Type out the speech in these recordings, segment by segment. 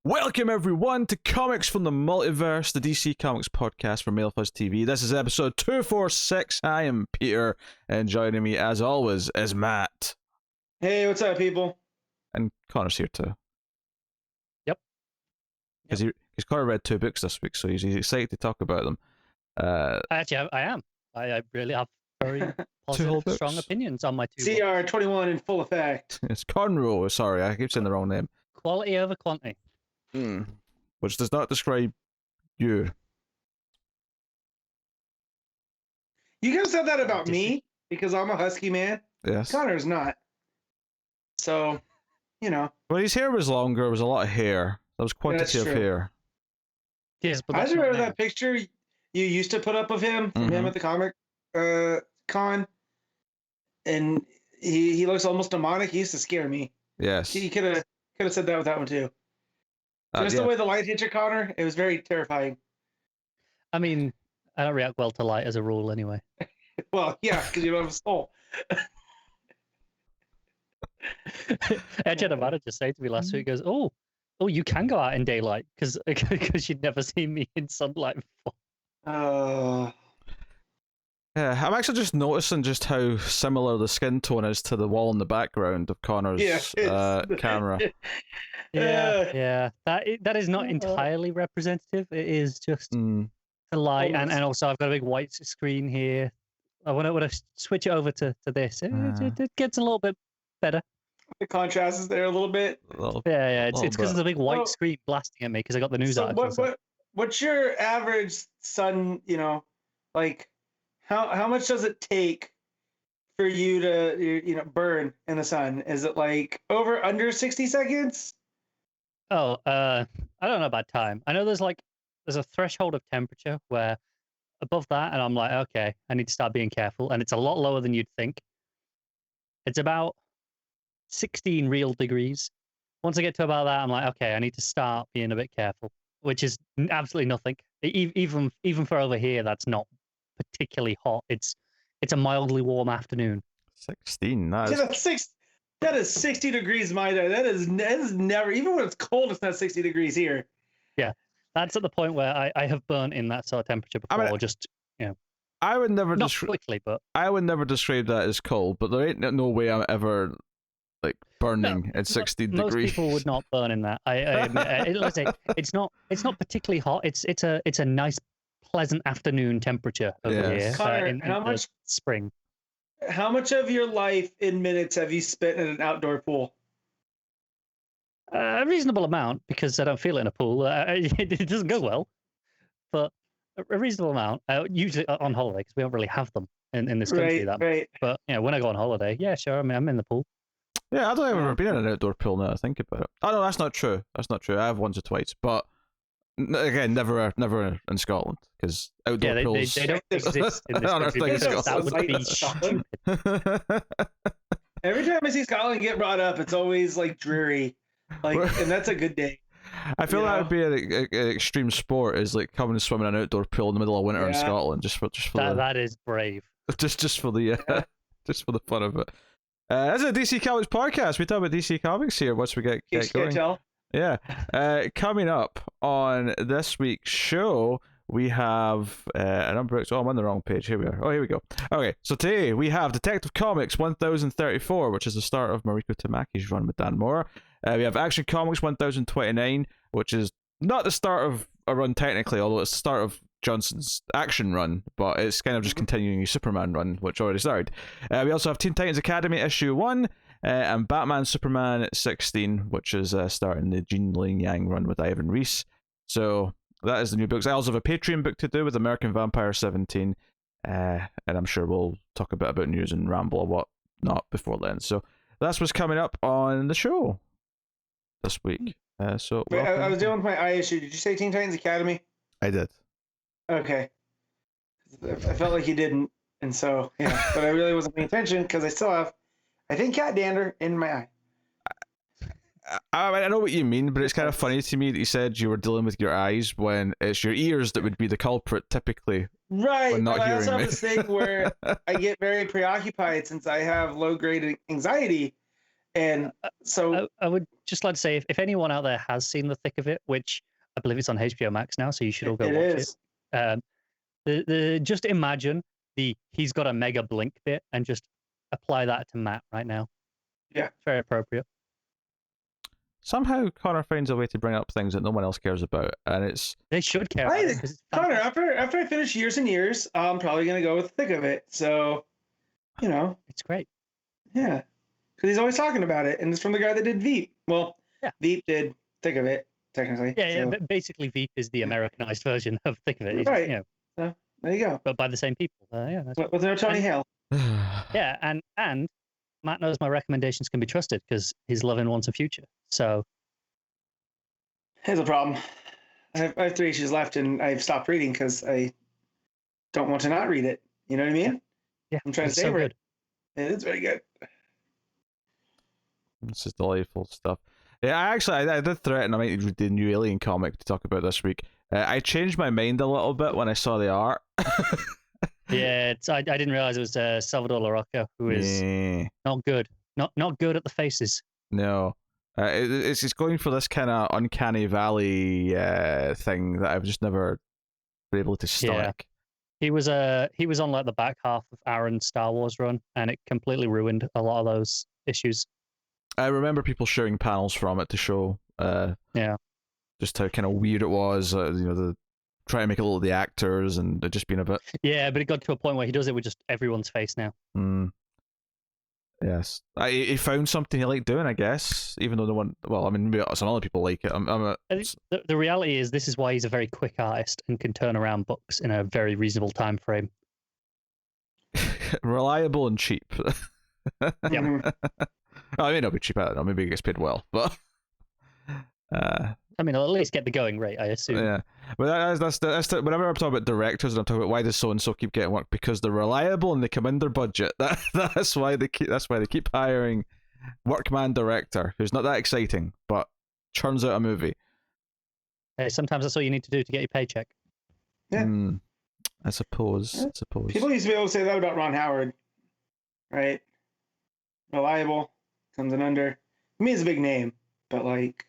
Welcome everyone to Comics from the Multiverse, the DC Comics podcast for Male Fuzz TV. This is episode 246. I am Peter, and joining me as always is Matt. Hey, what's up, people? And Connor's here too. Yep. Because Connor read 2 books this week, so he's excited to talk about them. Actually, I am. I really have very positive, strong opinions on my 2 books. CR21 in full effect. It's Conroe, sorry, I keep saying the wrong name. Quality over quantity. Which does not describe you. You guys said that about me because I'm a husky man. Yes. Connor's not. So, you know. Well, his hair was longer. There was a lot of hair. There was quantity of hair. Yes, but I remember that picture you used to put up of him, him at the comic con, and he looks almost demonic. He used to scare me. Yes. You could have said that with that one too. Just the way the light hit you, Connor, it was very terrifying. I mean, I don't react well to light as a rule anyway. Well, yeah, because you don't have a soul. Actually, had a manager say to me last week, he goes, oh, you can go out in daylight because you'd never seen me in sunlight before. Yeah, I'm actually just noticing just how similar the skin tone is to the wall in the background of Connor's camera. Yeah. That is not entirely representative. It is just the light, and also I've got a big white screen here. When I switch it over to this, it gets a little bit better. The contrast is there a little bit. Yeah. It's because of the big white screen blasting at me because I got the news articles. What's your average sun? Like. How much does it take for you to burn in the sun? Is it like under 60 seconds? Oh, I don't know about time. I know there's a threshold of temperature where above that, and I'm like, okay, I need to start being careful, and it's a lot lower than you'd think. It's about 16 real degrees. Once I get to about that, I'm like, okay, I need to start being a bit careful, which is absolutely nothing. Even for over here, that's not particularly hot. It's a mildly warm afternoon. 16. That is 60 degrees my day. That is never, even when it's cold, it's not 60 degrees here. Yeah, that's at the point where I have burnt in that sort of temperature before. I would never I would never describe that as cold, but there ain't no way I'm ever like burning at 16 degrees. Most people would not burn in that. I admit, it's not particularly hot. It's a nice, pleasant afternoon temperature over here. Connor, in spring. How much of your life in minutes have you spent in an outdoor pool? A reasonable amount, because I don't feel it in a pool. It doesn't go well, but a reasonable amount. Usually on holiday, because we don't really have them in this country that much. But when I go on holiday, yeah, sure. I'm in the pool. Yeah, I don't think I've ever been in an outdoor pool now I think about it. Oh no, that's not true. I have once or twice, but again, never in Scotland, because outdoor pools they don't exist in this country. That would be stupid. Every time I see Scotland get brought up, it's always like dreary, and that's a good day. I feel that would be an extreme sport, is like coming and swimming in an outdoor pool in the middle of winter in Scotland, just for that is brave. Just for the just for the fun of it. This is a DC Comics podcast. We talk about DC Comics here once we get going. Tell. Yeah. Coming up on this week's show, we have a number of... Oh, I'm on the wrong page. Here we are. Oh, here we go. Okay, so today we have Detective Comics 1034, which is the start of Mariko Tamaki's run with Dan Mora. We have Action Comics 1029, which is not the start of a run technically, although it's the start of Johnson's action run, but it's kind of just continuing his Superman run, which already started. We also have Teen Titans Academy issue 1, and Batman Superman 16, which is starting the Jean Ling Yang run with Ivan Reis. So that is the new books. I also have a Patreon book to do with American Vampire 17, and I'm sure we'll talk a bit about news and ramble or whatnot before then. So that's what's coming up on the show this week. I was dealing with my eye issue. Did you say Teen Titans Academy? I did. Okay. I felt like you didn't, and so but I really wasn't paying attention because I still have, I think, cat dander in my eye. I know what you mean, but it's kind of funny to me that you said you were dealing with your eyes when it's your ears that would be the culprit typically. Right, when not but I hearing also me. have this thing where I get very preoccupied since I have low-grade anxiety, And so I would just like to say, if anyone out there has seen the thick of it, which I believe it's on HBO Max now, so you should all go it watch is. it. Just imagine he's got a mega blink bit and just apply that to Matt right now. Yeah. Very appropriate. Somehow Connor finds a way to bring up things that no one else cares about, and it's They should care about it, 'cause it's Connor, fantastic. after I finish Years and Years, I'm probably gonna go with the thick of it. So, you know, It's great. yeah, because he's always talking about it, and it's from the guy that did Veep. Well, Yeah. Veep did thick of it, technically. Yeah, so, but basically Veep is the Americanized version of thick of it. It's, Right. you know, So, there you go. but by the same people. Yeah, that's With no Tony And- Hale. yeah, and Matt knows my recommendations can be trusted because his loving wants a future. So Here's a problem. I have 3 issues left, and I've stopped reading because I don't want to not read it. You know what I mean? yeah, I'm trying to it's so savor good. it. It's very good. This is delightful stuff. Yeah, I did threaten I might read the new Alien comic to talk about this week. I changed my mind a little bit when I saw the art. Yeah, I didn't realize it was Salvador Larroca, who is Yeah, not good. Not good at the faces. no. It's going for this kind of uncanny valley thing that I've just never been able to stomach. He was on like the back half of Aaron's Star Wars run, and it completely ruined a lot of those issues. I remember people sharing panels from it to show just how kind of weird it was. The trying to make it look at the actors and it just being a bit. Yeah, but it got to a point where he does it with just everyone's face now. Yes, he found something he liked doing, I guess. Even though no one, well, I mean, maybe some other people like it. I think the reality is this is why he's a very quick artist and can turn around books in a very reasonable time frame. Reliable and cheap. Mhm. I may not be cheap. I don't know. Maybe he gets paid well, but I mean, I'll at least get the going rate, I assume. yeah. But that's whenever I'm talking about directors and I'm talking about why does so and so keep getting work, because they're reliable and they come under budget. That's why they keep hiring workman director who's not that exciting but churns out a movie. Hey, sometimes that's all you need to do to get your paycheck. Yeah. I suppose. People used to be able to say that about Ron Howard, right? Reliable, comes in under. I mean, it's a big name, but like.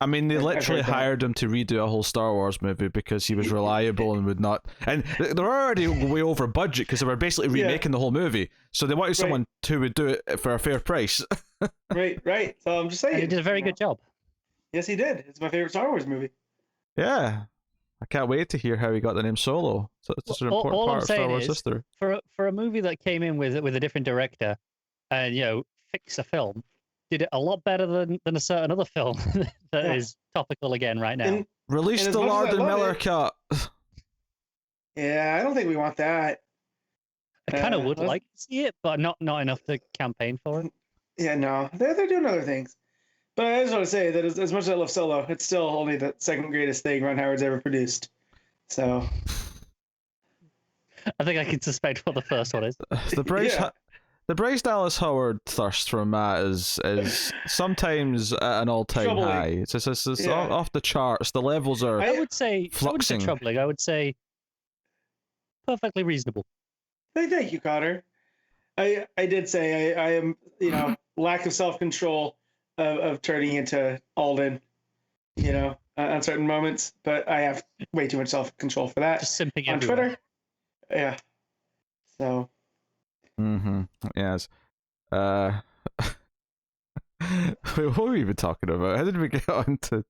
I mean, they I've literally heard that. hired him to redo a whole Star Wars movie because he was reliable and would not. And they're already way over budget because they were basically remaking the whole movie. So they wanted someone who would do it for a fair price. Right. So I'm just saying. And he did a very good job. Yes, he did. It's my favorite Star Wars movie. Yeah. I can't wait to hear how he got the name Solo. So it's such an important All I'm part of Star saying Wars is, history. For a movie that came in with a different director, and fix a film, did it a lot better than a certain other film that is topical again right now. And, Release and the as much as Lord I and love Miller it- cut. yeah, I don't think we want that. I kind of would let's- like to see it, but not enough to campaign for it. Yeah, no, they're doing other things. But I just want to say that as much as I love Solo, it's still only the second greatest thing Ron Howard's ever produced. So I think I can suspect what the first one is. The Bryce Dallas Howard thirst from Matt is sometimes at an all-time Troubling. high. It's Yeah. off the charts. The levels are. I would say I wouldn't say Fluxing. troubling. I would say perfectly reasonable. thank you, Connor. I did say I am lack of self-control of turning into Alden, on certain moments, but I have way too much self-control for that. Just simping On everywhere. Twitter. Yeah. So Yes. Wait, what were we even talking about? How did we get on to?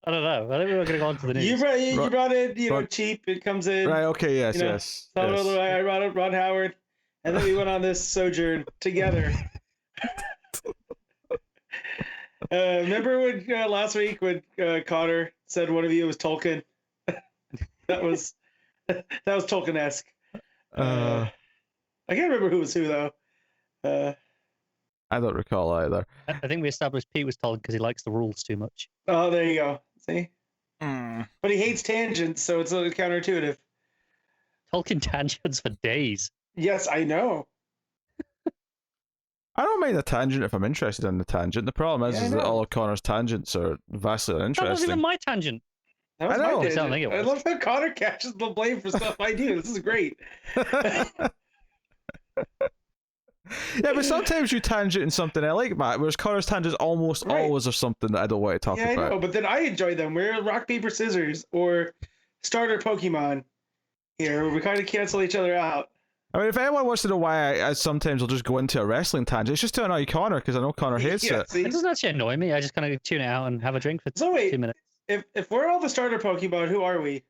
I don't know. I think we were going to go on to the news. you brought in, Ron- cheap. It comes in. Right. Okay. Yes. you know, Yes. I brought up Ron Howard, and then we went on this sojourn together. Remember when last week when Connor said one of you was Tolkien? that was Tolkien-esque. I can't remember who was who though. I don't recall either. I think we established Pete was told because he likes the rules too much. Oh, there you go. See, but he hates tangents, so it's a little counterintuitive. Tolkien tangents for days. Yes, I know. I don't mind a tangent if I'm interested in the tangent. The problem is Yeah, I that know. all of Connor's tangents are vastly That wasn't uninteresting. even my tangent. That was I know. my I don't think it tangent. I was. love how Connor catches the blame for stuff I do. This is great. Yeah, but sometimes you tangent in something I like, Matt, whereas Connor's tangents almost Right. always are something that I don't want to talk Yeah, I about. know, but then I enjoy them. We're rock, paper, scissors, or starter Pokemon here, where we kind of cancel each other out. I mean, if anyone wants to know why I sometimes will just go into a wrestling tangent, it's just to annoy Connor, because I know Connor hates Yeah, it. see? It doesn't actually annoy me. I just kind of tune it out and have a drink for So wait, 2 minutes. if we're all the starter Pokemon, who are we?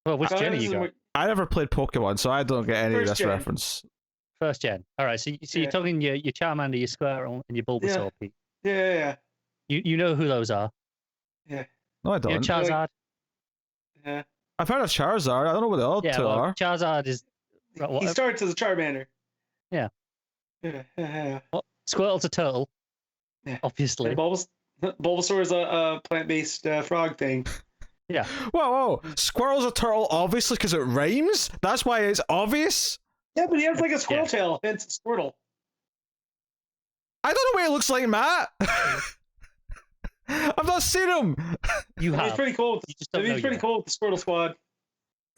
Well, which gen are you got? I never played Pokemon, so I don't get any of First this gen. reference. First gen. All right, so Yeah. you're talking your Charmander, your Squirtle, and your Bulbasaur, Pete. Yeah. You know who those are. No, I You know don't. Charizard? Yeah. I've heard of Charizard. I don't know what the other Yeah, two well, are. Charizard is... He starts as a Charmander. Yeah. Yeah. Well, Squirtle's a turtle. Yeah. Obviously. Bulbasaur is a plant-based frog thing. Yeah. Whoa. Squirrel's a turtle, obviously, because it rhymes? That's why it's obvious? Yeah, but he has like a squirrel tail, hence Squirtle. I don't know what he looks like, Matt. I've not seen him. You He's have. pretty cool. You just don't know He's pretty yet. cool with the Squirtle Squad.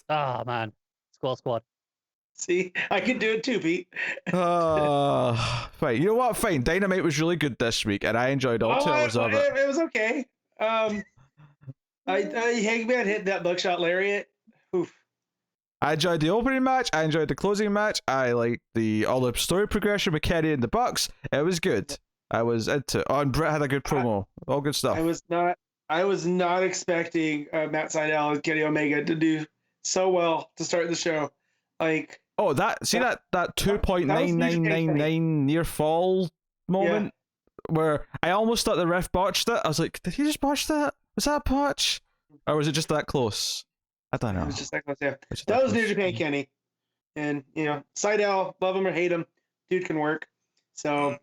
Ah, man. Squad. See, I can do it too, Pete. Fine. You know what? Fine. Dynamite was really good this week, and I enjoyed all 2 hours of it. It was okay. Hangman hit that buckshot lariat. Oof. I enjoyed the opening match. I enjoyed the closing match. I liked all the story progression with Kenny and the Bucks. It was good. I was into it. Oh, and Brett had a good promo. All good stuff. I was not expecting Matt Sydal and Kenny Omega to do so well to start the show. Like, oh, that 2.9999 near fall moment where I almost thought the ref botched it. I was like, did he just botch that? Was that a botch? Or was it just that close? I don't know. it was just like, yeah. That was New Japan Kenny. And, Sydal, love him or hate him, dude can work. So,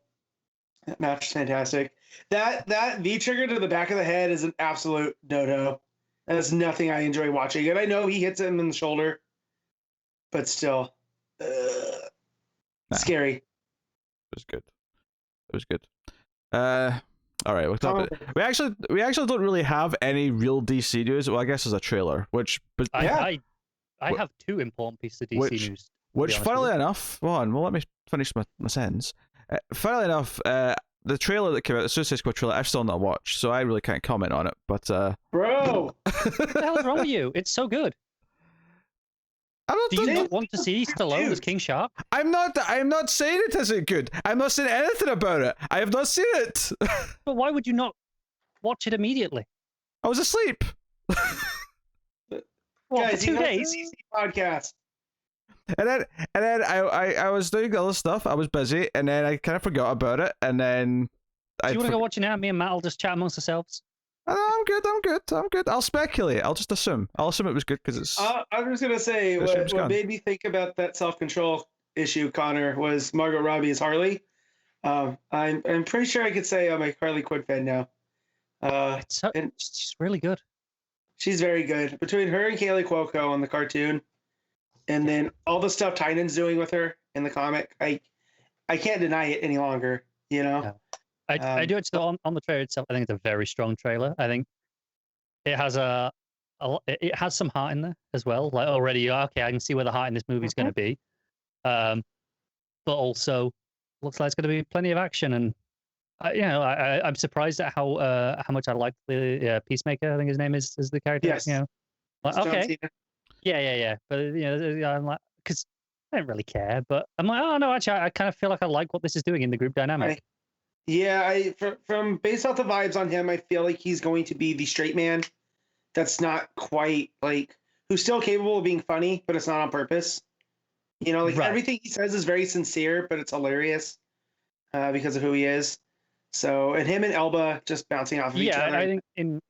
that match is fantastic. That V-trigger to the back of the head is an absolute no-no. That's nothing I enjoy watching. And I know he hits him in the shoulder, but still, scary. It was good. All right, we actually don't really have any real DC news. Well, I guess there's a trailer, which I have 2 important pieces of DC news. Which, funnily enough, let me finish my sentence. Funnily enough, the trailer that came out, the Suicide Squad trailer, I've still not watched, so I really can't comment on it. But bro, what the hell is wrong with you? It's so good. Do you not want to see Stallone as King Shark? I'm not saying it isn't good. I'm not saying anything about it. I have not seen it. But why would you not watch it immediately? I was asleep. Guys, for 2 days? DC podcast. And then I was doing other stuff. I was busy, and then I kind of forgot about it. And then Do you want to go watch it now? Me and Matt will just chat amongst ourselves. I'm good. I'll speculate. I'll just assume. I'll assume it was good because it's. I'm just gonna say what made me think about that self-control issue, Connor, was Margot Robbie as Harley. I'm pretty sure I could say I'm a Harley Quinn fan now. She's really good. She's very good. Between her and Kaylee Cuoco on the cartoon, and then all the stuff Tynan's doing with her in the comic, I can't deny it any longer. Yeah. I do actually on the trailer itself. I think it's a very strong trailer. I think it has it has some heart in there as well. Like already, okay, I can see where the heart in this movie is going to be. But also looks like it's going to be plenty of action, and I'm surprised at how much I like the Peacemaker. I think his name is the character. Yes. Like, okay. Yeah. But I'm like, because I don't really care. But I'm like, oh no, actually, I kind of feel like I like what this is doing in the group dynamic. From based off the vibes on him, I feel like he's going to be the straight man. That's not quite like who's still capable of being funny, but it's not on purpose. Everything he says is very sincere, but it's hilarious because of who he is. So, and him and Elba just bouncing off of each other. I think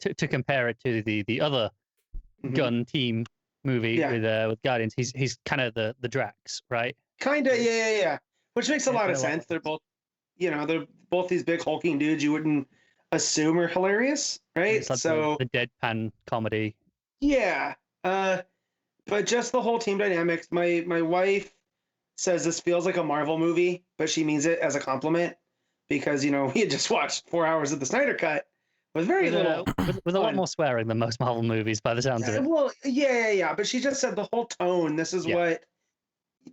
to compare it to the other gun team movie with Guardians, he's kind of the Drax, right? Kind of, yeah. Which makes a lot of sense. They're both, they're both these big hulking dudes you wouldn't assume are hilarious, right? It's like so the deadpan comedy. Yeah. But just the whole team dynamics. My wife says this feels like a Marvel movie, but she means it as a compliment because we had just watched 4 hours of the Snyder Cut with very little, with a lot more swearing than most Marvel movies by the sounds of it. Well, yeah. But she just said the whole tone. This is what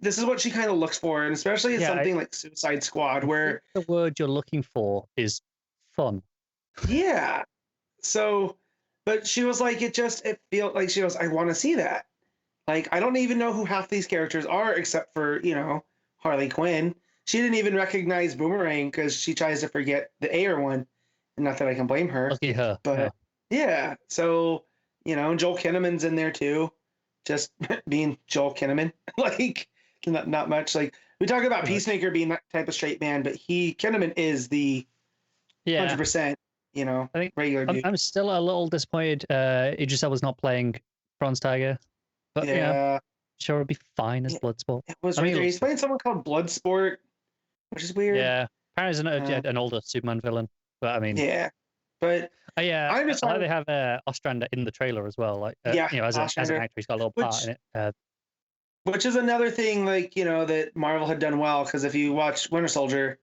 this is what she kind of looks for, and especially in Yeah, something like Suicide Squad, I where think the word you're looking for is fun. yeah. So, but she was like, it felt like she was, I want to see that. Like, I don't even know who half these characters are except for, Harley Quinn. She didn't even recognize Boomerang because she tries to forget the Ayer one. And not that I can blame her. Lucky her. But yeah, so, and Joel Kinnaman's in there too. Just being Joel Kinnaman. Like, not much. Like, we talk about Peacemaker being that type of straight man, but Kinnaman is the 100%, I think regular dude. I'm still a little disappointed Idris Elba's not playing Bronze Tiger. But Yeah. Sure, it'll be fine as Bloodsport. It was right there. He's playing someone called Bloodsport, which is weird. Yeah, apparently he's an older Superman villain. But I mean, yeah, but yeah, I'm just they have Ostrander in the trailer as well. Like, as an actor, he's got a little part in it. Which is another thing, like that Marvel had done well, because if you watch Winter Soldier,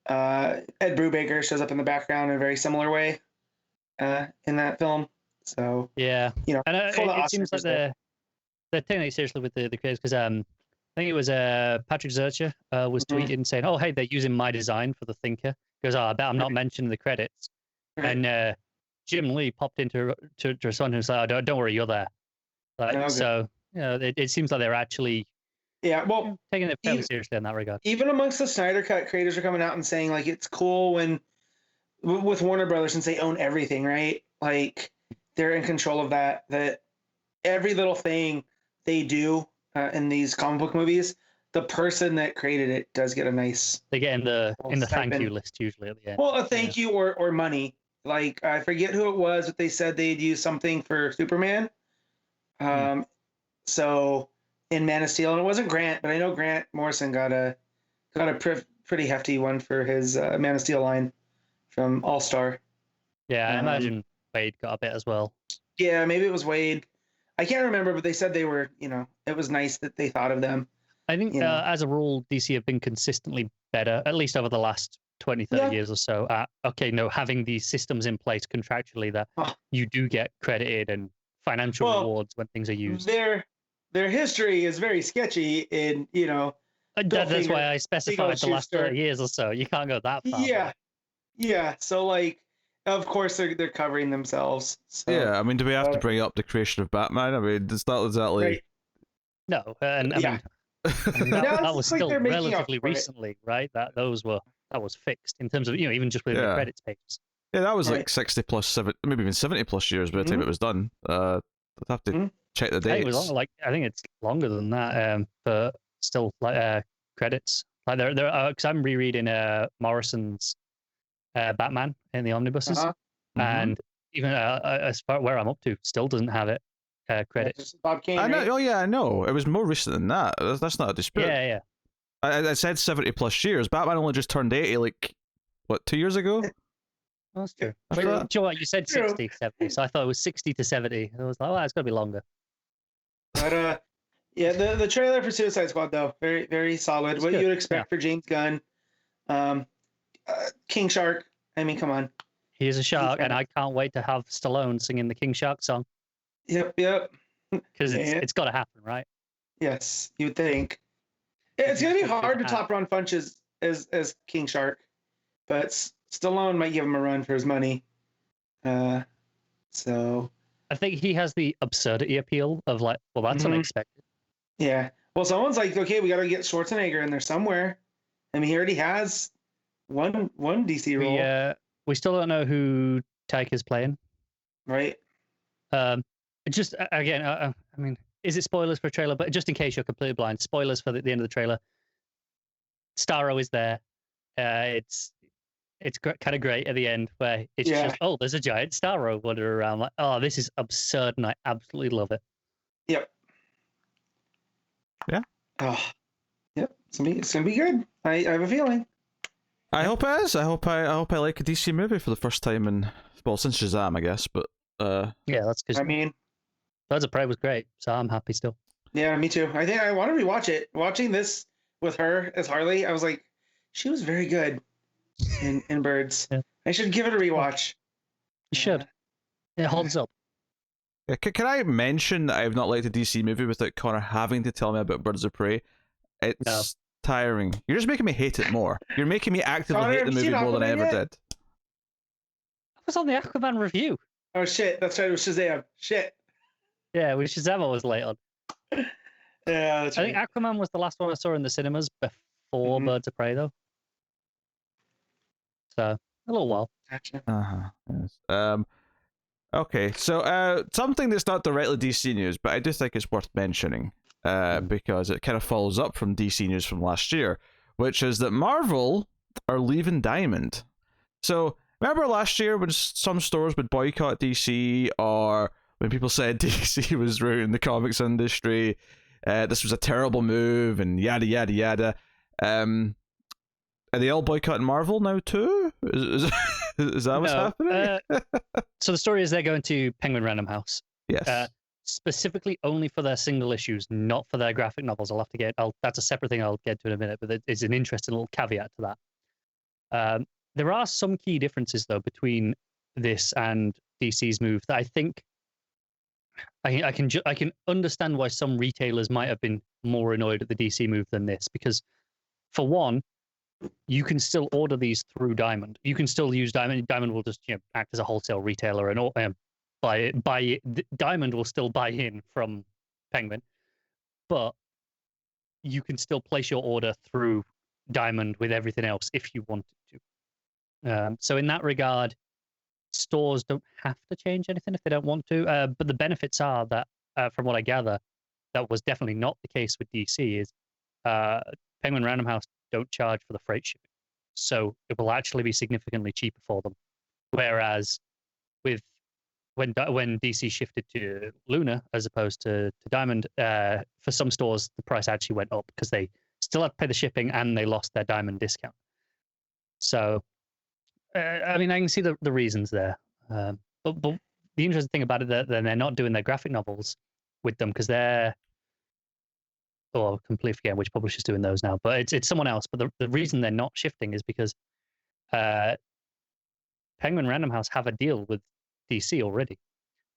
Ed Brubaker shows up in the background in a very similar way in that film. So yeah, and it seems like they're taking it seriously with the creators, because I think it was Patrick Zercher was tweeting saying, "Oh, hey, they're using my design for the Thinker." Because I bet I'm not mentioning the credits. Right. And Jim Lee popped into to respond and was like, "Oh, don't worry, you're there." Like, so it seems like they're actually taking it fairly seriously in that regard. Even amongst the Snyder Cut creators are coming out and saying, like, it's cool when with Warner Brothers, since they own everything, right? Like, they're in control of that every little thing they do in these comic book movies, the person that created it does get a nice. They get in the thank you list usually at the end. Well, a thank you or money. Like, I forget who it was, but they said they'd use something for Superman. So in Man of Steel, and it wasn't Grant, but I know Grant Morrison got a pretty hefty one for his Man of Steel line from All Star. Yeah, I imagine Wade got a bit as well. Yeah, maybe it was Wade. I can't remember, but they said they were, it was nice that they thought of them. I think as a rule, DC have been consistently better, at least over the last 20, 30 years or so. Having these systems in place contractually that you do get credited and financial rewards when things are used. Their history is very sketchy in, that's why I specified the last 30 years or so. You can't go that far. Yeah. Yeah. So, like, of course, they're covering themselves. So, yeah, I mean, do we have to bring up the creation of Batman? I mean, it's not exactly. Right. No, and I mean, that was still relatively recently, right? That was fixed in terms of even just within the credits pages. Yeah, that was like 60 plus 7, maybe even 70 plus years by the time it was done. I'd have to check the dates. It was I think it's longer than that, but still like credits. Like there because I'm rereading Morrison's Batman in the omnibuses, and even as far where I'm up to, still doesn't have it credits. Bob Kane, I know. right? Oh yeah, I know. It was more recent than that. That's not a dispute. Yeah. I said 70 plus years. Batman only just turned 80, like, what, 2 years ago? That's true. But, do you know what? You said 60, 70, so I thought it was 60 to 70. I was like, it's got to be longer. But, the trailer for Suicide Squad, though, very, very solid. It's what you would expect for James Gunn. King Shark, I mean, come on. He is a shark, and I can't wait to have Stallone singing the King Shark song. Yep. Because it's got to happen, right? Yes, you would think. It's going to be hard to top Ron Funches as King Shark, but Stallone might give him a run for his money. So I think he has the absurdity appeal of like, well, that's unexpected. Yeah. Well, someone's like, okay, we got to get Schwarzenegger in there somewhere. I mean, he already has one DC role. We still don't know who Taika's playing. Right. Just again, I mean, is it spoilers for a trailer? But just in case you're completely blind, spoilers for the end of the trailer. Starro is there. It's kind of great at the end where it's just, there's a giant Starro wandering around. Like, this is absurd, and I absolutely love it. Yep. Yeah. Oh, yep. It's gonna be good. I have a feeling. I hope it is. I hope I like a DC movie for the first time since Shazam, I guess. But yeah, that's because Birds of Prey was great, so I'm happy still. Yeah, me too. I think I want to rewatch it. Watching this with her as Harley, I was like, she was very good in Birds. Yeah. I should give it a rewatch. You should. It holds up. Yeah, can I mention that I've not liked a DC movie without Connor having to tell me about Birds of Prey? It's tiring. You're just making me hate it more. You're making me actively Connor, hate the have you movie seen more than I Aquaman ever yet? did. I was on the Aquaman review. Oh shit, that's right. It was Shazam. Shit. Yeah, which Shazam was late on. Yeah, that's I right. think Aquaman was the last one I saw in the cinemas before Birds of Prey, though. So a little while. Gotcha. Yes. Okay, so something that's not directly DC news, but I do think it's worth mentioning because it kind of follows up from DC news from last year, which is that Marvel are leaving Diamond. So remember last year when some stores would boycott DC, or when people said DC was ruining the comics industry, this was a terrible move, and yada yada yada. Are they all boycotting Marvel now too? Is that what's happening? So the story is they're going to Penguin Random House. Yes. Specifically only for their single issues, not for their graphic novels. That's a separate thing I'll get to in a minute, but it's an interesting little caveat to that. There are some key differences though between this and DC's move that I think I can understand why some retailers might have been more annoyed at the DC move than this, because for one, you can still order these through Diamond. You can still use Diamond. Diamond will just act as a wholesale retailer and Diamond will still buy in from Penguin, but you can still place your order through Diamond with everything else if you wanted to. So in that regard, stores don't have to change anything if they don't want to. But the benefits are that, from what I gather, that was definitely not the case with DC. Is Penguin Random House don't charge for the freight shipping, so it will actually be significantly cheaper for them. Whereas with when DC shifted to Luna as opposed to Diamond, for some stores the price actually went up because they still had to pay the shipping and they lost their Diamond discount. So I mean, I can see the reasons there, but the interesting thing about it that they're not doing their graphic novels with them because they're completely forgetting which publisher's doing those now, but it's someone else. But the reason they're not shifting is because Penguin Random House have a deal with DC already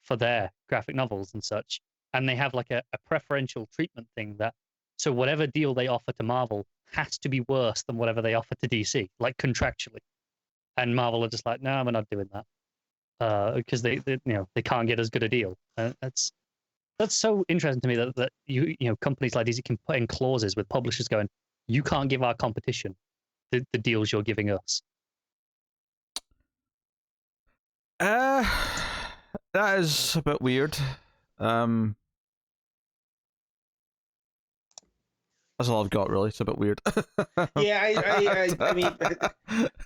for their graphic novels and such, and they have like a preferential treatment thing that so whatever deal they offer to Marvel has to be worse than whatever they offer to DC, like contractually. And Marvel are just like, no, we're not doing that because they can't get as good a deal. That's so interesting to me that you companies like DC can put in clauses with publishers going, you can't give our competition the deals you're giving us. That is a bit weird. That's all I've got, really. It's a bit weird. Yeah, I mean,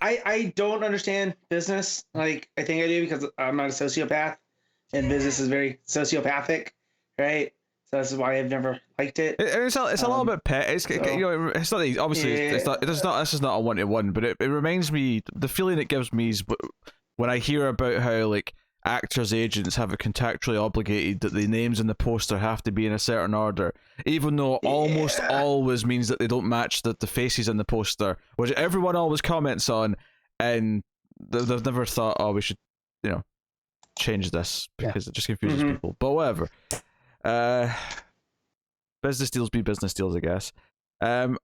I don't understand business. Like, I think I do because I'm not a sociopath, and business is very sociopathic, right? So that's why I've never liked it. It's a little bit pet. It's it's not obviously it's not. This is not a 1-to-1, but it reminds me. The feeling it gives me is when I hear about how like actors' agents have it contractually obligated that the names in the poster have to be in a certain order, even though almost always means that they don't match the faces in the poster, which everyone always comments on, and they've never thought, oh, we should, change this because it just confuses people. But whatever. Business deals be business deals, I guess.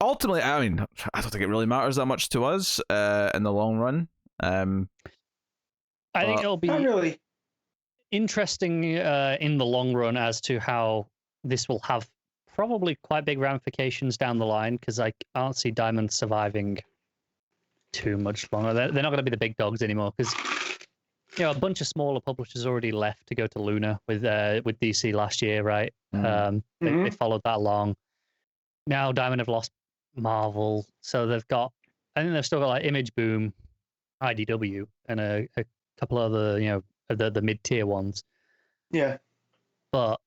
Ultimately, I mean, I don't think it really matters that much to us in the long run. I think it'll be really interesting in the long run as to how this will have probably quite big ramifications down the line, because I can't see Diamond surviving too much longer. They're not going to be the big dogs anymore, because a bunch of smaller publishers already left to go to Luna with DC last year, right? They followed that along. Now Diamond have lost Marvel, so I think they've still got like Image Boom, IDW, and a couple other, the mid-tier ones. Yeah. But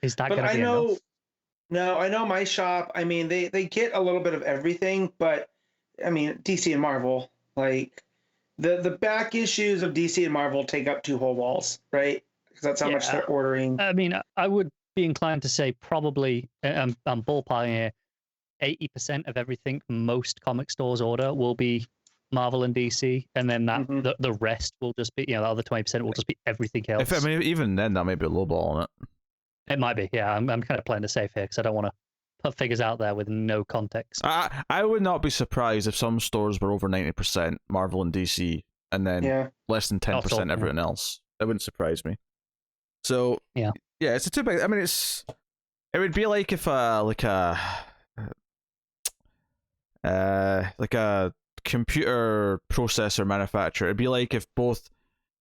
is that going to be enough? No, I know my shop. I mean, they get a little bit of everything, but I mean, DC and Marvel, like the back issues of DC and Marvel take up 2 whole walls, right? Because that's how much they're ordering. I mean, I would be inclined to say probably, I'm ballparking here, 80% of everything most comic stores order will be Marvel and DC, and then the rest will just be, the other 20% will just be everything else. Even then, that might be a low ball on it. It might be, yeah. I'm kind of playing it safe here because I don't want to put figures out there with no context. I would not be surprised if some stores were over 90% Marvel and DC, and then less than 10% everything else. That wouldn't surprise me. So yeah, it's a too big. I mean, it would be like if like a computer processor manufacturer. It'd be like if both.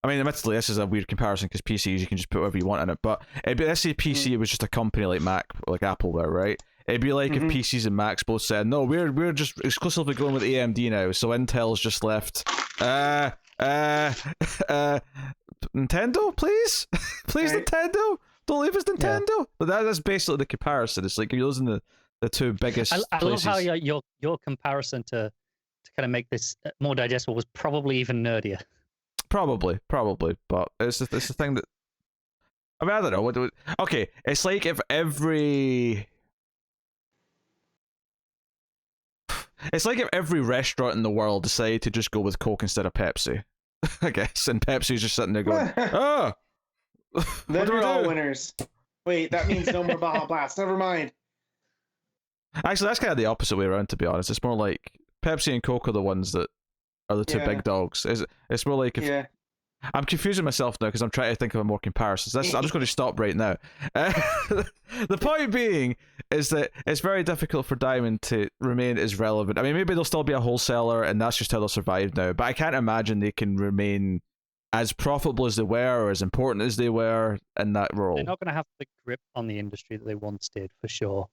I mean, admittedly, this is a weird comparison because PCs you can just put whatever you want in it. But let's say PC was just a company like Mac, like Apple were, right? It'd be like if PCs and Macs both said, "No, we're just exclusively going with AMD now." So Intel's just left. Nintendo, please, please, right. Nintendo, don't leave us, Nintendo. Yeah. But that's basically the comparison. It's like you're losing the two biggest. I love how your comparison to kind of make this more digestible was probably even nerdier. Probably, but it's the thing that. I mean, I don't know. Okay, it's like if every. It's like if every restaurant in the world decided to just go with Coke instead of Pepsi, I guess, and Pepsi's just sitting there going, "Oh, then we're all winners." Wait, that means no more Baja Blast. Never mind. Actually, that's kind of the opposite way around. To be honest, it's more like Pepsi and Coke are the ones that are the two big dogs. It's more like if I'm confusing myself now because I'm trying to think of more comparisons. I'm just going to stop right now. The point being is that it's very difficult for Diamond to remain as relevant. I mean, maybe they'll still be a wholesaler and that's just how they'll survive now, but I can't imagine they can remain as profitable as they were or as important as they were in that role. They're not going to have the grip on the industry that they once did, for sure.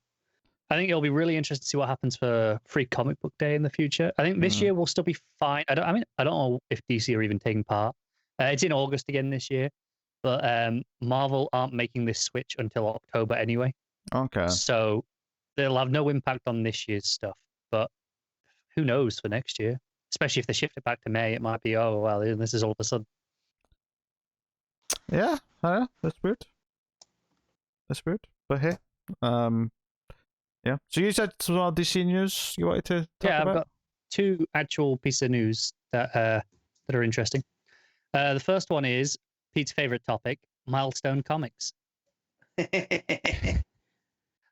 I think it'll be really interesting to see what happens for Free Comic Book Day in the future. I think this year will still be fine. I don't know if DC are even taking part. It's in August again this year, but Marvel aren't making this switch until October anyway. Okay. So they'll have no impact on this year's stuff, but who knows for next year? Especially if they shift it back to May, it might be, oh, well, this is all of a sudden. Yeah, that's weird. But hey, yeah. So you said some more DC news you wanted to talk about? I've got two actual pieces of news that are interesting. The first one is Pete's favorite topic, Milestone Comics.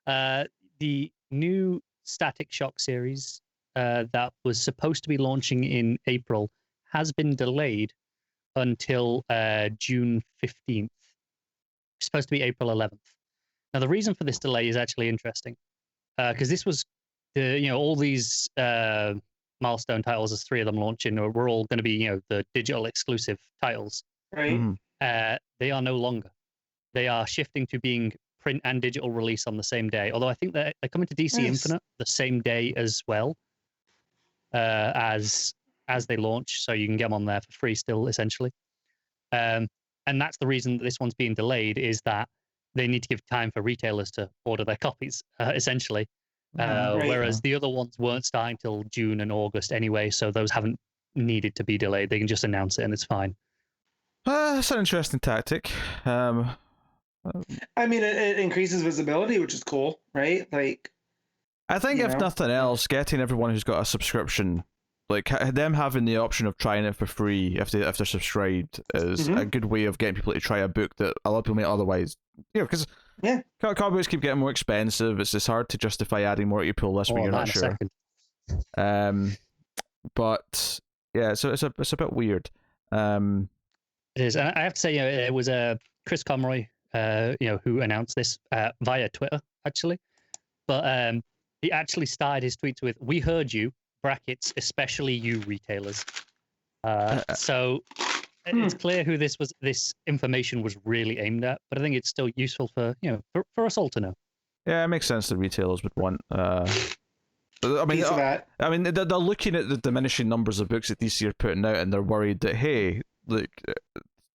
The new Static Shock series that was supposed to be launching in April has been delayed until June 15th. It's supposed to be April 11th. Now, the reason for this delay is actually interesting because this was all these Milestone titles, as three of them launching, were all going to be the digital exclusive titles. Right. They are no longer. They are shifting to being print and digital release on the same day. Although I think they're coming to DC Infinite the same day as well as they launch, so you can get them on there for free still, essentially. And that's the reason that this one's being delayed, is that they need to give time for retailers to order their copies, essentially. Whereas the other ones weren't starting till June and August anyway, so those haven't needed to be delayed. They can just announce it and it's fine. That's an interesting tactic. I mean, it increases visibility, which is cool, right? Like, I think if nothing else, getting everyone who's got a subscription, like them having the option of trying it for free if they're subscribed, is a good way of getting people to try a book that a lot of people may otherwise, because comic books keep getting more expensive. It's hard to justify adding more to your pull list when you're not sure. But yeah, so it's a bit weird. It is, and I have to say, it was Chris Conroy, who announced this via Twitter, actually. But he actually started his tweets with, "We heard you," brackets, especially you retailers. So it's clear who this information was really aimed at, but I think it's still useful for us all to know. Yeah, it makes sense that retailers would want. I mean, they're looking at the diminishing numbers of books that DC are putting out, and they're worried that, hey, look,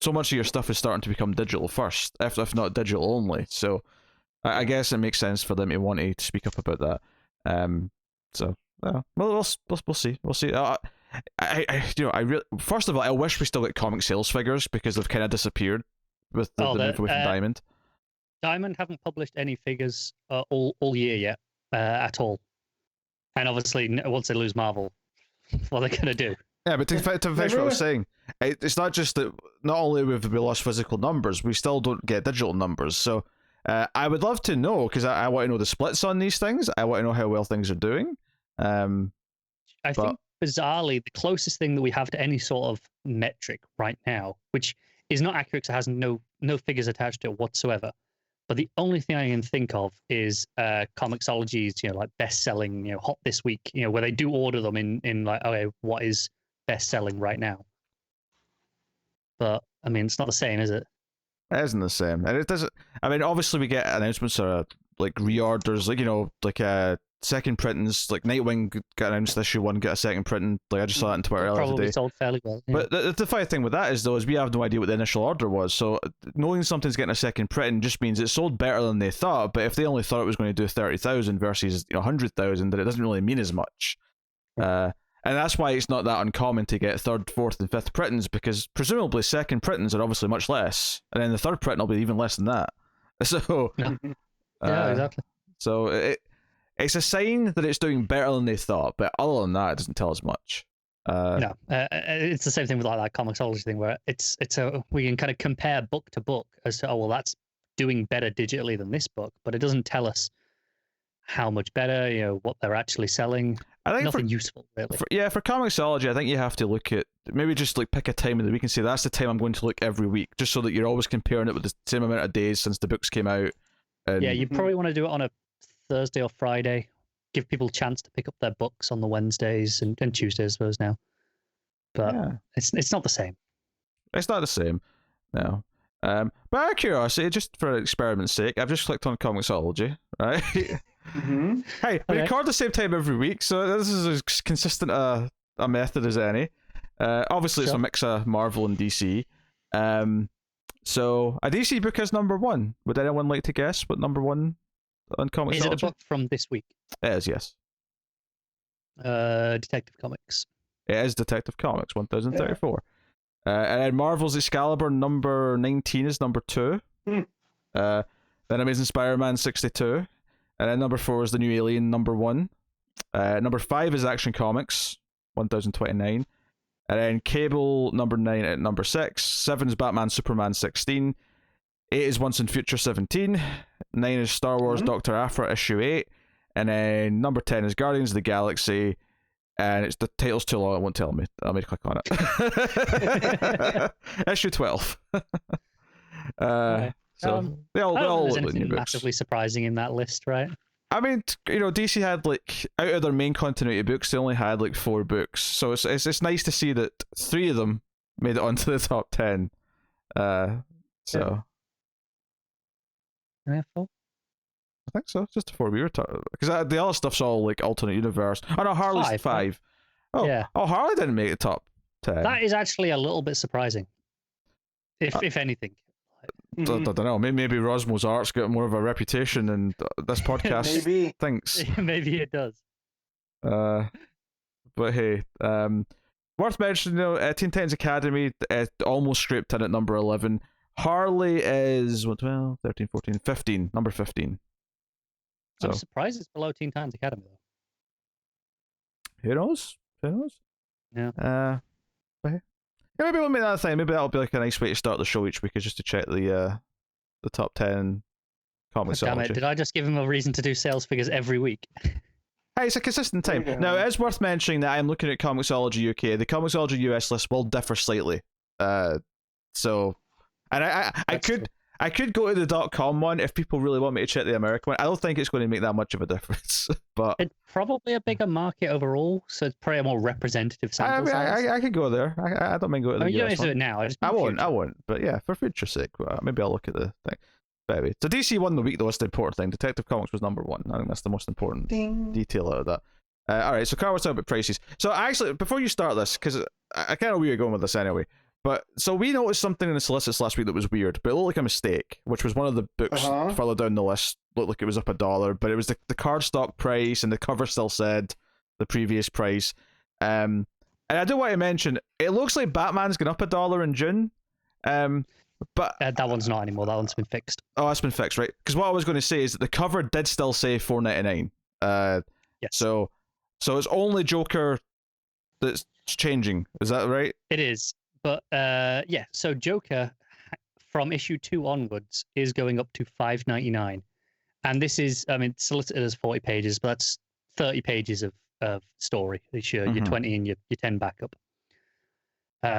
so much of your stuff is starting to become digital first, if not digital only. So I guess it makes sense for them to want to speak up about that. So we'll see. We'll see. First of all, I wish we still get comic sales figures because they've kind of disappeared with the move away from Diamond. Diamond haven't published any figures all year yet at all. And obviously, once they lose Marvel, what are they going to do? Yeah, but to finish what I was saying, it's not just that not only have we lost physical numbers, we still don't get digital numbers. So I would love to know, because I want to know the splits on these things. I want to know how well things are doing. I think bizarrely, the closest thing that we have to any sort of metric right now, which is not accurate because it has no figures attached to it whatsoever. But the only thing I can think of is Comixology's, like best selling, hot this week, where they do order them in like, okay, what is best selling right now? But I mean, it's not the same, is it? It isn't the same, and it doesn't. I mean, obviously we get announcements or like reorders, like second printings. Like Nightwing got announced issue 1, get a second printing. Like I just saw that on Twitter earlier Probably today. sold fairly well. Yeah. But the funny thing with that is we have no idea what the initial order was. So knowing something's getting a second printing just means it sold better than they thought. But if they only thought it was going to do 30,000 versus 100,000, then it doesn't really mean as much. And that's why it's not that uncommon to get third, fourth, and fifth printings, because presumably second printings are obviously much less, and then the third printing will be even less than that. So yeah, exactly. So it's a sign that it's doing better than they thought, but other than that, it doesn't tell us much. No, it's the same thing with like that Comixology thing, where we can kind of compare book to book as to, oh well, that's doing better digitally than this book, but it doesn't tell us how much better, what they're actually selling. I think nothing useful really. For Comixology, I think you have to look at, maybe just like pick a time of the week and say that's the time I'm going to look every week, just so that you're always comparing it with the same amount of days since the books came out. And Yeah, you probably want to do it on a Thursday or Friday. Give people a chance to pick up their books on the Wednesdays and Tuesdays, I suppose now. But yeah, it's not the same. It's not the same, no. But out of curiosity, just for experiment's sake, I've just clicked on Comixology, right? Mm-hmm. Hey, we Okay. record the same time every week, so this is as consistent a method as any. Obviously, it's a Sure. mix of Marvel and DC. So a DC book is number 1. Would anyone like to guess what number 1 on Comixology? Is it a book from this week? It is, yes. Detective Comics. It is Detective Comics 1034. And then Marvel's Excalibur number 19 is number 2. Then Amazing Spider-Man 62. And then number 4 is The New Alien number 1. Number 5 is Action Comics 1029. And then Cable number 9 at number 6. 7 is Batman Superman 16. 8 is Once and Future 17. 9 is Star Wars Dr. Aphra issue 8. And then number 10 is Guardians of the Galaxy. And the title's too long, it won't tell me. I'll need to click on it. Issue 12. Okay. So they I all don't think look there's like new anything books. massively surprising in that list, right? I mean, DC had like, out of their main continuity books, they only had like 4 books. So it's nice to see that 3 of them made it onto the top 10. So Yeah, cool. I think so. Just the 4 we were talking, because the other stuff's all like alternate universe. Oh no, Harley's 5, 5. Oh Yeah. Oh, Harley didn't make the top 10. That is actually a little bit surprising, if anything. I don't know. Maybe Rosmo's art's got more of a reputation than this podcast Maybe. thinks. Maybe it does. But hey, worth mentioning, Teen Titans Academy almost scraped in at number 11. Harley is 12, 13, 14, 15, number 15. So I'm surprised it's below Teen Titans Academy though. who knows? Yeah. But hey. Yeah, maybe we'll make that a thing. Maybe that'll be like a nice way to start the show each week, is just to check the top 10 comics. Damn it! Did I just give him a reason to do sales figures every week? Hey, it's a consistent time. There you Now, go. it is worth mentioning that I'm looking at Comixology UK. The Comixology US list will differ slightly. So, and I That's could true. I could go to the .com one if people really want me to check the American one. I don't think it's going to make that much of a difference, but It's probably a bigger market overall, so it's probably a more representative I sample mean, size. I could go there. I don't mind going to I the mean, you don't US need to do one. it now. I just I mean won't. I future. won't. But yeah, for future's sake, maybe I'll look at the thing. But anyway, so DC won the week though. That's the important thing. Detective Comics was number 1. I think that's the most important Ding. detail out of that. All right, so Carl was talking about prices. So actually, before you start this, because I kind of know where you're going with this anyway, but so we noticed something in the solicits last week that was weird, but it looked like a mistake, which was one of the books further down the list looked like it was up $1, but it was the cardstock price, and the cover still said the previous price. And I do want to mention, it looks like Batman's gone up $1 in June. But That one's not anymore. That one's been fixed. oh, that's been fixed, right? Because what I was going to say is that the cover did still say $4.99. Yes. So it's only Joker that's changing. Is that right? It is. But yeah, so Joker, from issue 2 onwards is going up to $5.99, and this is, I mean, solicited as 40 pages, but that's 30 pages of story. It's your 20 and your 10 backup,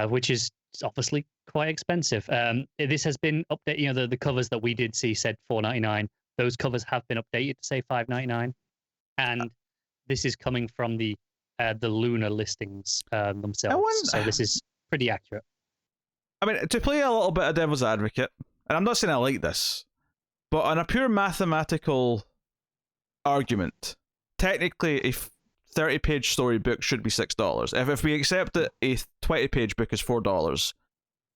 which is obviously quite expensive. This has been updated. You know, the covers that we did see said $4.99. Those covers have been updated to say $5.99, and this is coming from the Lunar listings themselves. So this is pretty accurate. I mean, to play a little bit of devil's advocate, and I'm not saying I like this, but on a pure mathematical argument, technically a 30-page storybook should be $6. If we accept that a 20-page book is $4,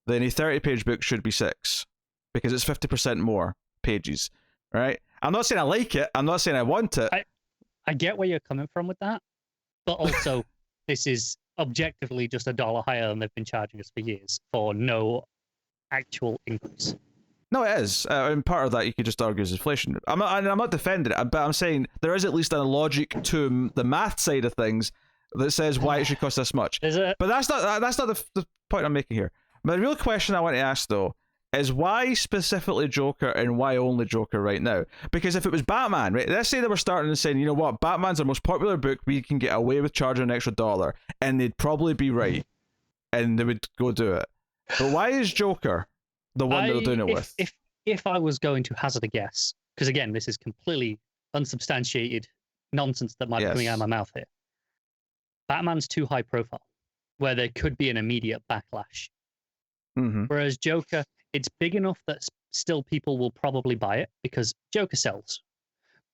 then a 30-page book should be $6, because it's 50% more pages, right? I'm not saying I like it. I'm not saying I want it. I get where you're coming from with that, but also this is objectively just $1 higher than they've been charging us for years for no actual increase. No, it is. And part of that you could just argue is inflation. I'm not defending it, but I'm saying there is at least a logic to the math side of things that says why it should cost this much. But that's not the point I'm making here. My real question I want to ask though is why specifically Joker and why only Joker right now? Because if it was Batman, right? Let's say they were starting and saying, you know what, Batman's our most popular book, we can get away with charging an extra $1, and they'd probably be right, and they would go do it. But why is Joker the one they're doing it with? If I was going to hazard a guess, because again, this is completely unsubstantiated nonsense that might be coming out of my mouth here. Batman's too high profile, where there could be an immediate backlash. Whereas Joker, it's big enough that still people will probably buy it because Joker sells,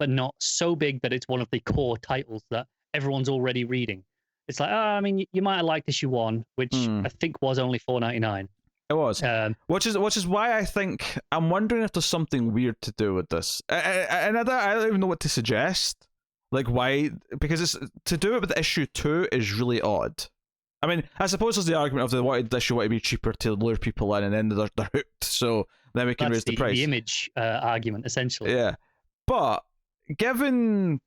but not so big that it's one of the core titles that everyone's already reading. It's like, I mean, you might have liked issue 1, which I think was only $4.99. It was, which is why I think I'm wondering if there's something weird to do with this, and I don't even know what to suggest. Like why? Because it's to do it with issue 2 is really odd. I mean, I suppose there's the argument of they wanted this issue to be cheaper to lure people in, and then they're hooked, so then we can raise the price. The image argument, essentially. Yeah, but given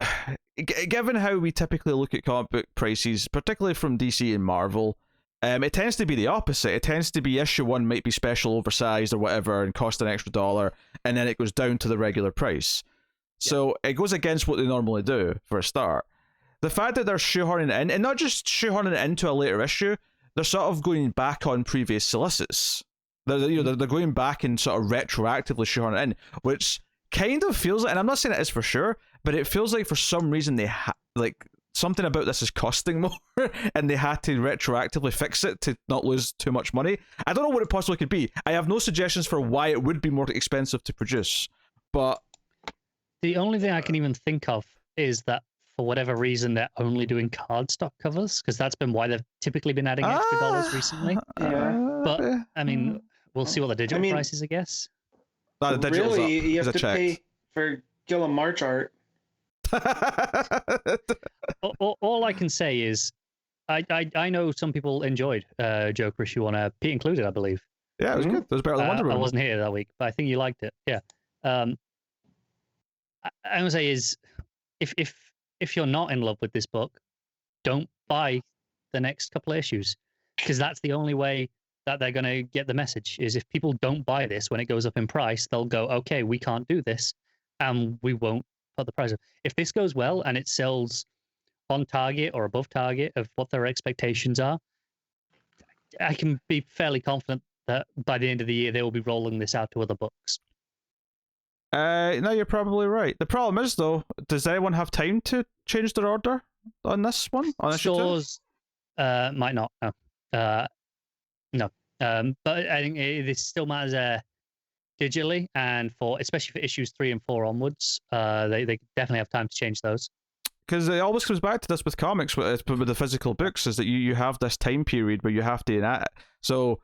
how we typically look at comic book prices, particularly from DC and Marvel, it tends to be the opposite. It tends to be issue 1 might be special, oversized, or whatever, and cost an extra $1, and then it goes down to the regular price. So it goes against what they normally do for a start. The fact that they're shoehorning it in, and not just shoehorning it into a later issue, they're sort of going back on previous solicits. They're going back and sort of retroactively shoehorning it in, which kind of feels like, and I'm not saying it is for sure, but it feels like for some reason they something about this is costing more, and they had to retroactively fix it to not lose too much money. I don't know what it possibly could be. I have no suggestions for why it would be more expensive to produce, but the only thing I can even think of is that for whatever reason they're only doing cardstock covers, because that's been why they've typically been adding extra dollars recently. But I mean, we'll see what the digital price is, I guess. The digital's really, up. you have to pay for Gilliam March art. All I can say is I know some people enjoyed Joker issue 1, Pete included, I believe. Yeah, it was good. It was better than Wonder Woman. I wasn't here that week, but I think you liked it. Yeah. I would say is if you're not in love with this book, don't buy the next couple of issues, because that's the only way that they're going to get the message. Is if people don't buy this when it goes up in price, they'll go, okay, we can't do this, and we won't put the price up. If this goes well and it sells on target or above target of what their expectations are, I can be fairly confident that by the end of the year they will be rolling this out to other books. No, you're probably right. The problem is, though, does anyone have time to change their order on this one? On Stores might not. No. But I think this still matters digitally, and especially for issues 3 and 4 onwards, they definitely have time to change those. Because it always comes back to this with comics, with the physical books, is that you have this time period where you have to enact. So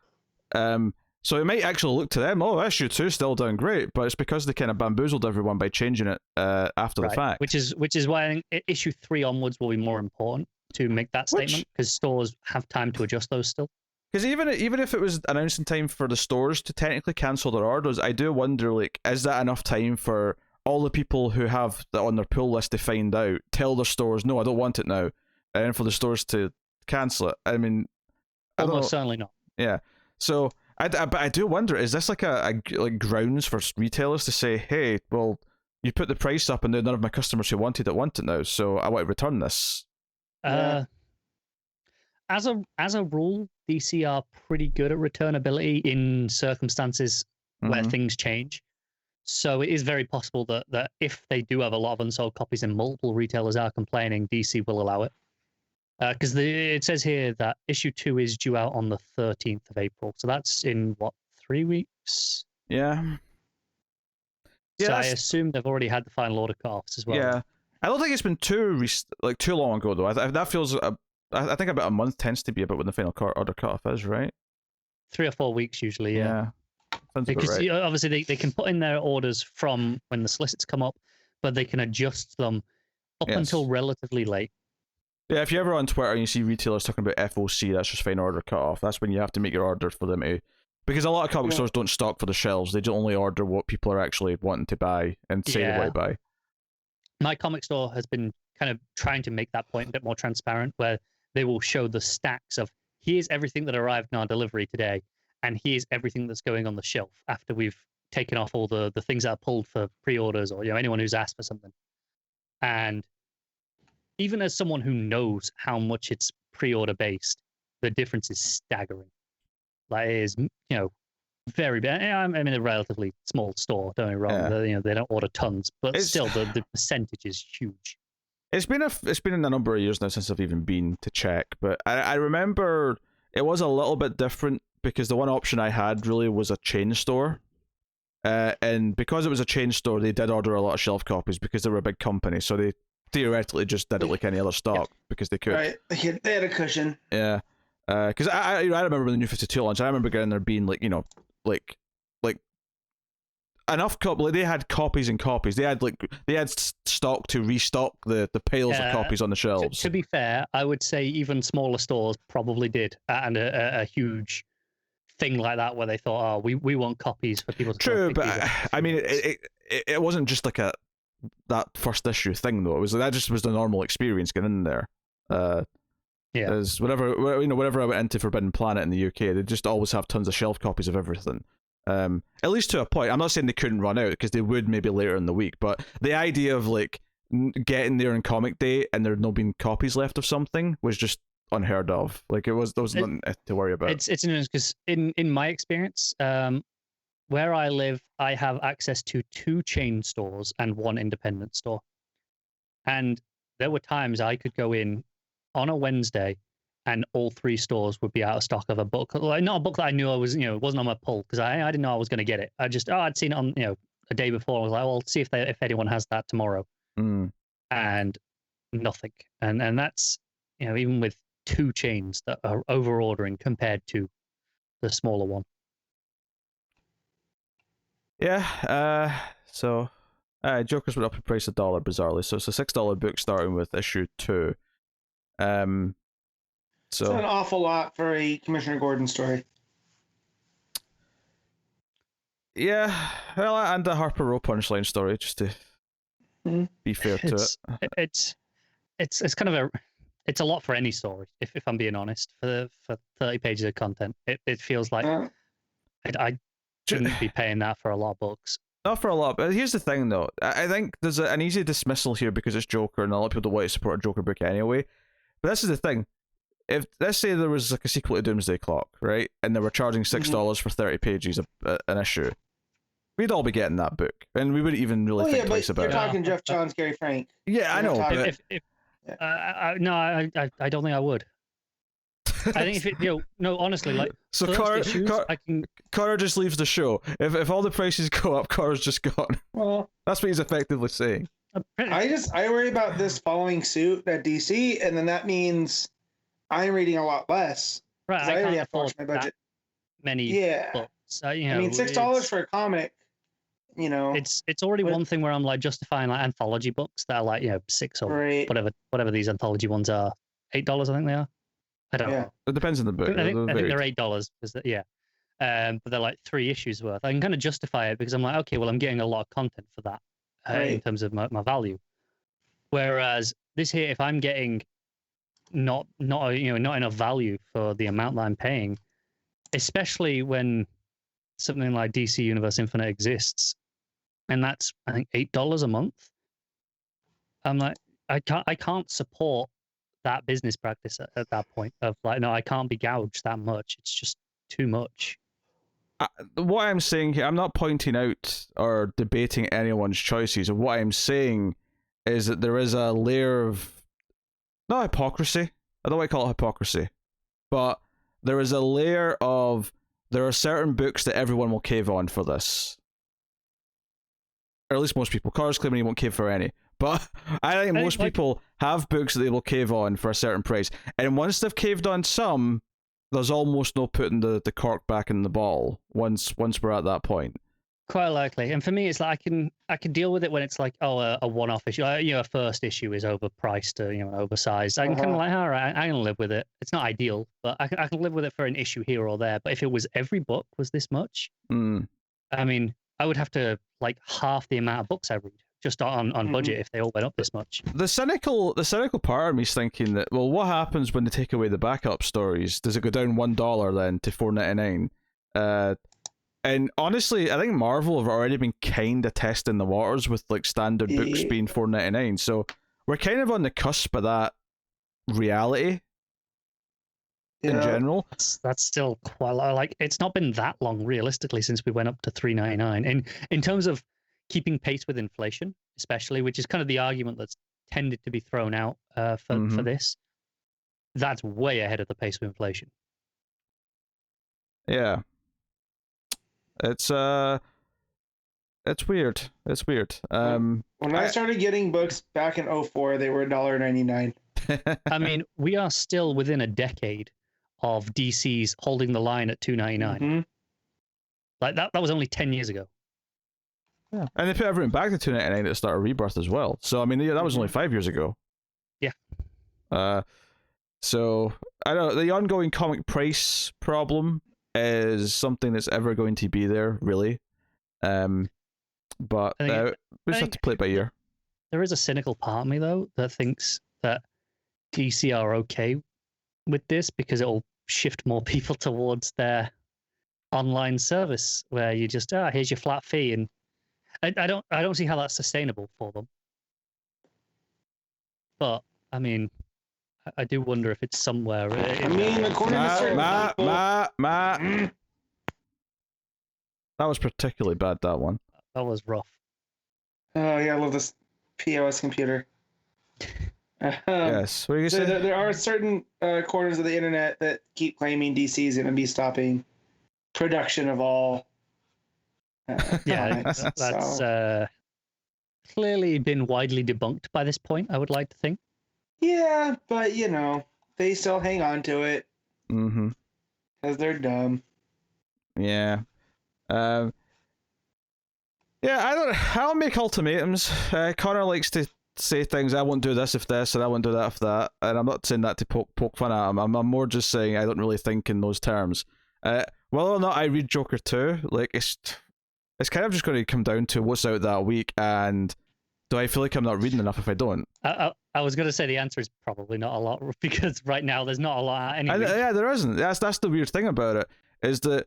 it might actually look to them, oh, issue 2 still doing great, but it's because they kind of bamboozled everyone by changing it after the fact. Which is why I think issue 3 onwards will be more important to make that statement, because stores have time to adjust those still. Because even if it was announcing time for the stores to technically cancel their orders, I do wonder, like, is that enough time for all the people who have that on their pull list to find out, tell their stores, no, I don't want it now, and for the stores to cancel it? I mean, almost certainly not. Yeah. So But I do wonder, is this like a like grounds for retailers to say, hey, well, you put the price up and none of my customers who wanted it want it now, so I want to return this. Yeah. As a rule, DC are pretty good at returnability in circumstances where Mhm. things change. So it is very possible that if they do have a lot of unsold copies and multiple retailers are complaining, DC will allow it. Because it says here that issue 2 is due out on the 13th of April. So that's in, what, 3 weeks? Yeah. So Yeah, I assume they've already had the final order cut-offs as well. Yeah. I don't think it's been too long ago, though. That feels... I think about a month tends to be about when the final order cut-off is, right? 3 or 4 weeks usually, yeah. Sounds about Because right. obviously they can put in their orders from when the solicits come up, but they can adjust them up until relatively late. Yeah, if you're ever on Twitter and you see retailers talking about FOC, that's just final order cut-off. That's when you have to make your order for them to... Because a lot of comic stores don't stock for the shelves. They just only order what people are actually wanting to buy and say they want to buy. My comic store has been kind of trying to make that point a bit more transparent, where they will show the stacks of, here's everything that arrived in our delivery today, and here's everything that's going on the shelf after we've taken off all the things that are pulled for pre-orders, or anyone who's asked for something. And even as someone who knows how much it's pre-order based, the difference is staggering. Like, it is, very bad. I'm in a relatively small store, don't get me wrong. Yeah. They don't order tons, but still the percentage is huge. It's been a number of years now since I've even been to check, but I remember it was a little bit different because the one option I had really was a chain store. And because it was a chain store, they did order a lot of shelf copies because they were a big company, so they theoretically just did it like any other stock because they could. Right, they had a cushion. Yeah, because I remember when the New 52 launched, I remember getting there being like enough they had copies and copies. They had stock to restock the piles of copies on the shelves. To be fair, I would say even smaller stores probably did, and a huge thing like that where they thought, oh, we want copies for people to... True, but I mean, it wasn't just like that first issue thing though. It was that just was the normal experience getting in there. As whenever I went into Forbidden Planet in the UK, they just always have tons of shelf copies of everything. At least to a point. I'm not saying they couldn't run out, because they would maybe later in the week, but the idea of like getting there in comic day and there not being copies left of something was just unheard of. Like there was nothing to worry about. It's interesting because in my experience, where I live, I have access to 2 chain stores and 1 independent store, and there were times I could go in on a Wednesday and all 3 stores would be out of stock of a book. Like, not a book that I knew I was, it wasn't on my pull, because I didn't know I was going to get it. I'd seen it on, a day before. I was like, well, I'll see if anyone has that tomorrow. And nothing. And that's, even with 2 chains that are over ordering compared to the smaller one. Yeah. So, Joker's went up in price $1 bizarrely. So it's a $6 book starting with issue 2. So it's an awful lot for a Commissioner Gordon story. Yeah, well, and a Harper Row punchline story, just to be fair to it. It's kind of it's a lot for any story, if I'm being honest. For 30 pages of content, it feels like I shouldn't be paying that for a lot of books. Not for a lot, but here's the thing though. I think there's an easy dismissal here because it's Joker, and a lot of people don't want to support a Joker book anyway. But this is the thing. If let's say there was like a sequel to Doomsday Clock, right, and they were charging $6 for 30 pages an issue, we'd all be getting that book, and we wouldn't even really think twice about it. You're talking Jeff Johns, Gary Frank. Yeah, I know. No, I don't think I would. I think if it, no, honestly, like so, Connor just leaves the show. If all the prices go up, Connor's just gone. Well, that's what he's effectively saying. I worry about this following suit at DC, and then that means I'm reading a lot less. Right, I already have to watch my budget. Many books. I mean, $6 for a comic. It's already one thing where I'm like justifying like anthology books that are like 6 or whatever these anthology ones are. $8, I think they are. I don't know. It depends on the book. I think they're $8 because but they're like 3 issues worth. I can kind of justify it because I'm like, okay, well, I'm getting a lot of content for that in terms of my value. Whereas this here, if I'm getting not enough value for the amount that I'm paying, especially when something like DC Universe Infinite exists, and that's I think $8 a month. I'm like, I can't support that business practice at that point of like, no, I can't be gouged that much. It's just too much. What I'm saying here, I'm not pointing out or debating anyone's choices. What I'm saying is that there is a layer of, not hypocrisy, I don't want to call it hypocrisy, but there is a layer of, there are certain books that everyone will cave on for this. Or at least most people. Cars claiming he won't cave for any. But I think most people have books that they will cave on for a certain price. And once they've caved on some, there's almost no putting the cork back in the bottle once we're at that point. Quite likely. And for me, it's like I can deal with it when it's like, oh, a one-off issue. A first issue is overpriced or oversized. I can kind of like, all right, I can live with it. It's not ideal, but I can live with it for an issue here or there. But if it was every book was this much, I mean, I would have to like half the amount of books I read just on budget if they all went up this much. The cynical part of me is thinking that, well, what happens when they take away the backup stories? Does it go down $1 then to $4.99? And honestly, I think Marvel have already been kind of testing the waters with like standard books being $4.99. So we're kind of on the cusp of that reality in general. That's still quite like it's not been that long realistically since we went up to $3.99. And in terms of keeping pace with inflation, especially, which is kind of the argument that's tended to be thrown out for this, that's way ahead of the pace of inflation. Yeah. It's weird. It's weird. When I started getting books back in 2004, they were $1.99. I mean, we are still within a decade of DC's holding the line at $2.99. Like that was only 10 years ago. Yeah. And they put everything back to $2.99 at the start of Rebirth as well. So I mean, yeah, that was only 5 years ago. Yeah. So I don't know, the ongoing comic price problem is something that's ever going to be there, really. But we just have to play it by ear. There is a cynical part of me though that thinks that DC are okay with this because it'll shift more people towards their online service where you just here's your flat fee, and I don't see how that's sustainable for them. But I mean, I do wonder if it's somewhere. According to certain people, that was particularly bad. That one. That was rough. Oh yeah, I love this POS computer. Yes. What are you saying? There are certain corners of the internet that keep claiming DC is going to be stopping production of all. That's clearly been widely debunked by this point, I would like to think. Yeah, but they still hang on to it. Because they're dumb. Yeah. Yeah, I don't make ultimatums. Connor likes to say things, I won't do this if this, and I won't do that if that. And I'm not saying that to poke fun at him. I'm more just saying I don't really think in those terms. Whether or not I read Joker 2, like it's kind of just going to come down to what's out that week, and do I feel like I'm not reading enough if I don't? I was going to say the answer is probably not a lot, because right now there's not a lot anyway. Yeah, there isn't. That's the weird thing about it, is that,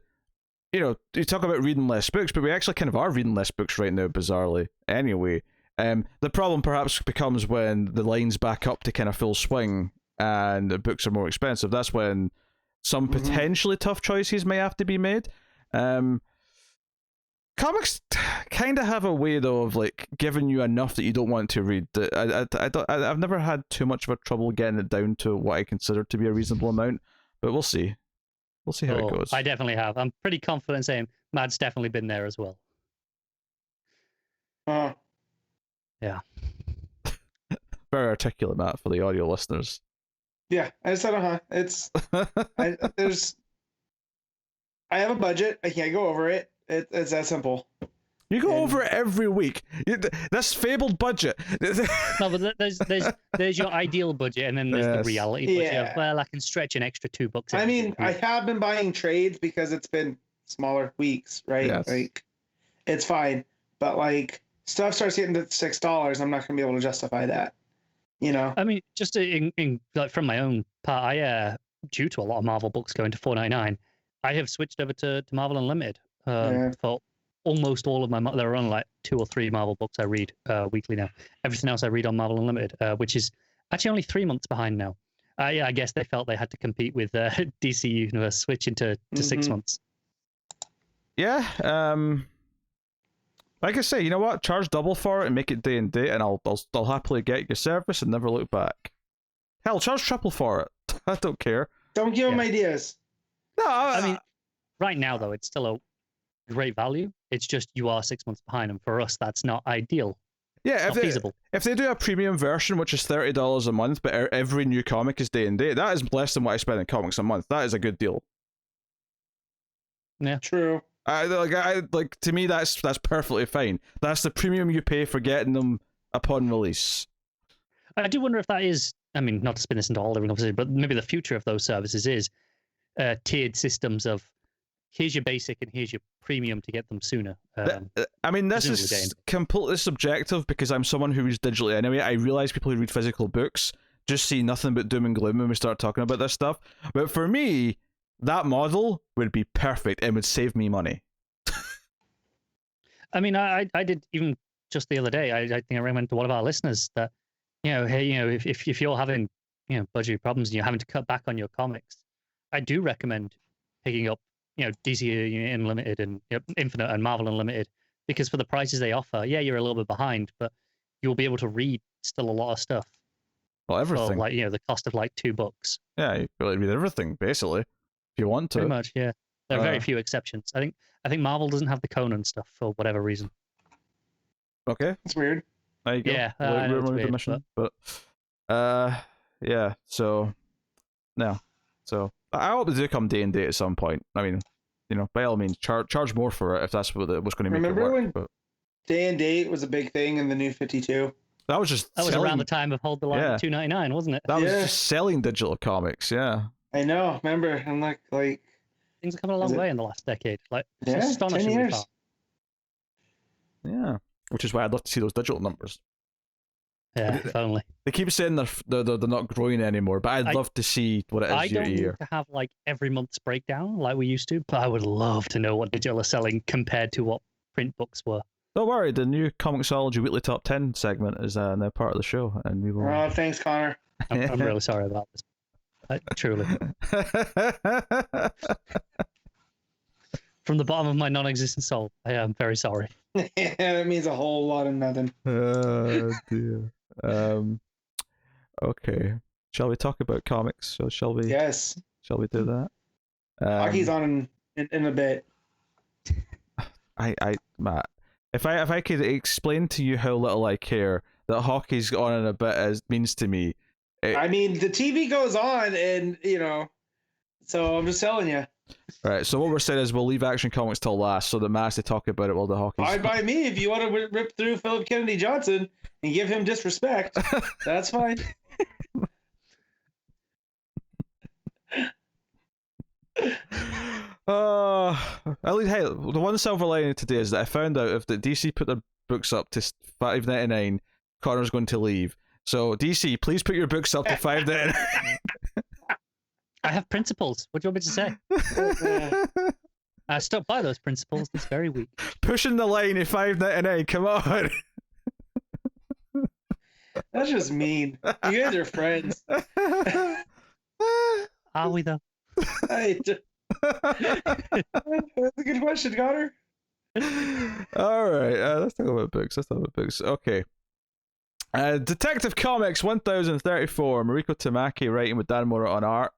you talk about reading less books, but we actually kind of are reading less books right now, bizarrely, anyway. The problem perhaps becomes when the line's back up to kind of full swing and the books are more expensive. That's when some potentially tough choices may have to be made. Comics kind of have a way though of like giving you enough that you don't want to read. I've never had too much of a trouble getting it down to what I consider to be a reasonable amount, but we'll see. We'll see how it goes. I definitely have. I'm pretty confident saying Matt's definitely been there as well. Yeah. Very articulate, Matt, for the audio listeners. Yeah, I said It's I have a budget. I can't go over it. It's that simple. You go over it every week. This fabled budget. No, but there's your ideal budget, and then there's the reality budget. Yeah. Well, I can stretch an extra $2. I mean, I have been buying trades because it's been smaller weeks, right? Yes. Like, it's fine. But like, stuff starts getting to $6, I'm not gonna be able to justify that. I mean, just in like from my own part, due to a lot of Marvel books going to $4.99, I have switched over to Marvel Unlimited Yeah. for almost all of my. There are only like 2 or 3 Marvel books I read weekly now. Everything else I read on Marvel Unlimited, which is actually only 3 months behind now. Yeah, I guess they felt they had to compete with DC Universe switching to 6 months. Yeah. Like I say, you know what? Charge double for it and make it day and date, and I'll happily get your service and never look back. Hell, charge triple for it. I don't care. Don't give them ideas. No, I mean, right now though, it's still a great value. It's just you are 6 months behind, and for us, that's not ideal. yeah, Not feasible. if they do a premium version, which is $30 a month, but every new comic is day and date, that is less than what I spend in comics a month. That is a good deal. Yeah, true. Like to me, that's perfectly fine. That's the premium you pay for getting them upon release. I do wonder if that is. I mean, not to spin this into all different conversations, but maybe the future of those services is tiered systems of here's your basic and here's your premium to get them sooner. I mean, this is completely subjective because I'm someone who reads digitally anyway. I realize people who read physical books just see nothing but doom and gloom when we start talking about this stuff. But for me, that model would be perfect and would save me money. I mean, I did even just the other day. I think I recommended to one of our listeners that, hey, if you're having, budgetary problems and you're having to cut back on your comics, I do recommend picking up, DC Unlimited and Infinite and Marvel Unlimited, because for the prices they offer, yeah, you're a little bit behind, but you'll be able to read still a lot of stuff. Well, everything. For, like, the cost of like $2. Yeah, you really read everything basically, if you want to. Pretty much, yeah. There are very few exceptions. I think Marvel doesn't have the Conan stuff for whatever reason. Okay, It's weird. there you go. Yeah, I know it's weird, permission, but yeah. So no, so I hope they do come day and date at some point. I mean, by all means, charge more for it if that's what's going to make it work. Remember when but day and date was a big thing in the New 52? that was just was selling, around the time of Hold the Line at $2.99, wasn't it? That was just selling digital comics. Yeah, I know. Remember, I'm like things have come a long way in the last decade. Like, yeah, 10 astonishingly years. far. Yeah, which is why I'd love to see those digital numbers. Yeah, if only. They keep saying they're not growing anymore, but I'd love to see what it is I year don't to need year. to have like every month's breakdown like we used to, but I would love to know what digital is selling compared to what print books were. Don't worry, the new Comicsology Weekly Top 10 segment is now part of the show, and we will. Oh, thanks, Connor. I'm really sorry about this. Truly. From the bottom of my non-existent soul, I am very sorry. That means a whole lot of nothing. Oh dear. Okay. Shall we talk about comics? Shall we? Yes. Shall we do that? Hockey's on in a bit. Matt, if I could explain to you how little I care that hockey's on in a bit means to me. I mean, the TV goes on, and so I'm just telling you. Right, so what we're saying is we'll leave Action Comics till last, so the Mass they talk about it while the hockey's. Fine by me. If you want to rip through Philip Kennedy Johnson and give him disrespect, that's fine. At least, hey, the one silver lining today is that I found out if the DC put their books up to $5.99, Connor's going to leave. So DC, please put your books up to $5.99. I have principles. What do you want me to say? I stuck by those principles this very week. Pushing the line at $5.99. Come on. That's just mean. You guys are friends. Are we though? That's a good question, Connor. All right, let's talk about books. Okay. Detective Comics 1034. Mariko Tamaki writing with Dan Mora on art.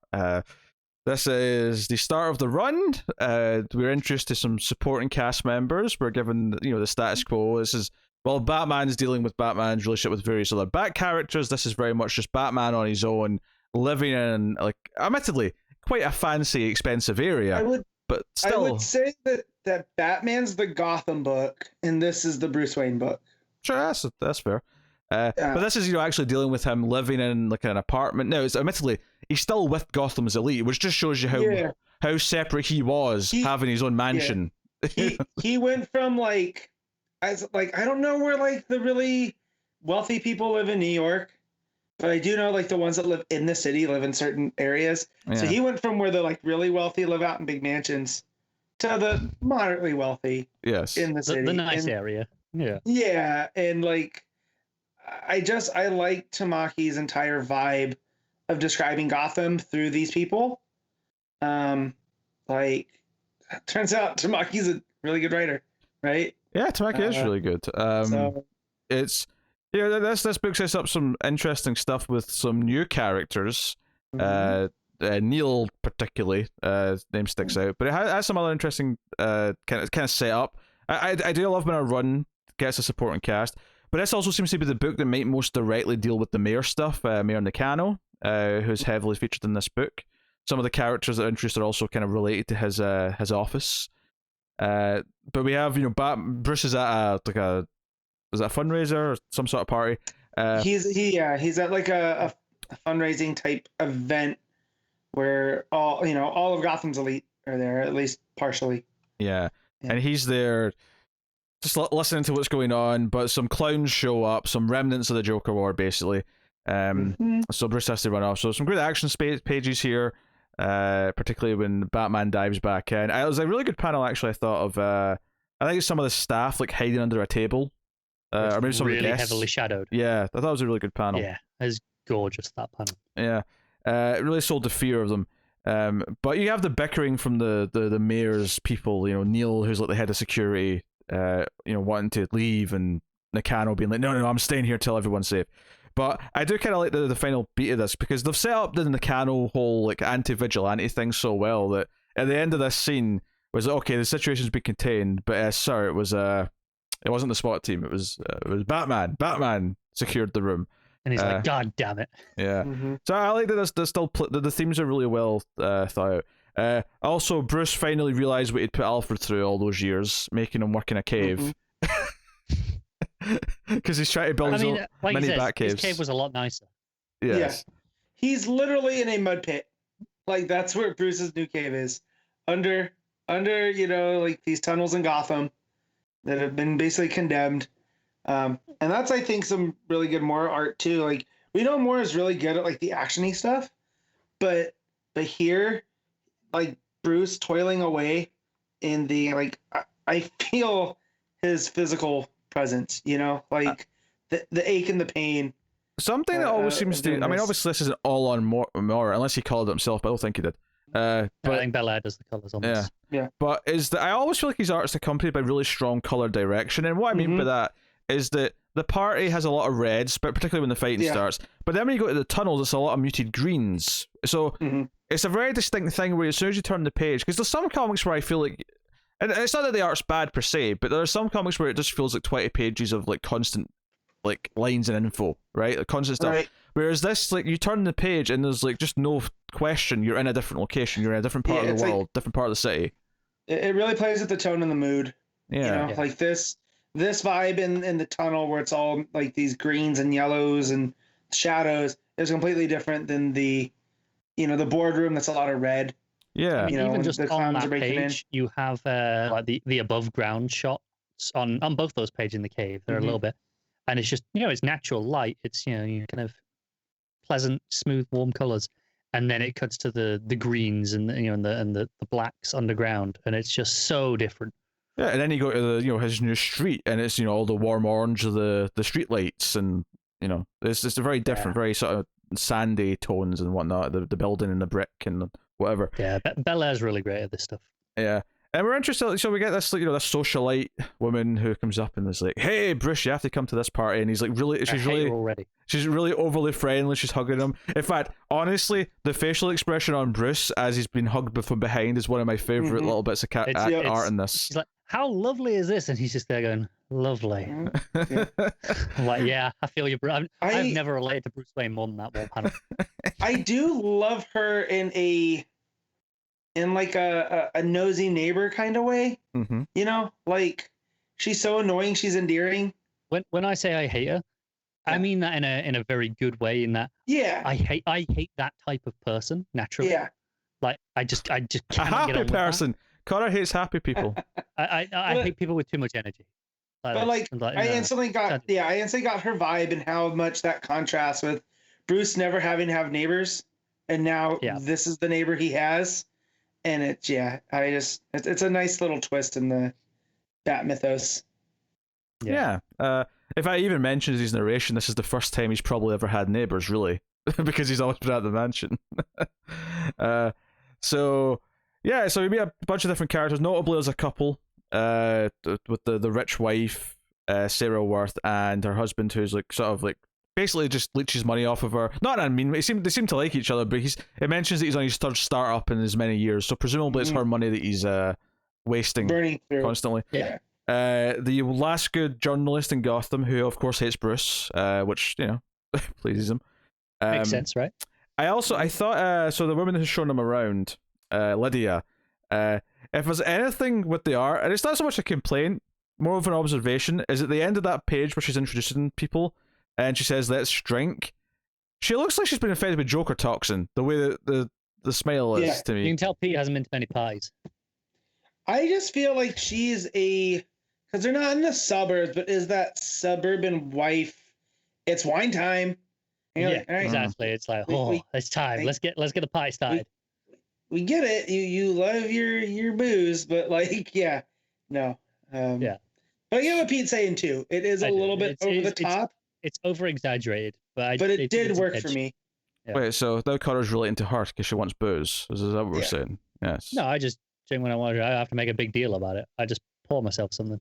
This is the start of the run. We're introduced to some supporting cast members. We're given the status quo. This is Batman's dealing with Batman's relationship with various other Bat characters. This is very much just Batman on his own, living in admittedly quite a fancy, expensive area. But still, I would say that Batman's the Gotham book, and this is the Bruce Wayne book. Sure, that's fair. But this is actually dealing with him living in an apartment. Now, it's admittedly he's still with Gotham's elite, which just shows you how separate he was, having his own mansion. Yeah. He went from I don't know where the really wealthy people live in New York, but I do know like the ones that live in the city live in certain areas. So Yeah. he went from where the like really wealthy live out in big mansions to the moderately wealthy Yes. in the city. The nice and, area. Yeah. Yeah, and like I like Tamaki's entire vibe of describing Gotham through these people. Like turns out Tamaki's a really good writer, right? Yeah, Tamaki is really good. So It's this book sets up some interesting stuff with some new characters. Neil particularly, his name sticks out, but it has some other interesting kind of setup. I do love when a run gets a supporting cast, but this also seems to be the book that might most directly deal with the mayor stuff. Mayor Nakano, who's heavily featured in this book. Some of the characters that are introduced are also kind of related to his office. But we have Bruce is at is that a fundraiser or some sort of party? He's at like a fundraising type event where all of Gotham's elite are there, at least partially. Yeah. And he's there just listening to what's going on, but some clowns show up, some remnants of the Joker War, basically. So Bruce has to run off. So some good action pages here, particularly when Batman dives back in. It was a really good panel, actually, I thought, of, I think some of the staff like hiding under a table. Or maybe some really of the guests. heavily shadowed. Yeah, I thought it was a really good panel. Yeah, it was gorgeous, that panel. Yeah. It really sold the fear of them. But you have the bickering from the mayor's people, Neil, who's like the head of security, wanting to leave, and Nakano being like, no, I'm staying here till everyone's safe. But I do kind of like the final beat of this, because they've set up the Nakano whole like anti-vigilante thing so well that at the end of this scene was like, okay, the situation's been contained, but sir, it wasn't the SWAT team, it was Batman. Batman secured the room. And he's like, God damn it. Yeah. So I like that there's still the themes are really well thought out. Also, Bruce finally realized what he'd put Alfred through all those years, making him work in a cave. Because he's trying to build his own mini bat caves. His cave was a lot nicer. Yes. Yeah. He's literally in a mud pit. Like, that's where Bruce's new cave is. Under like these tunnels in Gotham that have been basically condemned. And that's, I think, some really good Mora art too. Like, we know Mora is really good at like the actiony stuff, but here, like Bruce toiling away in the like, I feel his physical presence. Like the ache and the pain. Something that always seems to. I mean, obviously, this isn't all on Mora, unless he colored it himself, but I don't think he did. But I think Belair does the colors on this. Yeah. But I always feel like his art's accompanied by really strong color direction, and what I mean by that is that the party has a lot of reds, but particularly when the fighting starts. But then when you go to the tunnels, it's a lot of muted greens. So it's a very distinct thing where as soon as you turn the page, because there's some comics where I feel like, and it's not that the art's bad per se, but there are some comics where it just feels like 20 pages of like constant like lines and info, right? Like constant stuff. Right. Whereas this, like, you turn the page and there's like just no question you're in a different location, you're in a different part of the world, like, different part of the city. It really plays with the tone and the mood. Yeah. Like this vibe in the tunnel where it's all like these greens and yellows and shadows is completely different than the boardroom that's a lot of red. Yeah. I mean, even just on that page, you have like the above ground shots on both those pages in the cave. They're a little bit, and it's just it's natural light. It's kind of pleasant, smooth, warm colors, and then it cuts to the greens and the blacks underground, and it's just so different. Yeah, and then you go to the his new street, and it's all the warm orange of the street lights, and it's just a very different, very sort of sandy tones and whatnot. The building and the brick and whatever. Yeah, Belair's really great at this stuff. Yeah, and we're interested. So we get this this socialite woman who comes up and is like, "Hey, Bruce, you have to come to this party," and he's like, she's really overly friendly. She's hugging him. In fact, honestly, the facial expression on Bruce as he's been hugged from behind is one of my favorite little bits of art in this. She's like, "How lovely is this?" And he's just there going, "Lovely." I'm like, yeah, I feel you, bro. I've never related to Bruce Wayne more than that wall panel. I do love her in like a nosy neighbor kind of way. Like she's so annoying, she's endearing. When I say I hate her, I mean that in a very good way. In that, I hate that type of person naturally. Yeah, like I just cannot a happy get on person. Connor hates happy people. I hate people with too much energy. But I instantly got her vibe and how much that contrasts with Bruce never having to have neighbors, and now Yeah. this is the neighbor he has, and it's a nice little twist in the Bat mythos. Yeah. If I even mentions his narration, this is the first time he's probably ever had neighbors, really, because he's always been at the mansion. So we meet a bunch of different characters. Notably, there's a couple with the rich wife, Sarah Worth, and her husband, who's like sort of like basically just leeches money off of her. Not I mean, they seem to like each other, but it mentions that he's on his third startup in as many years, so presumably it's her money that he's wasting Burning through constantly. Yeah. The last good journalist in Gotham, who of course hates Bruce, which pleases him. Makes sense, right? I thought so. The woman who's shown him around, Lydia. If there's anything with the art, and it's not so much a complaint, more of an observation, is at the end of that page where she's introducing people, and she says, "Let's drink." She looks like she's been infected with Joker toxin. The way that the smile is to me. You can tell Pete hasn't been to many parties. I just feel like she's because they're not in the suburbs, but is that suburban wife? It's wine time. Yeah, like, right, exactly. It's like, it's time. Let's get the party started. We get it. You love your booze, but like, no. Yeah. But I get what Pete's saying too. It is a little bit over the top. It's over exaggerated, but it did work for me. Yeah. Wait, so now Connor's relating to her because she wants booze. Is that what we're saying? Yes. No, I just drink when I want to. I don't have to make a big deal about it. I just pour myself something.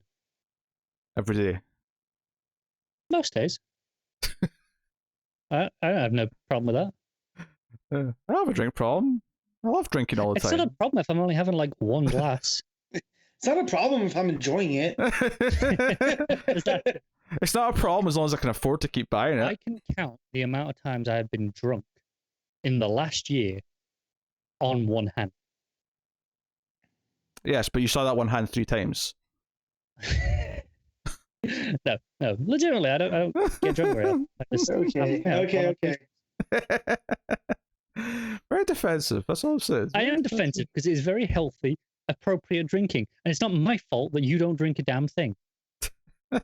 Every day. Most days. I don't have no problem with that. I don't have a drink problem. I love drinking all the time. It's not a problem if I'm only having like one glass. It's not a problem if I'm enjoying it. It's not a problem as long as I can afford to keep buying it. I can count the amount of times I have been drunk in the last year on one hand. Yes, but you saw that one hand 3 times. No. Legitimately, I don't get drunk very often. Okay. Very defensive. That's all I'm saying. I am defensive because it is very healthy, appropriate drinking, and it's not my fault that you don't drink a damn thing. All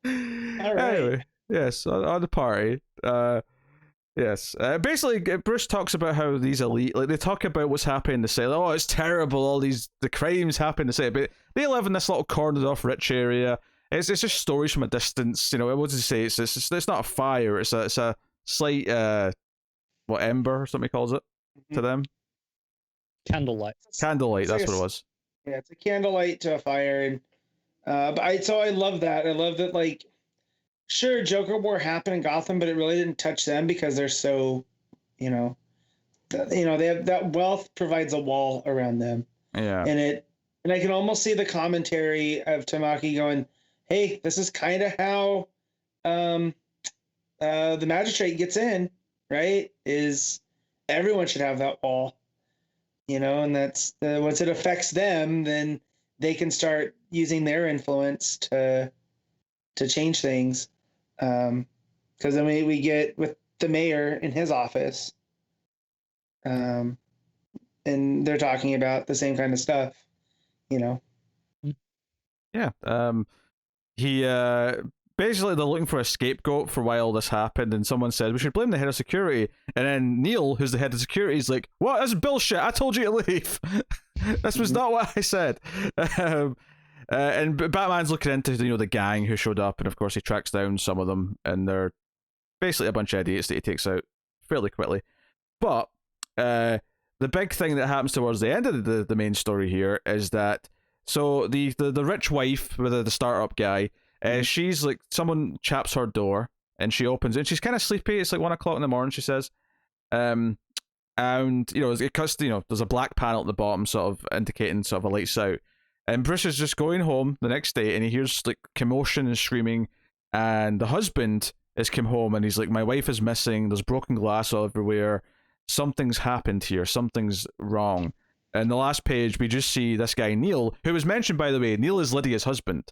right. Anyway, yes, on the party. Yes. Basically, Bruce talks about how these elite, like they talk about what's happening in the city. Oh, it's terrible. All the crimes happen in the city, but they live in this little cornered off rich area. It's just stories from a distance. What does he say? It's not a fire. It's a slight ember or something he calls it to them. Candlelight. Candlelight. That's what it was. Yeah, it's a candlelight to a fire, and I love that. I love that. Like, sure, Joker War happened in Gotham, but it really didn't touch them because they're so, they have that wealth provides a wall around them. Yeah. And I can almost see the commentary of Tamaki going, "Hey, this is kind of how the magistrate gets in, right? Is everyone should have that wall, and that's once it affects them, then they can start using their influence to change things. Because then we get with the mayor in his office, and they're talking about the same kind of stuff, Yeah. He basically they're looking for a scapegoat for why all this happened, and someone said we should blame the head of security, and then Neil, who's the head of security, is like, "What? That's bullshit! I told you to leave. This was not what I said." And Batman's looking into the gang who showed up, and of course he tracks down some of them, and they're basically a bunch of idiots that he takes out fairly quickly. But the big thing that happens towards the end of the main story here is that the rich wife with the startup guy, she's like, someone chaps her door and she opens it, and she's kind of sleepy. It's like 1 o'clock in the morning, she says. And it cuts, there's a black panel at the bottom sort of indicating sort of a lights out. And Bruce is just going home the next day, and he hears like commotion and screaming, and the husband has come home, and he's like, "My wife is missing. There's broken glass all everywhere. Something's happened here. Something's wrong." And the last page, we just see this guy Neil, who was mentioned, by the way. Neil is Lydia's husband.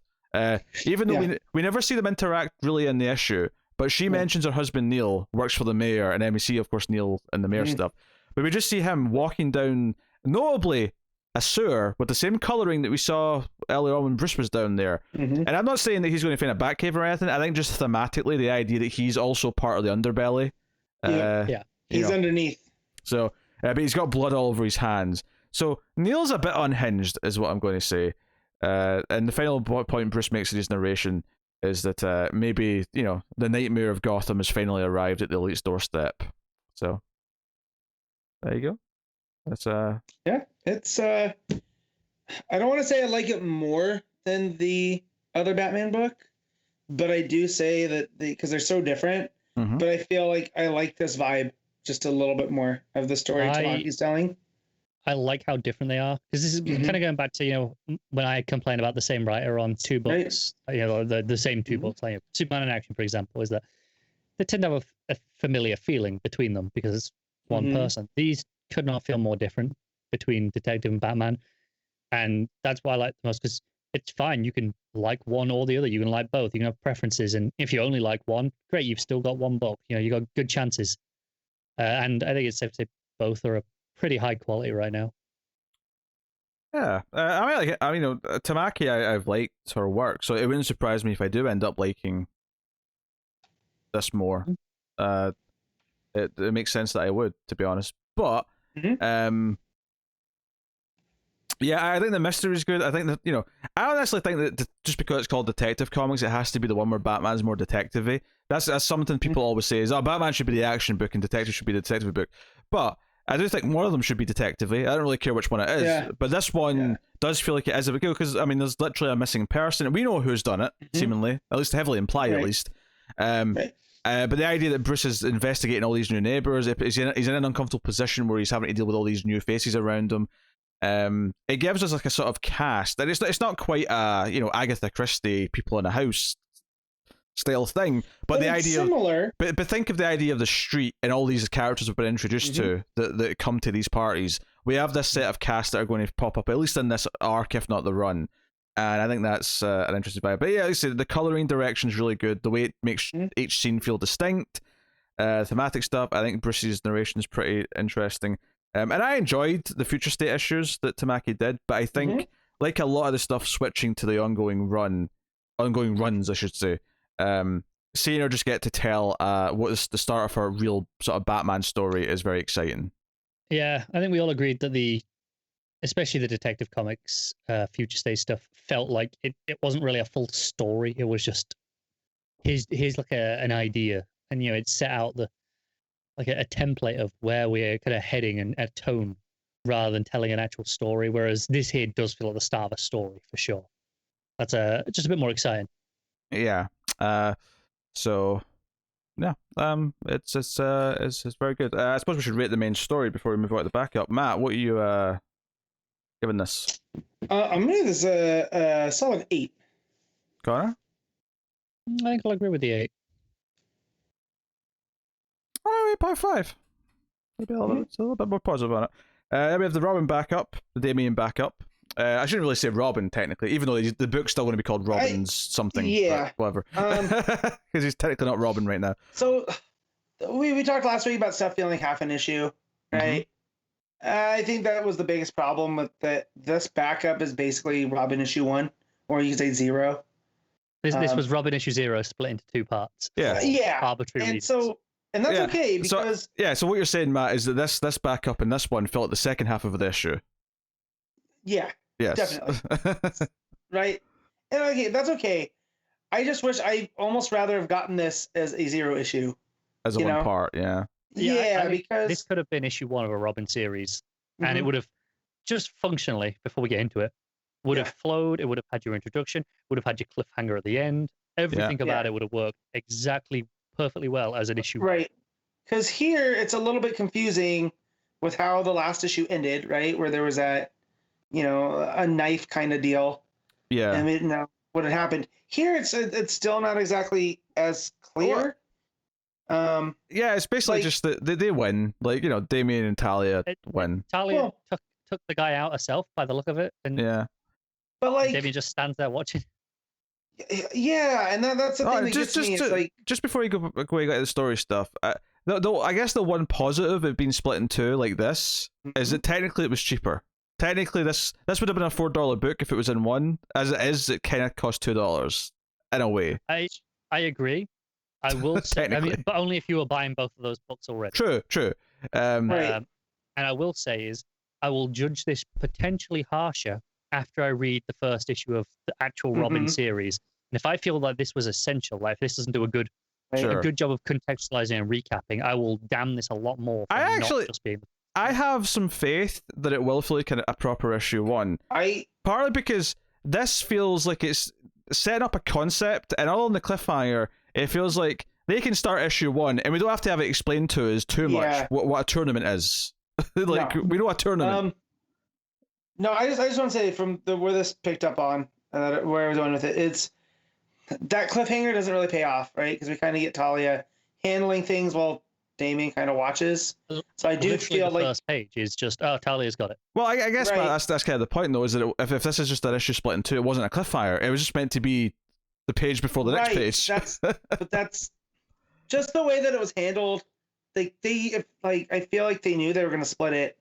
Even though we never see them interact really in the issue, but she mentions her husband Neil works for the mayor, and then we see, of course, Neil and the mayor stuff. But we just see him walking down. Notably, a sewer with the same coloring that we saw earlier on when Bruce was down there. Mhm. And I'm not saying that he's going to find a Batcave or anything. I think just thematically, the idea that he's also part of the underbelly. Yeah. He's underneath. So, but he's got blood all over his hands. So Neil's a bit unhinged, is what I'm going to say. And the final point Bruce makes in his narration is that maybe, the nightmare of Gotham has finally arrived at the elite's doorstep. So there you go. That's Yeah, it's I don't want to say I like it more than the other Batman book, but I do say that because they're so different. Mhm. But I feel like I like this vibe just a little bit more of the story Tamaki's telling. I like how different they are, because this is kind of going back to when I complain about the same writer on two books, the same two books, like Superman and Action, for example, is that they tend to have a familiar feeling between them because it's one person. These could not feel more different between Detective and Batman, and that's why I like the most, because it's fine. You can like one or the other. You can like both. You can have preferences, and if you only like one, great. You've still got one book. You got good chances. And I think it's safe to say both are a pretty high quality right now. Yeah, Tamaki, I've liked her work, so it wouldn't surprise me if I do end up liking this more. It makes sense that I would, to be honest. But yeah, I think the mystery is good. I think that I don't necessarily think that just because it's called Detective Comics, it has to be the one where Batman's more detective-y. That's something people always say is, Batman should be the action book and Detective should be the detective book. But I do think one of them should be detective-y. I don't really care which one it is, but this one does feel like it is a big deal because there's literally a missing person. We know who's done it, seemingly, at least heavily implied, at least. But the idea that Bruce is investigating all these new neighbors, he's in an uncomfortable position where he's having to deal with all these new faces around him. It gives us like a sort of cast, and it's not quite a Agatha Christie people in a house style thing, but the idea similar. But think of the idea of the street and all these characters we've been introduced to that come to these parties. We have this set of cast that are going to pop up at least in this arc, if not the run, and I think that's an interesting vibe. But yeah, like I said, the coloring direction is really good. The way it makes each scene feel distinct, thematic stuff. I think Bruce's narration is pretty interesting. And I enjoyed the Future State issues that Tamaki did, but I think, like a lot of the stuff switching to the ongoing runs, I should say, seeing her just get to tell what is the start of her real sort of Batman story is very exciting. Yeah, I think we all agreed that especially the Detective Comics Future State stuff felt like it wasn't really a full story. It was just here's like an idea, and it set out a template of where we're kind of heading and a tone rather than telling an actual story. Whereas this here does feel like the start of a story for sure. That's just a bit more exciting. Yeah. So yeah. It's very good. I suppose we should rate the main story before we move on to the backup. Matt, what are you giving this? I'm gonna give this a solid 8. Connor? I think I'll agree with the 8. Oh, 8.5. Maybe a little bit more positive on it. Then we have the Robin backup, the Damian backup. I shouldn't really say Robin, technically, even though the book's still going to be called Robin's something. Yeah. Whatever. Because he's technically not Robin right now. So, we talked last week about stuff feeling half an issue, right? I think that was the biggest problem with that. This backup is basically Robin issue 1, or you could say 0. This was Robin issue 0 split into 2 parts. Yeah. Arbitrary and reasons. And that's okay, because... So what you're saying, Matt, is that this backup and this one felt like the second half of the issue. Yeah. Yes. Definitely. Right? And okay, that's okay. I just wish I almost rather have gotten this as a 0 issue. As a one part, yeah. Yeah, because... This could have been issue 1 of a Robin series, and it would have, just functionally, before we get into it, would have flowed, it would have had your introduction, would have had your cliffhanger at the end. Everything about it would have worked exactly perfectly well as an issue. Right. Because here, it's a little bit confusing with how the last issue ended, right? Where there was that, a knife kind of deal. Yeah. And we didn't know what had happened. Here, it's still not exactly as clear. Yeah, it's basically just that they win. Like, Damian and Talia win. Talia took the guy out herself by the look of it. And but like, Damian just stands there watching. Yeah, and that's the thing that gets me. It's like, just before you go into the story stuff, I guess the one positive of being split in two like this is that technically it was cheaper. technically this would have been a $4 book if it was in one. As it is, it kind of costs $2 in a way. I agree. I will say, but only if you were buying both of those books already. True. Right. And I will say is, I will judge this potentially harsher after I read the first issue of the actual Robin series. And if I feel like this was essential, like if this doesn't do a good job of contextualizing and recapping, I will damn this a lot more. I have some faith that it will feel like a proper issue one. Partly because this feels like it's setting up a concept, and other than the cliffhanger, it feels like they can start issue one, and we don't have to have it explained to us too much what a tournament is. We know a tournament. No, I just want to say from where this picked up on, where I was going with it, it's that cliffhanger doesn't really pay off, right? Because we kind of get Talia handling things while Damien kind of watches. So I do feel the first page is just, oh, Talia's got it. Well, I guess that's kind of the point, though, is that if this is just an issue split in two, it wasn't a cliffhanger. It was just meant to be the page before the next page. But that's just the way that it was handled. I feel like they knew they were going to split it.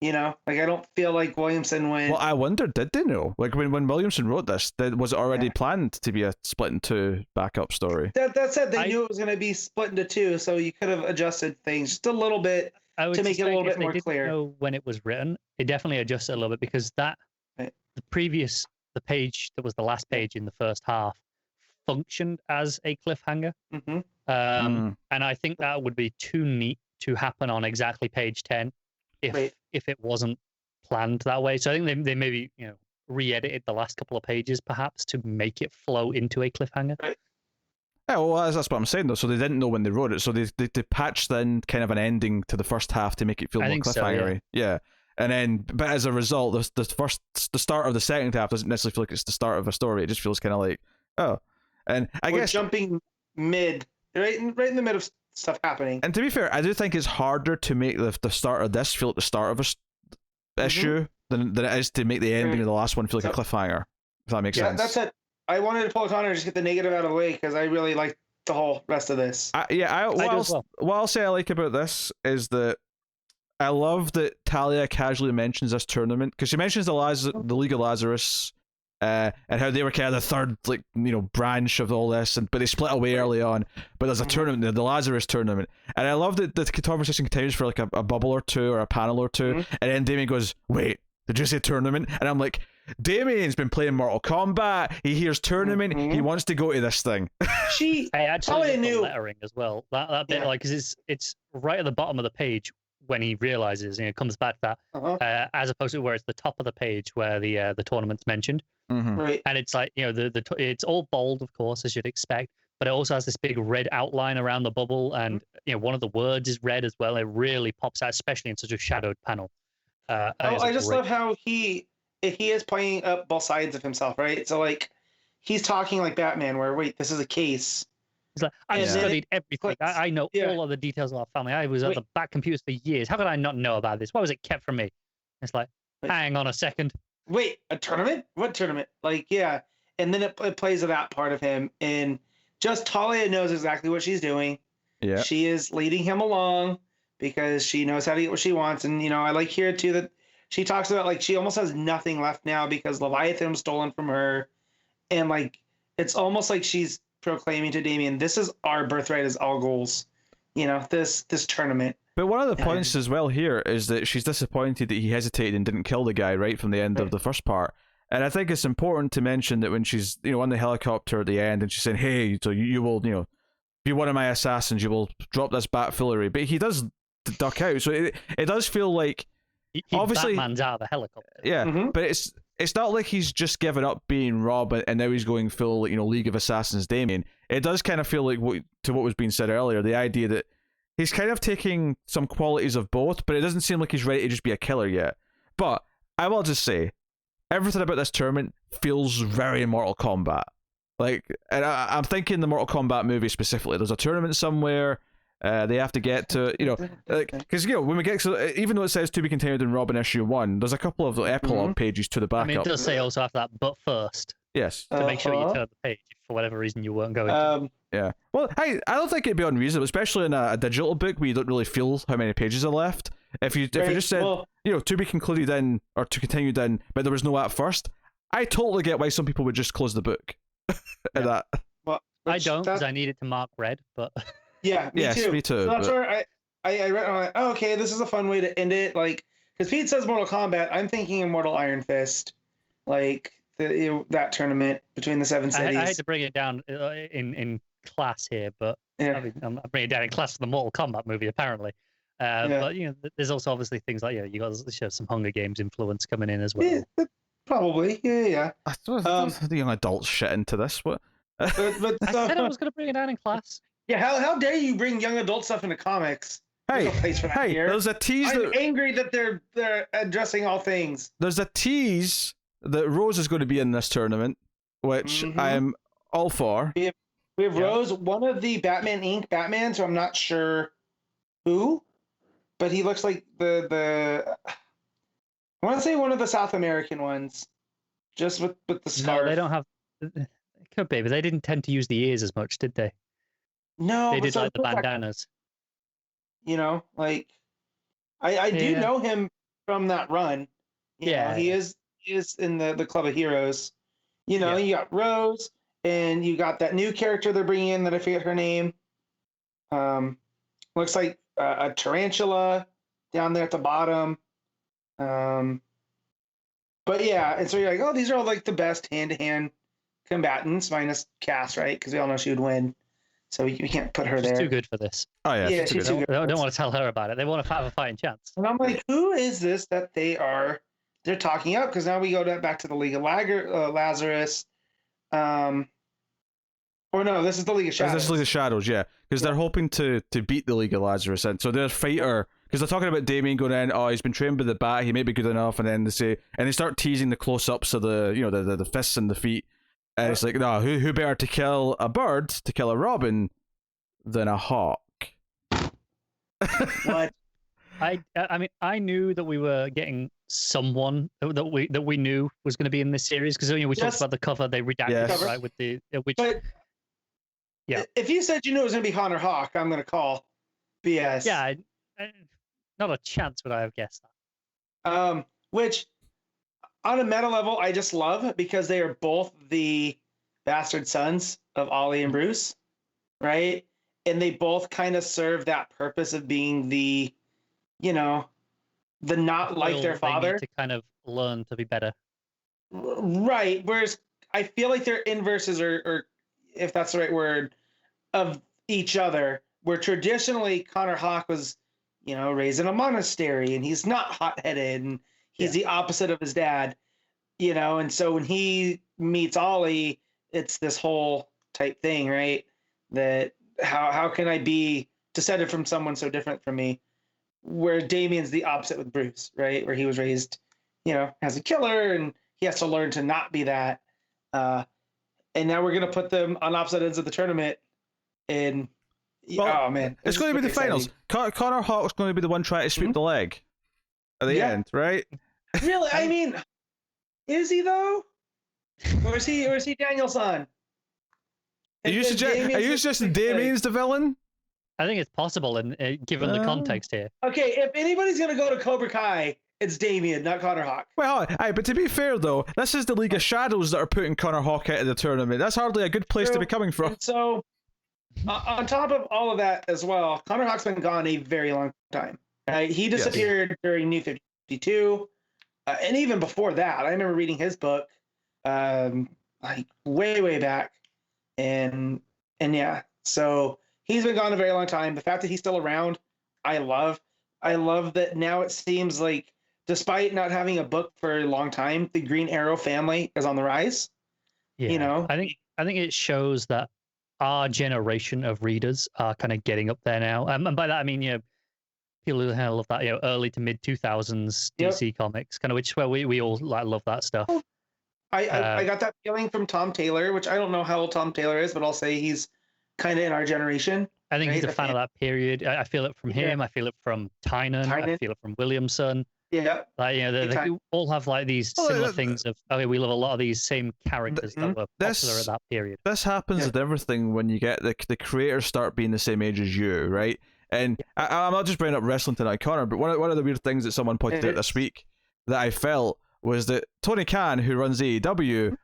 You know, like I don't feel like Williamson went. Well, I wonder, did they know? Like when Williamson wrote this, was it already planned to be a split in two backup story? That said, they knew it was going to be split into two, so you could have adjusted things just a little bit to make it a little bit more clear. Know when it was written, it definitely adjusted a little bit because the page that was the last page in the first half functioned as a cliffhanger, and I think that would be too neat to happen on exactly page 10. If it wasn't planned that way. So I think they maybe, re-edited the last couple of pages perhaps to make it flow into a cliffhanger. Right. Yeah, well, that's what I'm saying, though. So they didn't know when they wrote it. So they patched in kind of an ending to the first half to make it feel more cliffhangery. Yeah. And then, but as a result, the start of the second half doesn't necessarily feel like it's the start of a story. It just feels kind of like, oh. And I guess jumping right in the middle of stuff happening. And to be fair, I do think it's harder to make the start of this feel like the start of a issue than it is to make the ending of the last one feel like a cliffhanger. If that makes sense. That's it. I wanted to pull a Connor and just get the negative out of the way because I really like the whole rest of this. What I'll say I like about this is that I love that Talia casually mentions this tournament because she mentions the League of Lazarus. And how they were kind of the third, branch of all this, but they split away early on. But there's a tournament, the Lazarus tournament, and I love that the conversation continues for like a bubble or two or a panel or two, and then Damien goes, "Wait, did you say tournament?" And I'm like, Damien's been playing Mortal Kombat. He hears tournament. He wants to go to this thing. I actually knew lettering as well. That bit, because it's right at the bottom of the page when he realizes, and it comes back to that, as opposed to where it's the top of the page where the tournament's mentioned. Right. And it's like, it's all bold, of course, as you'd expect, but it also has this big red outline around the bubble, and one of the words is red as well. It really pops out, especially in such a shadowed panel. I just love how he is playing up both sides of himself, right? So like he's talking like Batman, where this is a case. He's like, I've studied everything. I know all of the details of our family. I was at the back computers for years. How could I not know about this? Why was it kept from me? It's like, hang on a second. Wait, a tournament? What tournament? And then it plays to that part of him, and just Talia knows exactly what she's doing. Yeah, she is leading him along because she knows how to get what she wants, and I like here too that she talks about she almost has nothing left now because Leviathan was stolen from her, and it's almost like she's proclaiming to Damien, "This is our birthright as all goals," this tournament. But one of the points as well here is that she's disappointed that he hesitated and didn't kill the guy right from the end of the first part. And I think it's important to mention that when she's, on the helicopter at the end and she's saying, "Hey, so you will, be one of my assassins, you will drop this bat foolery." But he does duck out. So it does feel like, obviously, Batman's out of the helicopter. Yeah, but it's not like he's just given up being Rob and now he's going full, League of Assassins Damien. It does kind of feel like, to what was being said earlier, the idea that he's kind of taking some qualities of both, but it doesn't seem like he's ready to just be a killer yet. But I will just say, everything about this tournament feels very Mortal Kombat. And I'm thinking the Mortal Kombat movie specifically. There's a tournament somewhere. They have to get to, because when we get to, even though it says to be continued in Robin issue 1, there's a couple of epilogue pages to the backup. I mean, it does say also after that, but first. Yes. To make sure you turn the page if for whatever reason you weren't going to. Yeah. Well, I don't think it'd be unreasonable, especially in a digital book where you don't really feel how many pages are left. If you Right, just said, well, to be concluded in or to continue in, but there was no at first, I totally get why some people would just close the book. And that. well, I don't because I need it to mark red, but yeah, me Yes, too. me too, So that's but- where I read. I'm like, oh, okay, this is a fun way to end it. Like, because Pete says Mortal Kombat, I'm thinking Immortal Iron Fist, like that tournament between the seven cities. I had to bring it down in class here, but Yeah. I mean, I'm bringing it down in class for the Mortal Kombat movie, apparently. Yeah. But there's also obviously things like you got to show some Hunger Games influence coming in as well. Yeah, probably. Yeah. I thought the young adults shit into this. What? But I said I was going to bring it down in class. Yeah, how dare you bring young adult stuff into comics? There's no place for that here. There's a tease. I'm angry that they're addressing all things. There's a tease that Rose is going to be in this tournament, which I'm all for. We have Rose, one of the Batman Inc. Batmans, who I'm not sure who, but he looks like the I want to say one of the South American ones, just with the scarf. No, they don't have. It could be, but they didn't tend to use the ears as much, did they? No, they but did so like the bandanas. Like I do know him from that run. You know, he is in the Club of Heroes. You got Rose, and you got that new character they're bringing in that I forget her name. Looks like a tarantula down there at the bottom. But yeah, and so you're like, oh, these are all like the best hand-to-hand combatants, minus Cass, right? Because we all know she would win. So we can't put her there. She's too good for this. Oh yeah, she's too good. I don't want to tell her about it. They want to have a fighting chance. And I'm like, who is this that they're talking up? Because now we go back to the League of Lazarus. Or no, this is the League of Shadows. This is League of Shadows, yeah, because they're hoping to beat the League of Lazarus, and so their fighter, because they're talking about Damien going in. Oh, he's been trained by the bat. He may be good enough, and then they start teasing the close-ups of the fists and the feet, and it's like, no, who better to kill a bird, to kill a robin, than a hawk? What? I mean, I knew that we were getting someone that we knew was going to be in this series because we talked about the cover. They redacted it, right, with the which. But if you said you knew it was going to be Hunter Hawk, I'm going to call BS. Yeah, not a chance would I have guessed that. Which, on a meta level, I just love because they are both the bastard sons of Ollie and Bruce, right? And they both kind of serve that purpose of being the not like their father. They need to kind of learn to be better. Right. Whereas I feel like their inverses or if that's the right word, of each other, where traditionally Connor Hawk was, raised in a monastery and he's not hot-headed and he's the opposite of his dad, and so when he meets Ollie, it's this whole type thing, right? That how can I be descended from someone so different from me? Where Damien's the opposite with Bruce, right? Where he was raised, as a killer and he has to learn to not be that. And now we're going to put them on opposite ends of the tournament. And oh man, it's going to be the finals. Connor Hawk's going to be the one trying to sweep the leg at the end, right? Really? I mean, is he though? Or is he Danielson? Are you suggesting Damien's the villain? I think it's possible, and given the context here. Okay, if anybody's going to go to Cobra Kai, it's Damien, not Connor Hawk. Well, but to be fair though, this is the League of Shadows that are putting Connor Hawk out of the tournament. That's hardly a good place to be coming from. And so, on top of all of that as well, Connor Hawk's been gone a very long time. He disappeared during New 52, and even before that. I remember reading his book, like way back, and yeah. So he's been gone a very long time. The fact that he's still around, I love. I love that now it seems like, despite not having a book for a long time, the Green Arrow family is on the rise. Yeah, I think it shows that our generation of readers are kind of getting up there now. And by that I mean, people who love that, early to mid 2000s DC comics, kind of, which is where we all love that stuff. I got that feeling from Tom Taylor, which I don't know how old Tom Taylor is, but I'll say he's kind of in our generation. I think he's a fan of that period. I feel it from him. I feel it from Tynan. I feel it from Williamson. Yeah. Like, they all have like these similar things of, okay, we love a lot of these same characters that were popular at that period. This happens with everything when you get the creators start being the same age as you, right? And I'm not just bringing up wrestling tonight, Connor, but one of the weird things that someone pointed out this week that I felt was that Tony Khan, who runs AEW,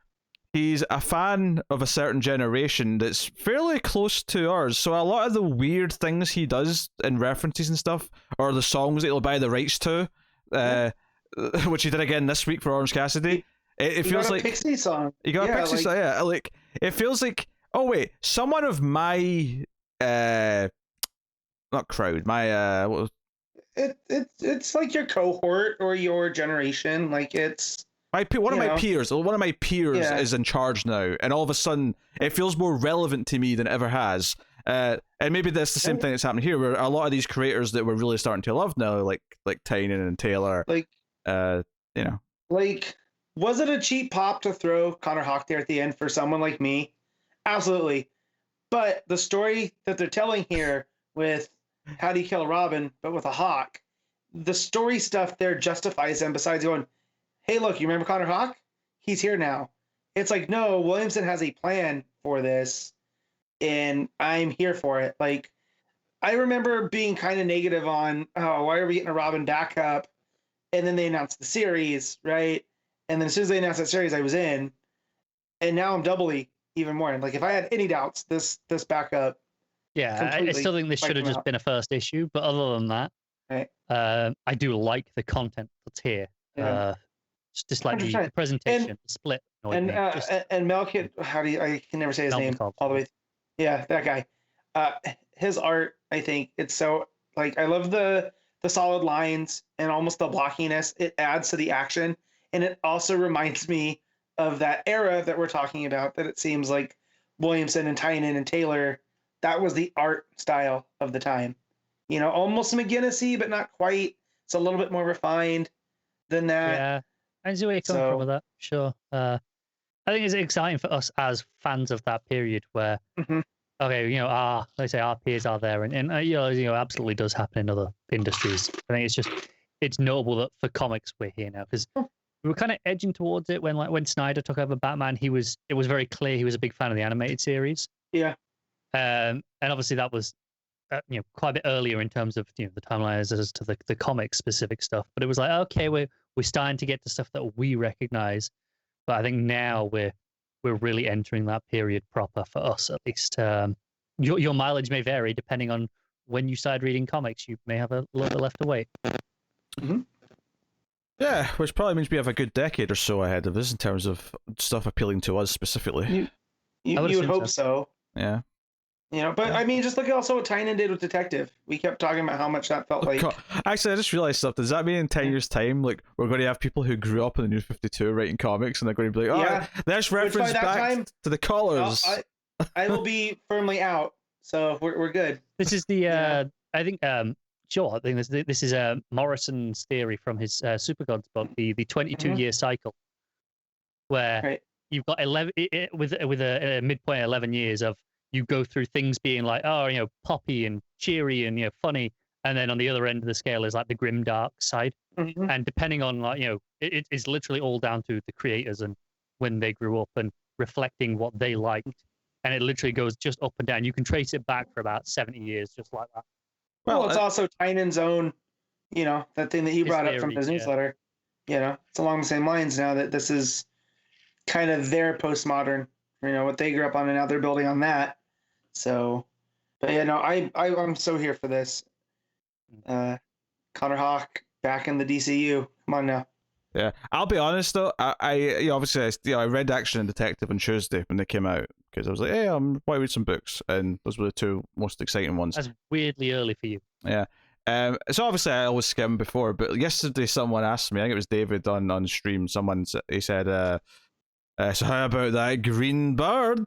he's a fan of a certain generation that's fairly close to ours. So a lot of the weird things he does in references and stuff, or the songs that he'll buy the rights to, which he did again this week for Orange Cassidy. It feels like Pixie song. You got a Pixie song, yeah. Like it feels like, oh wait, someone of my not crowd, my what was... It's like your cohort or your generation. Like it's one of my peers is in charge now, and all of a sudden it feels more relevant to me than it ever has. And maybe that's the same thing that's happening here, where a lot of these creators that we're really starting to love now, like Tynan and Taylor, like like, was it a cheap pop to throw Connor Hawk there at the end for someone like me? Absolutely. But the story that they're telling here with How Do You Kill a Robin, but with a Hawk, the story stuff there justifies them, besides going, hey, look, you remember Connor Hawk? He's here now. It's like, no, Williamson has a plan for this, and I'm here for it. Like, I remember being kind of negative on, oh, why are we getting a Robin backup? And then they announced the series, right? And then as soon as they announced that series, I was in. And now I'm doubly even more in. Like, if I had any doubts, this backup. Yeah, I still think this should have just been a first issue. But other than that, right. I do like the content that's here. Yeah. Just like the presentation, the split. And Melkit, I can never say his name all the way. Yeah, that guy. His art, I think it's so, like, I love the solid lines and almost the blockiness. It adds to the action. And it also reminds me of that era that we're talking about, that it seems like Williamson and Tynan and Taylor, that was the art style of the time. You know, almost McGinnis-y, but not quite. It's a little bit more refined than that. Yeah, I see where you're coming from with that. Sure. I think it's exciting for us as fans of that period where, okay, you know, our peers are there, and you know, absolutely does happen in other industries. I think it's notable that for comics we're here now, because we were kind of edging towards it when Snyder took over Batman. It was very clear he was a big fan of the animated series. Yeah. And obviously that was you know, quite a bit earlier in terms of, you know, the timeline as to the comic specific stuff. But it was like, okay, we're starting to get to stuff that we recognize. But I think now we're really entering that period proper, for us at least. Your mileage may vary depending on when you started reading comics. You may have a little bit left to wait. Mm-hmm. Yeah, which probably means we have a good decade or so ahead of us in terms of stuff appealing to us specifically. You would hope so. Yeah. You know, but I mean, just look at also what Tynan did with Detective. We kept talking about how much that felt like. Actually, I just realized something. Does that mean in 10 years' time, like, we're going to have people who grew up in the New 52 writing comics, and they're going to be like, oh, yeah, there's reference back to the Callers. I will be firmly out, so we're good. This is the, I think, sure, I think this is Morrison's theory from his Super Gods book, the 22-year cycle, where you've got 11, with a midpoint 11 years of, you go through things being like, oh, you know, poppy and cheery and, you know, funny. And then on the other end of the scale is like the grim, dark side. Mm-hmm. And depending on, like, you know, it is literally all down to the creators and when they grew up and reflecting what they liked. And it literally goes just up and down. You can trace it back for about 70 years, just like that. Well, it's also Tynan's own, you know, that thing that you brought up from his newsletter. You know, it's along the same lines now that this is kind of their postmodern, you know, what they grew up on, and now they're building on that. So, but yeah, no, I'm so here for this. Connor Hawk back in the DCU. Come on now. Yeah, I'll be honest though. I obviously I read Action and Detective on Tuesday when they came out, because I was like, hey, I'm going to read some books, and those were the two most exciting ones. That's weirdly early for you. Yeah. So obviously I always skim before, but yesterday someone asked me, I think it was David on stream. He said, so how about that green bird?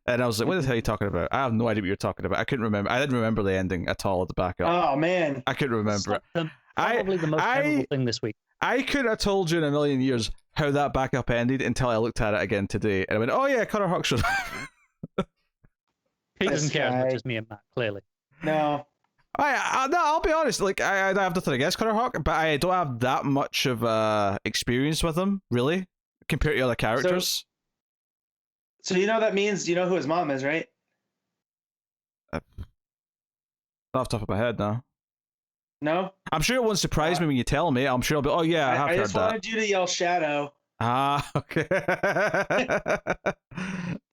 And I was like, what the hell are you talking about? I have no idea what you're talking about. I couldn't remember. I didn't remember the ending at all at the backup. Oh man, I couldn't remember it. Probably the most memorable thing this week. I could have told you in a million years how that backup ended until I looked at it again today, and I went, oh yeah, Connor Hawk showed up. He doesn't care as much as me and Matt, clearly. No. I'll be honest. Like, I have nothing against Connor Hawk, but I don't have that much of experience with him, really, compared to other characters. So you know what that means? You know who his mom is, right? Not off the top of my head now. No? I'm sure it won't surprise me when you tell me. I'm sure I'll be, oh yeah, I have I heard just that. wanted you to yell Shadow. Ah, okay.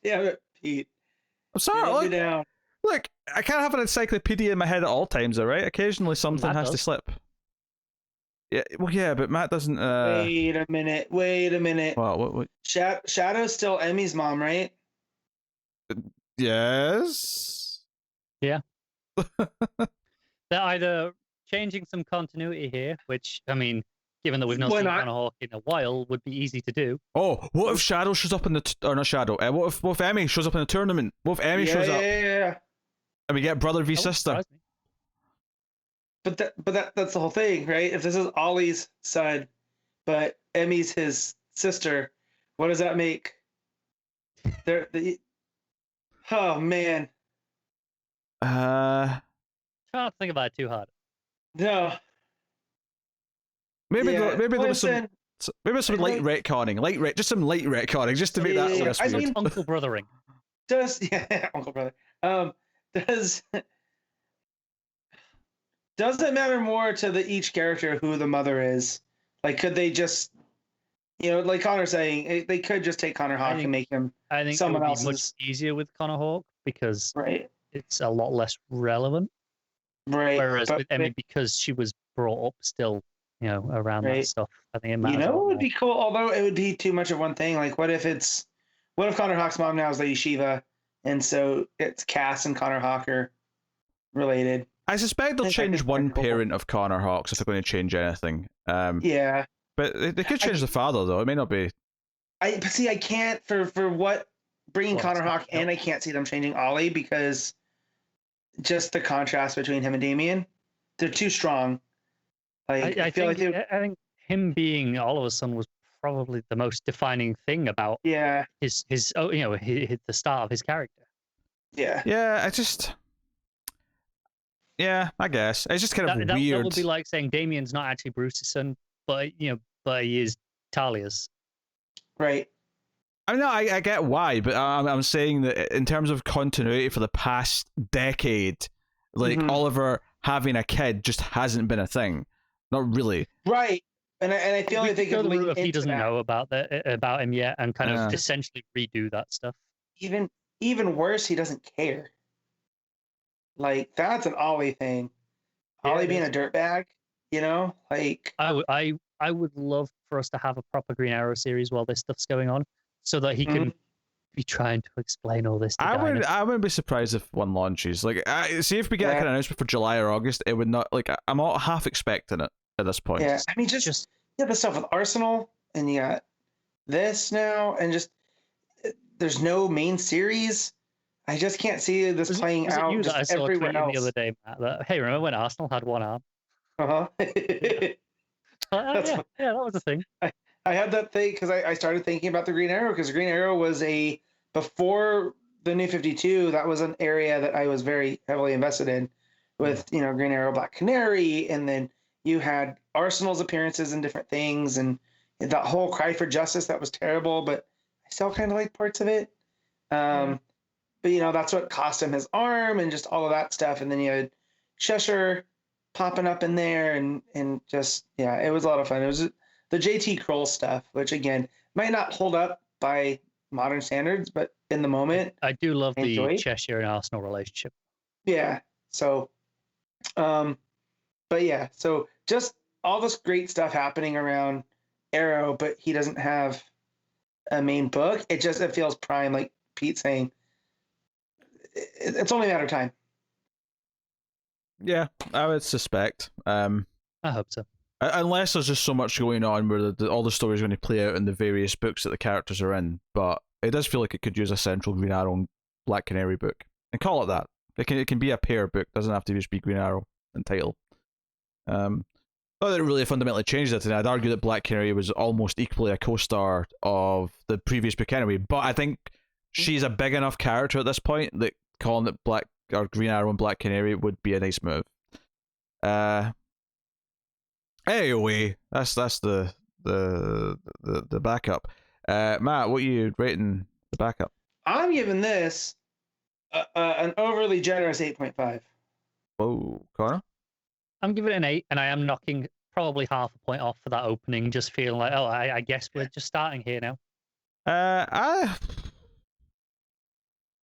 Damn it, Pete. I'm You sorry. let me Look, down. look, I can't have an encyclopedia in my head at all times, alright? Occasionally something Matt has to does. slip. Yeah, well, yeah, but Matt doesn't. Wait a minute. What? Shadow's still Emmy's mom, right? Yes. Yeah. They're either changing some continuity here, which, I mean, given that we've not Why seen not? Connor Hawk in a while, would be easy to do. Oh, what if Shadow shows up in the or not Shadow? What if Emmy shows up in the tournament? What if Emmy shows up Yeah. and we get brother v That wouldn't sister? surprise me. But that's the whole thing, right? If this is Ollie's son, but Emmy's his sister, what does that make? Oh man. Try not to think about it too hard. No. Maybe Yeah, maybe there was some listen, light retconning, just some light retconning, just to make that Yeah, less I weird. mean- Uncle brothering. Uncle brother. Does it matter more to each character who the mother is? Like, could they just, like Connor's saying, they could just take Connor Hawk and make him I think someone it would else's. be much easier with Connor Hawk because Right. it's a lot less relevant. Right. Whereas but, with Emmy, because she was brought up still, around that Right. stuff, I think it matters. You a know, lot it would more. be cool. Although it would be too much of one thing. Like, what if Connor Hawk's mom now is Lady Shiva, and so it's Cass and Connor Hawk are related. I suspect they'll I think that change could be one cool. parent of Connor Hawks if they're going to change anything. Yeah. But they could change the father though. It may not be. But see, I can't for what bringing Well, Connor it's not Hawk, and I can't see them changing Ollie because just the contrast between him and Damien, they're too strong. Like I feel think, like I think him being Oliver's son was probably the most defining thing about yeah, his the start of his character. yeah. Yeah, I guess it's just kind of That weird. would be like saying Damien's not actually Bruce's son, but he is Talia's. Right. I mean, no, I get why, but I'm saying that in terms of continuity for the past decade, like Mhm. Oliver having a kid just hasn't been a thing. Not really. Right. And I feel We like they could go could the lean route of he into doesn't that. know about him yet, and kind Yeah. of essentially redo that stuff. Even worse, he doesn't care. Like that's an Ollie thing. Yeah, Ollie it being is. a dirtbag, like I would love for us to have a proper Green Arrow series while this stuff's going on, so that he can be trying to explain all this to Dinah. I wouldn't be surprised if one launches. Like, see if we get Yeah. like an announcement for July or August, it would not like. I'm all half expecting it at this point. yeah. I mean, just the stuff with Arsenal, and you got this now, and just there's no main series. I just can't see this playing Was it out you that I just saw everywhere tweeting else. the other day, Matt, that, hey, remember when Arsenal had one arm? Uh-huh. Like, oh, That's yeah, that was a thing. I had that thing because I started thinking about the Green Arrow, because Green Arrow was before the New 52, that was an area that I was very heavily invested in with, Green Arrow, Black Canary, and then you had Arsenal's appearances and different things, and that whole Cry for Justice, that was terrible, but I still kind of like parts of it. But, that's what cost him his arm and just all of that stuff. And then you had Cheshire popping up in there, and just, yeah, it was a lot of fun. It was the JT Kroll stuff, which, again, might not hold up by modern standards, but in the moment, I do love the enjoy. Cheshire and Arsenal relationship. Yeah. So, but yeah, so just all this great stuff happening around Arrow, but he doesn't have a main book. It feels prime, like Pete saying, it's only a matter of time. Yeah, I would suspect. I hope so. Unless there's just so much going on where all the stories are going to play out in the various books that the characters are in, but it does feel like it could use a central Green Arrow and Black Canary book, and call it that. It can be a pair book. Doesn't have to just be Green Arrow in title. Not that it really fundamentally changed it, and I'd argue that Black Canary was almost equally a co-star of the previous book anyway. But I think she's a big enough character at this point that calling it Black or Green Arrow and Black Canary would be a nice move. Anyway, that's the backup. Matt, what are you rating the backup? I'm giving this an overly generous 8.5. Oh, Connor? I'm giving it an 8, and I am knocking probably half a point off for that opening, just feeling like, oh, I guess we're just starting here now.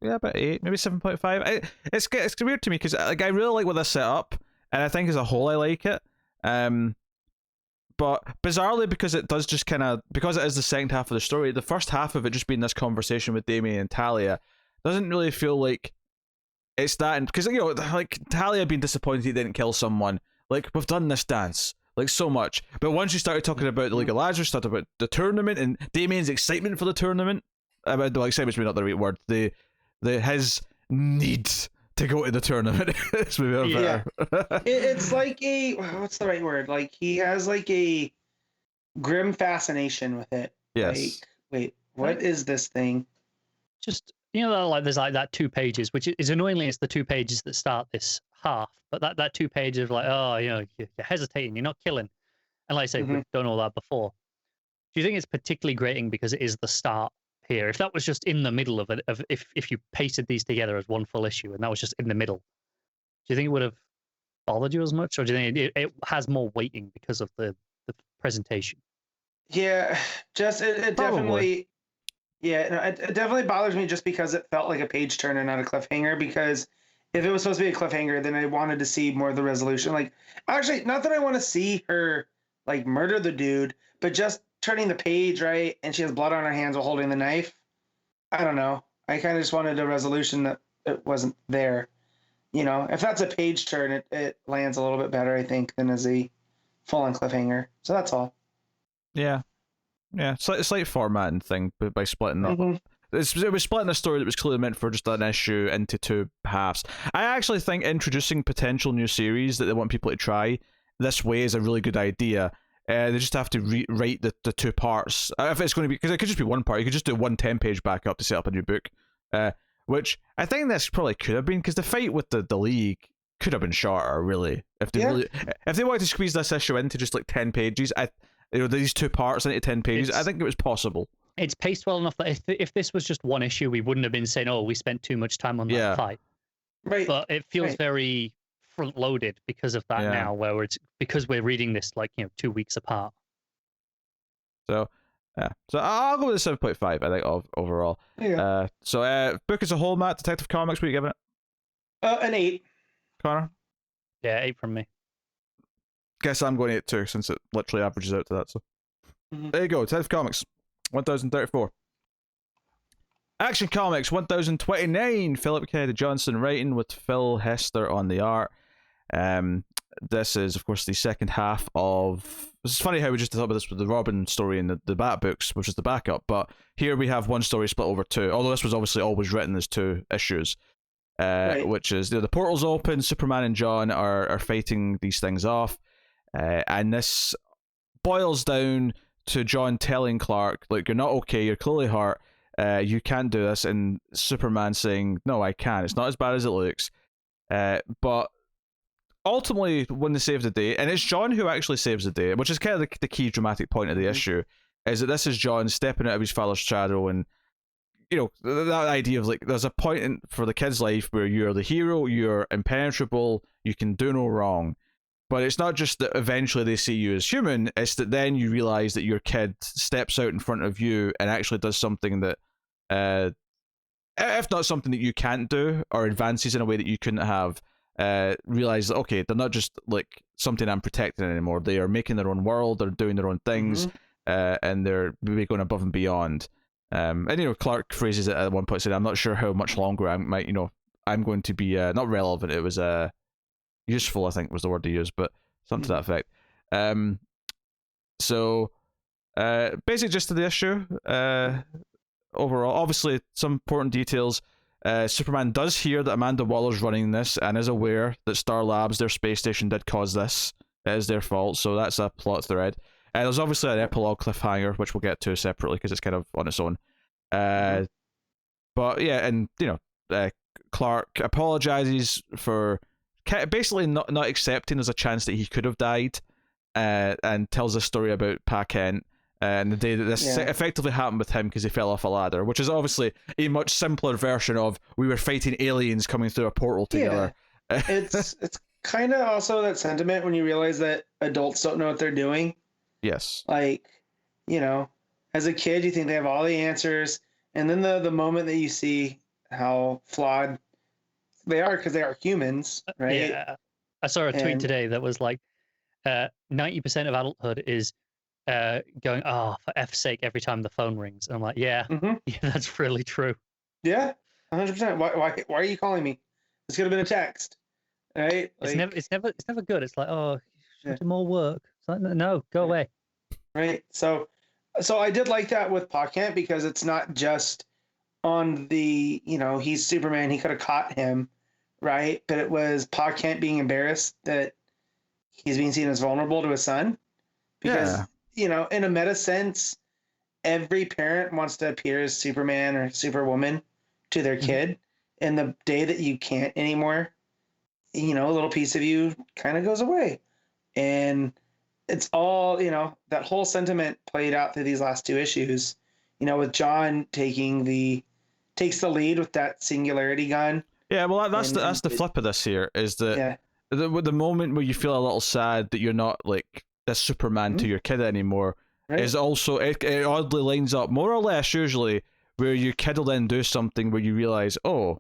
Yeah, about 8, maybe 7.5. It's weird to me because like I really like what this set up, and I think as a whole I like it. But bizarrely, because it does just because it is the second half of the story, the first half of it just being this conversation with Damien and Talia doesn't really feel like it's that. Because like Talia being disappointed he didn't kill someone. Like, we've done this dance like so much, but once you started talking about the League of Lazarus, started about the tournament and Damien's excitement for the tournament, about the excitement's maybe not the right word. His need to go to the tournament is maybe better. It's like what's the right word? Like he has like a grim fascination with it. Yes. Like, wait, what is this thing? Just like there's like that 2 pages, which is annoyingly it's the 2 pages that start this half, but that 2 pages of like, oh, you're hesitating, you're not killing, and like I say, we've done all that before. Do you think it's particularly grating because it is the start here? If that was just in the middle of it, if you pasted these together as one full issue and that was just in the middle, do you think it would have bothered you as much, or do you think it has more weighting because of the presentation? Yeah, just it definitely. Yeah, no, it definitely bothers me just because it felt like a page turner, not a cliffhanger. Because if it was supposed to be a cliffhanger, then I wanted to see more of the resolution. Like, actually, not that I want to see her like murder the dude, but just turning the page, right? And she has blood on her hands while holding the knife. I don't know. I kind of just wanted a resolution that it wasn't there. If that's a page turn, it lands a little bit better, I think, than as a full-on cliffhanger. So that's all. Yeah. Slight formatting thing, but by splitting up. It was splitting a story that was clearly meant for just an issue into 2 halves. I actually think introducing potential new series that they want people to try this way is a really good idea. They just have to rewrite the 2 parts. If it's going to be, because it could just be 1 part, you could just do 1 10-page backup to set up a new book. Which I think this probably could have been, because the fight with the League could have been shorter, really. If they wanted to squeeze this issue into just like 10 pages, these 2 parts into 10 pages, I think it was possible. It's paced well enough that if this was just 1 issue, we wouldn't have been saying, oh, we spent too much time on that fight. Right. But it feels very front-loaded because of that now, where because we're reading this 2 weeks apart. So, yeah. So I'll go with a 7.5, I think, overall. Yeah. Book as a whole, Matt, Detective Comics, what are you giving it? An 8. Connor? Yeah, 8 from me. Guess I'm going 8 too, since it literally averages out to that. So there you go. Detective Comics 1034. Action Comics 1029. Philip Kennedy Johnson writing, with Phil Hester on the art. This is, of course, the second half of. It's funny how we just talked about this with the Robin story and the Bat books, which is the backup. But here we have 1 story split over 2. Although this was obviously always written as 2 issues. Which is the portal's open. Superman and John are fighting these things off. And this boils down to John telling Clark, "Look, you're not okay. You're clearly hurt. You can't do this." And Superman saying, "No, I can. It's not as bad as it looks." But ultimately, when they save the day, and it's John who actually saves the day, which is kind of the key dramatic point of the issue, is that this is John stepping out of his father's shadow, and that idea of like, there's a point for the kid's life where you're the hero, you're impenetrable, you can do no wrong. But it's not just that eventually they see you as human, it's that then you realize that your kid steps out in front of you and actually does something that, if not something that you can't do, or advances in a way that you couldn't have, realize that, okay, they're not just like something I'm protecting anymore. They are making their own world, they're doing their own things, and they're maybe going above and beyond. And Clark phrases it at one point, saying, "I'm not sure how much longer I'm going to be not relevant." It was useful, I think was the word he used, but something to that effect. So basic gist of the issue. Overall, obviously some important details. Superman does hear that Amanda Waller's running this and is aware that Star Labs, their space station, did cause this. It is their fault, so that's a plot thread. There's obviously an epilogue cliffhanger, which we'll get to separately because it's kind of on its own. But yeah, and Clark apologizes for basically not accepting there's a chance that he could have died, and tells a story about Pa Kent and the day that this effectively happened with him because he fell off a ladder, which is obviously a much simpler version of we were fighting aliens coming through a portal together. It's kind of also that sentiment when you realize that adults don't know what they're doing. Yes. Like, you know, as a kid, you think they have all the answers, and then the moment that you see how flawed they are because they are humans, right? Yeah. I saw a tweet And today that was like 90% of adulthood is going, oh, for F's sake, every time the phone rings. And I'm like, yeah, mhm, yeah, that's really true. yeah, 100%. Why are you calling me? This could have been a text, right? It's Like, never good. It's like, oh, you yeah, should do more work. It's like, no, go right. away. Right. So I did like that with Pocket because it's not just on the, he's Superman, he could have caught him, right? But it was Pocket being embarrassed that he's being seen as vulnerable to his son Yeah. because, in a meta sense, every parent wants to appear as Superman or Superwoman to their Mhm. kid. And the day that you can't anymore, a little piece of you kind of goes away. And it's all, that whole sentiment played out through these last two issues, with John takes the lead with that singularity gun. Yeah, well, that's And the flip of this here is that yeah. the moment where you feel a little sad that you're not like a Superman to Mhm. your kid anymore Right. is also it oddly lines up more or less usually where your kid will then do something where you realize, oh,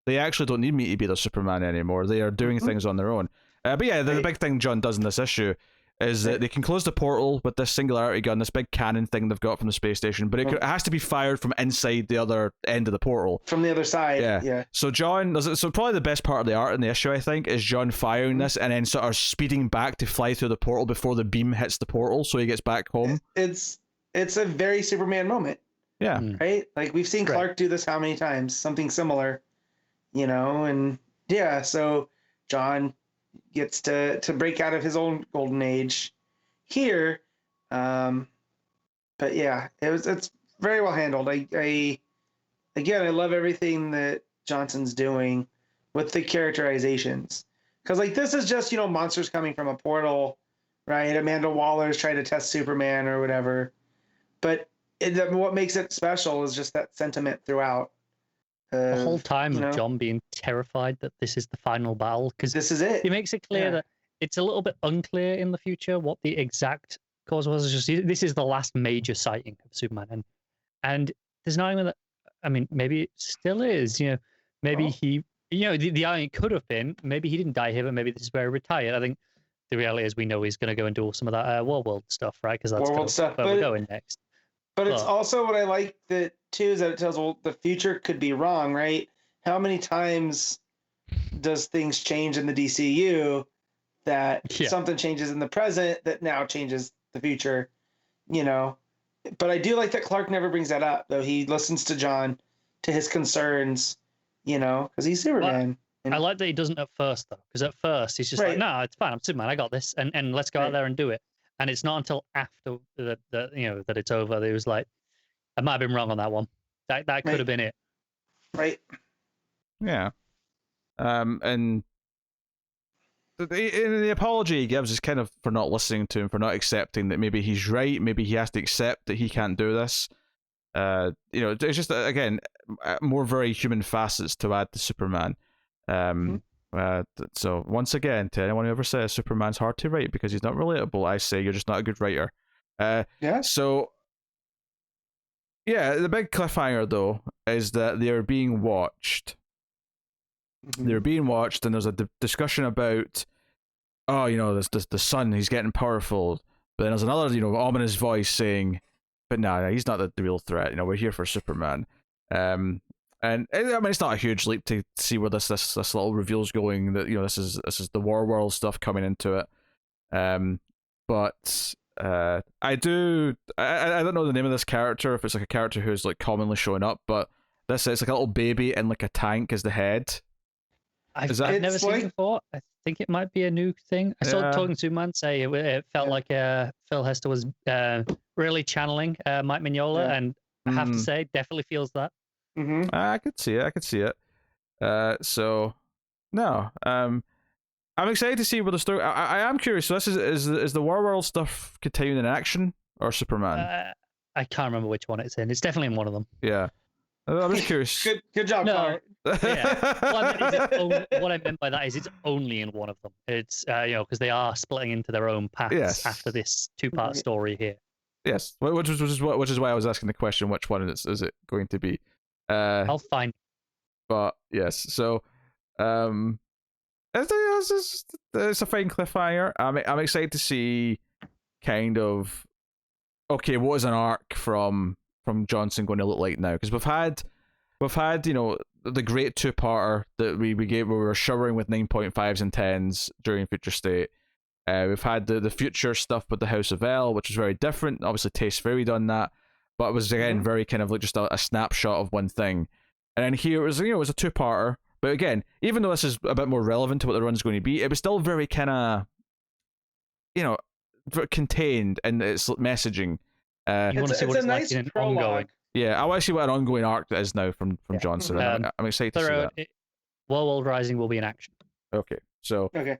they actually don't need me to be the Superman anymore. They are doing Mhm. things on their own. But yeah, the Right. big thing John does in this issue is that Right. they can close the portal with this singularity gun, this big cannon thing they've got from the space station, but it has to be fired from inside the other end of the portal. From the other side. Yeah. Yeah. So so probably the best part of the art in the issue, I think, is John firing this and then sort of speeding back to fly through the portal before the beam hits the portal, so he gets back home. It's a very Superman moment. Yeah. Right? Like we've seen Clark do this how many times? Something similar, and yeah, so John gets to break out of his own golden age here. But yeah, it's very well handled. I again, I love everything that Johnson's doing with the characterizations. Because like this is just, monsters coming from a portal, right? Amanda Waller's trying to test Superman or whatever. But what makes it special is just that sentiment throughout. The whole time of John being terrified that this is the final battle, because this is it. He makes it clear that it's a little bit unclear in the future what the exact cause was. It's just this is the last major sighting of Superman, and there's not even that. I mean, maybe it still is. Maybe he. The irony could have been maybe he didn't die here, but maybe this is where he retired. I think the reality is we know he's going to go and do some of that War stuff, right? Because that's War stuff, where we're going next. But it's also what I like that too is that it tells, well, the future could be wrong, right? How many times does things change in the DCU that something changes in the present that now changes the future, But I do like that Clark never brings that up, though. He listens to John, to his concerns, because he's Superman. I like that he doesn't at first, though, because at first he's just like, no, it's fine. I'm Superman. I got this. And let's go out there and do it. And it's not until after that it's over that he was like, I might have been wrong on that one. That could have been it. Right. Yeah. And the apology he gives is kind of for not listening to him, for not accepting that maybe he's right, maybe he has to accept that he can't do this. It's just again more very human facets to add to Superman. So once again, to anyone who ever says Superman's hard to write because he's not relatable, I say you're just not a good writer. So yeah, the big cliffhanger though is that they are being watched. They're being watched, and there's a discussion about, there's the sun, he's getting powerful. But then there's another, ominous voice saying, but no, he's not the real threat. We're here for Superman. And I mean, it's not a huge leap to see where this little reveal's going. That this is the War World stuff coming into it. But I don't know the name of this character, if it's like a character who's like commonly showing up, but it's like a little baby in like a tank as the head. I've never seen it before. I think it might be a new thing. I saw Talking Superman say it felt like Phil Hester was really channeling Mike Mignola, and I have to say, definitely feels that. I could see it. So no, I'm excited to see where the story. I am curious. So this is the War World stuff continuing in action or Superman? I can't remember which one it's in. It's definitely in one of them. Yeah. I'm just curious. Good job, No, Connor. yeah. What I meant by that is it's only in one of them. It's because they are splitting into their own paths Yes. after this two-part story here. Yes, which is why I was asking the question: which one is it going to be? I'll find. But yes, so it's a fine cliffhanger. I'm excited to see kind of what is an arc from Johnson going to look like now, because we've had the great two-parter that we were showering with 9.5s and 10s during Future State. We've had the future stuff with the House of L, which was very different. Obviously, Taste Fairy done that, but it was again very kind of like just a snapshot of one thing. And then here it was a two-parter. But again, even though this is a bit more relevant to what the run's going to be, it was still very kind of contained in its messaging. You want to see what it's like in an ongoing. Yeah, I want to see what an ongoing arc is now from Johnson. I'm excited to see that. World Rising will be in action. Okay, so thank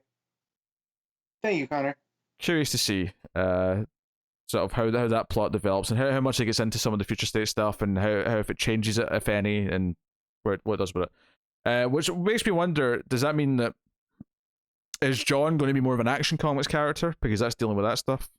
you, Connor. Curious to see sort of how that plot develops and how much it gets into some of the Future State stuff, and how if it changes it, if any, and what it does with it. Which makes me wonder, does that mean that is John going to be more of an Action Comics character because that's dealing with that stuff?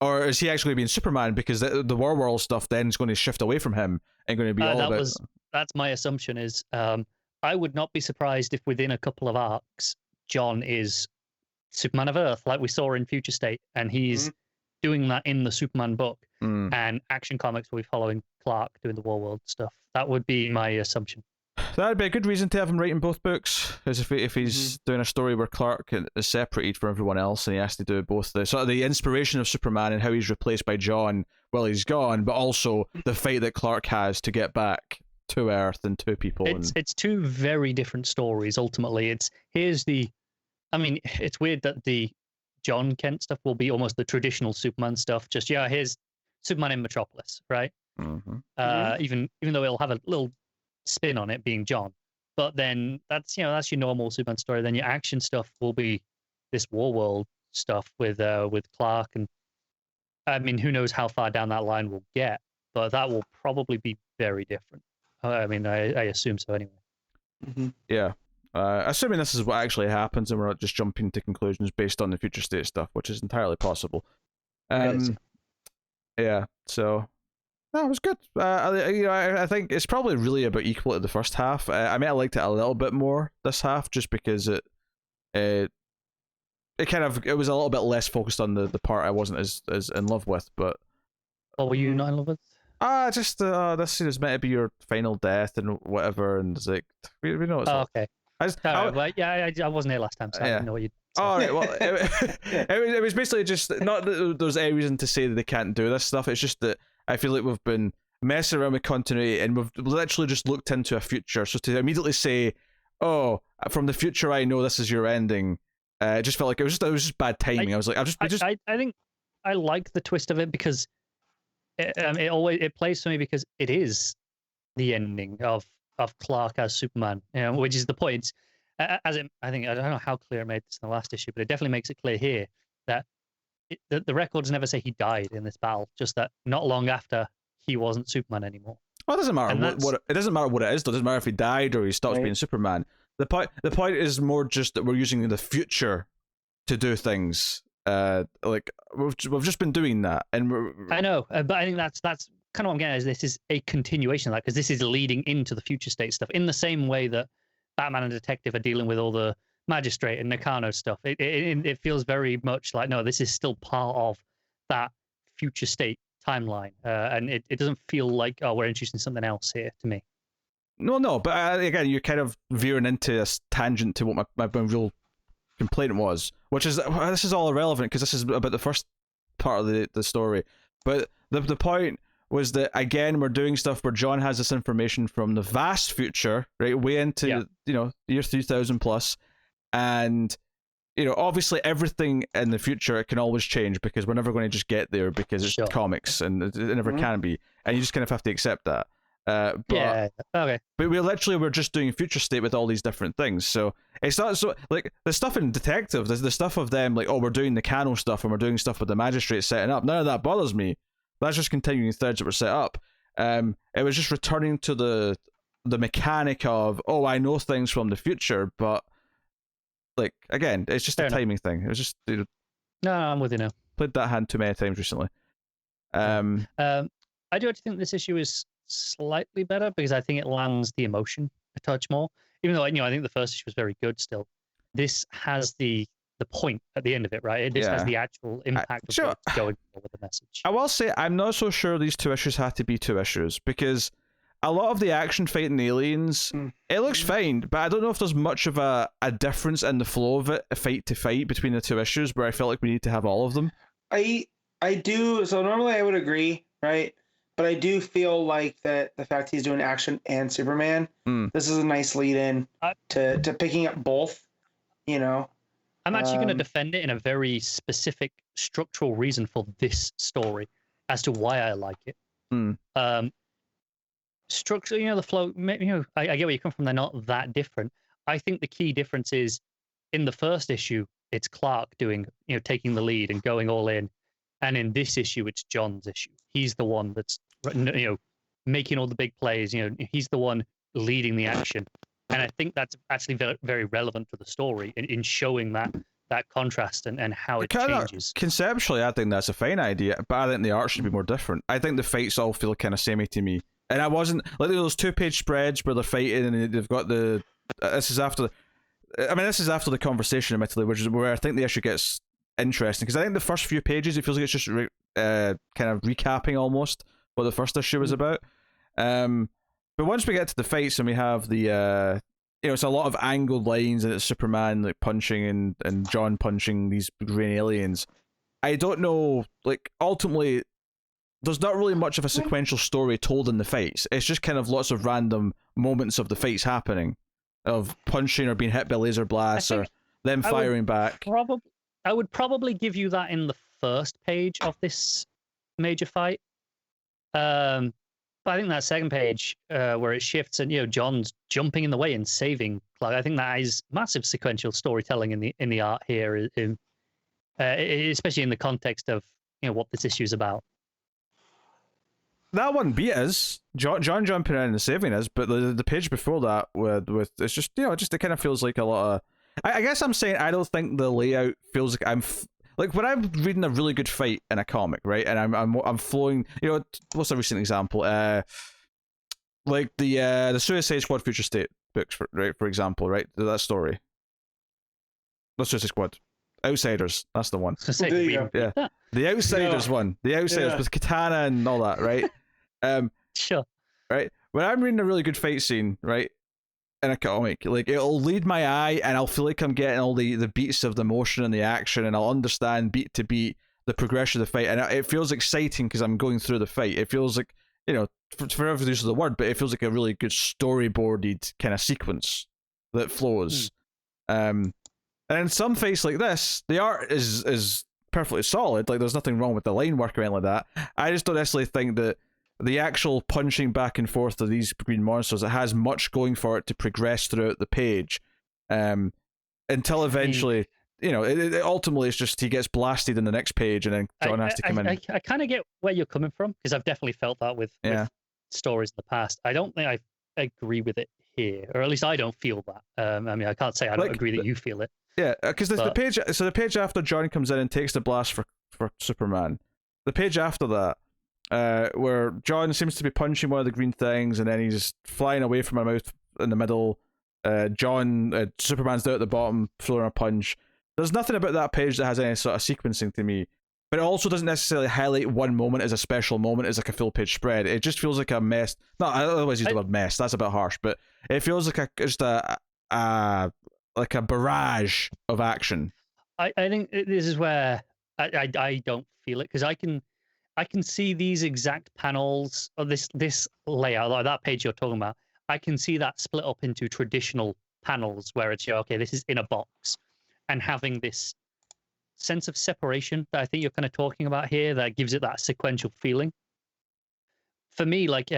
Or is he actually being Superman because the World stuff then is going to shift away from him and going to be all about... That's my assumption is I would not be surprised if within a couple of arcs John is Superman of Earth like we saw in Future State, and he's doing that in the Superman book, and Action Comics will be following Clark doing the War World stuff. That would be my assumption. That'd be a good reason to have him writing both books, is if he's doing a story where Clark is separated from everyone else and he has to do both the sort of the inspiration of Superman and how he's replaced by John while he's gone, but also the fight that Clark has to get back to Earth and to people. It's two very different stories. Ultimately, it's weird that the John Kent stuff will be almost the traditional Superman stuff. Just here's Superman in Metropolis, right? Even though it'll have a little spin on it being John, but then that's your normal Superman story. Then your action stuff will be this War World stuff with Clark, and I mean, who knows how far down that line we'll get, but that will probably be very different. I mean, I assume so anyway. Yeah. Assuming this is what actually happens and we're not just jumping to conclusions based on the Future State stuff, which is entirely possible. Yeah, so that was good. I think it's probably really about equal to the first half. I mean, I liked it a little bit more this half just because it was a little bit less focused on the part I wasn't as in love with. But what were you not in love with? Just this is meant to be your final death and whatever, and it's like we know it's okay. I wasn't here last time, so I didn't know what you. All right, well, it was basically just not that there's any reason to say that they can't do this stuff. It's just that I feel like we've been messing around with continuity and we've literally just looked into a future. So to immediately say, "Oh, from the future, I know this is your ending," it just felt like it was just bad timing. I think I like the twist of it because it plays for me because it is the ending of Clark as Superman, which is the point. I don't know how clear it made this in the last issue, but it definitely makes it clear here that the records never say he died in this battle, just that not long after he wasn't Superman anymore. Well, it doesn't matter it doesn't matter what it is. It doesn't matter if he died or he stops being Superman. The point is more just that we're using the future to do things. Like we've just been doing that, and I know, but I think that's kind of what I'm getting at. Is this is a continuation of that because this is leading into the Future State stuff in the same way that Batman and Detective are dealing with all the Magistrate and Nakano stuff. It feels very much like, no, this is still part of that Future State timeline, and it doesn't feel like, oh, we're introducing something else here to me. No, but again, you're kind of veering into a tangent to what my real complaint was, which is this is all irrelevant because this is about the first part of the story. But the point was that again we're doing stuff where John has this information from the vast future, right, way into year 3000 plus, and obviously everything in the future it can always change because we're never going to just get there because it's comics and it never can be, and you just kind of have to accept that. But we're just doing Future State with all these different things, so it's not so like the stuff in Detective, the stuff of them like, oh, we're doing the canon stuff and we're doing stuff with the Magistrate setting up, none of that bothers me. That's just continuing threads that were set up. It was just returning to the mechanic of, oh, I know things from the future, but like again, it's just Fair a enough. timing thing. It was just No, I'm with you now. played that hand too many times recently. I do actually think this issue is slightly better because I think it lands the emotion a touch more. Even though I think the first issue was very good still. This has the point at the end of it, right? This has Yeah. the actual impact of sure. what it's going for with the message. I will say I'm not so sure these 2 issues had to be 2 issues because a lot of the action fighting aliens, it looks fine, but I don't know if there's much of a difference in the flow of it, fight to fight, between the 2 issues where I felt like we need to have all of them. I do. So normally I would agree, right? But I do feel like that the fact he's doing action and Superman, this is a nice lead in to picking up both. You know, I'm actually going to defend it in a very specific structural reason for this story as to why I like it. Structure, the flow. I get where you come from. They're not that different. I think the key difference is in the first issue, it's Clark doing, taking the lead and going all in, and in this issue, it's John's issue. He's the one that's, making all the big plays. He's the one leading the action, and I think that's actually very, very relevant to the story in showing that contrast and how it changes. Conceptually, I think that's a fine idea, but I think the art should be more different. I think the fights all feel kind of samey to me. And I wasn't like those 2-page spreads where they're fighting and they've got the. This is after the conversation, admittedly, which is where I think the issue gets interesting, because I think the first few pages it feels like it's just kind of recapping almost what the first issue was about. But once we get to the fights and we have the it's a lot of angled lines and it's Superman like punching and John punching these green aliens. I don't know, like ultimately. There's not really much of a sequential story told in the fights. It's just kind of lots of random moments of the fights happening, of punching or being hit by laser blasts or them firing back. I would probably give you that in the first page of this major fight. But I think that second page where it shifts and John's jumping in the way and saving Clark, I think that is massive sequential storytelling in the art here, especially in the context of what this issue is about. That one beat us. John jumping in and saving us, but the page before that with it's just it kind of feels like a lot of. I guess I'm saying I don't think the layout feels like like when I'm reading a really good fight in a comic, right? And I'm flowing. What's a recent example? Like the Suicide Squad Future State books, for example, right? That story. Not Suicide Squad. Outsiders, that's the one. Yeah. The Outsiders one. The Outsiders with Katana and all that, right? Sure. Right? When I'm reading a really good fight scene, right, in a comic, like it'll lead my eye and I'll feel like I'm getting all the beats of the motion and the action, and I'll understand beat to beat the progression of the fight, and it feels exciting because I'm going through the fight. It feels like, for every use of the word, but it feels like a really good storyboarded kind of sequence that flows. And in some fights like this, the art is perfectly solid. Like there's nothing wrong with the line work or anything like that. I just don't necessarily think that the actual punching back and forth of these green monsters, it has much going for it to progress throughout the page, until eventually, it ultimately it's just he gets blasted in the next page, and then John has to come in. I kind of get where you're coming from, because I've definitely felt that with stories in the past. I don't think I agree with it here, or at least I don't feel that. I mean, I can't say I don't agree that you feel it. Yeah, because the page after John comes in and takes the blast for Superman, the page after that, where John seems to be punching one of the green things, and then he's flying away from her mouth in the middle. Superman's down at the bottom, throwing a punch. There's nothing about that page that has any sort of sequencing to me, but it also doesn't necessarily highlight one moment as a special moment, as like a full page spread. It just feels like a mess. No, I otherwise use the word mess. That's a bit harsh, but it feels like like a barrage of action. I think this is where I don't feel it, because I can see these exact panels of this layout, like that page you're talking about. I can see that split up into traditional panels where it's okay, this is in a box, and having this sense of separation that I think you're kind of talking about here, that gives it that sequential feeling. For me, like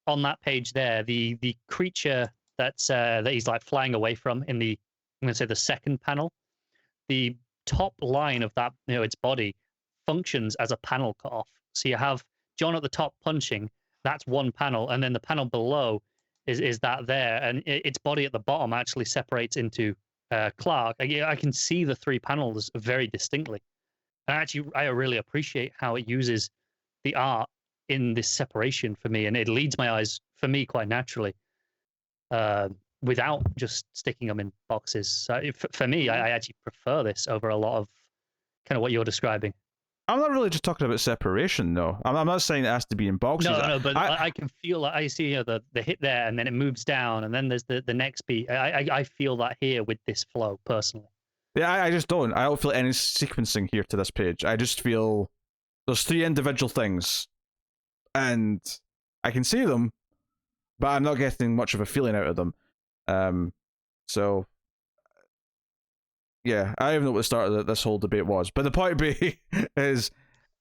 on that page there, the creature that he's like flying away from in the, I'm going to say the second panel, the top line of that, its body functions as a panel cut off. So you have John at the top punching, that's one panel, and then the panel below is that there, and its body at the bottom actually separates into Clark. I can see the three panels very distinctly. And actually, I really appreciate how it uses the art in this separation for me, and it leads my eyes for me quite naturally, without just sticking them in boxes. So for me, I actually prefer this over a lot of kind of what you're describing. I'm not really just talking about separation, though. I'm not saying it has to be in boxes. No, but I can feel I see the hit there, and then it moves down, and then there's the next beat. I feel that here with this flow personally. Yeah, I just don't. I don't feel any sequencing here to this page. I just feel there's three individual things, and I can see them, but I'm not getting much of a feeling out of them. So yeah, I don't even know what the start of this whole debate was. But the point being is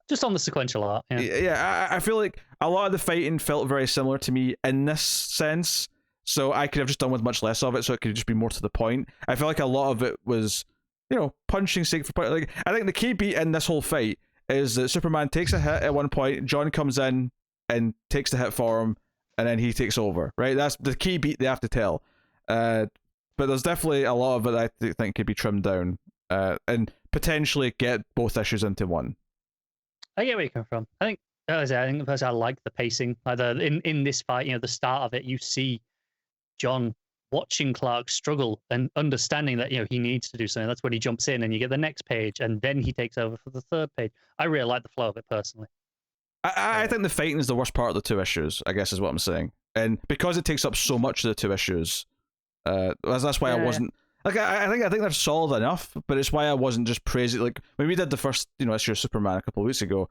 just on the sequential art. Yeah, I feel like a lot of the fighting felt very similar to me in this sense. So I could have just done with much less of it, so it could just be more to the point. I feel like a lot of it was, punching sake for punch. Like, I think the key beat in this whole fight is that Superman takes a hit at one point, John comes in and takes the hit for him, and then he takes over, right? That's the key beat they have to tell. But there's definitely a lot of it that I think could be trimmed down, and potentially get both issues into one. I get where you come from. I think I like the pacing. In this fight, the start of it, you see John watching Clark struggle and understanding that he needs to do something. That's when he jumps in, and you get the next page, and then he takes over for the third page. I really like the flow of it personally. I think the fighting is the worst part of the two issues, I guess is what I'm saying, and because it takes up so much of the two issues, that's why I wasn't. Like, I think they're solid enough, but it's why I wasn't just praising. Like, when we did the first, issue of Superman a couple of weeks ago,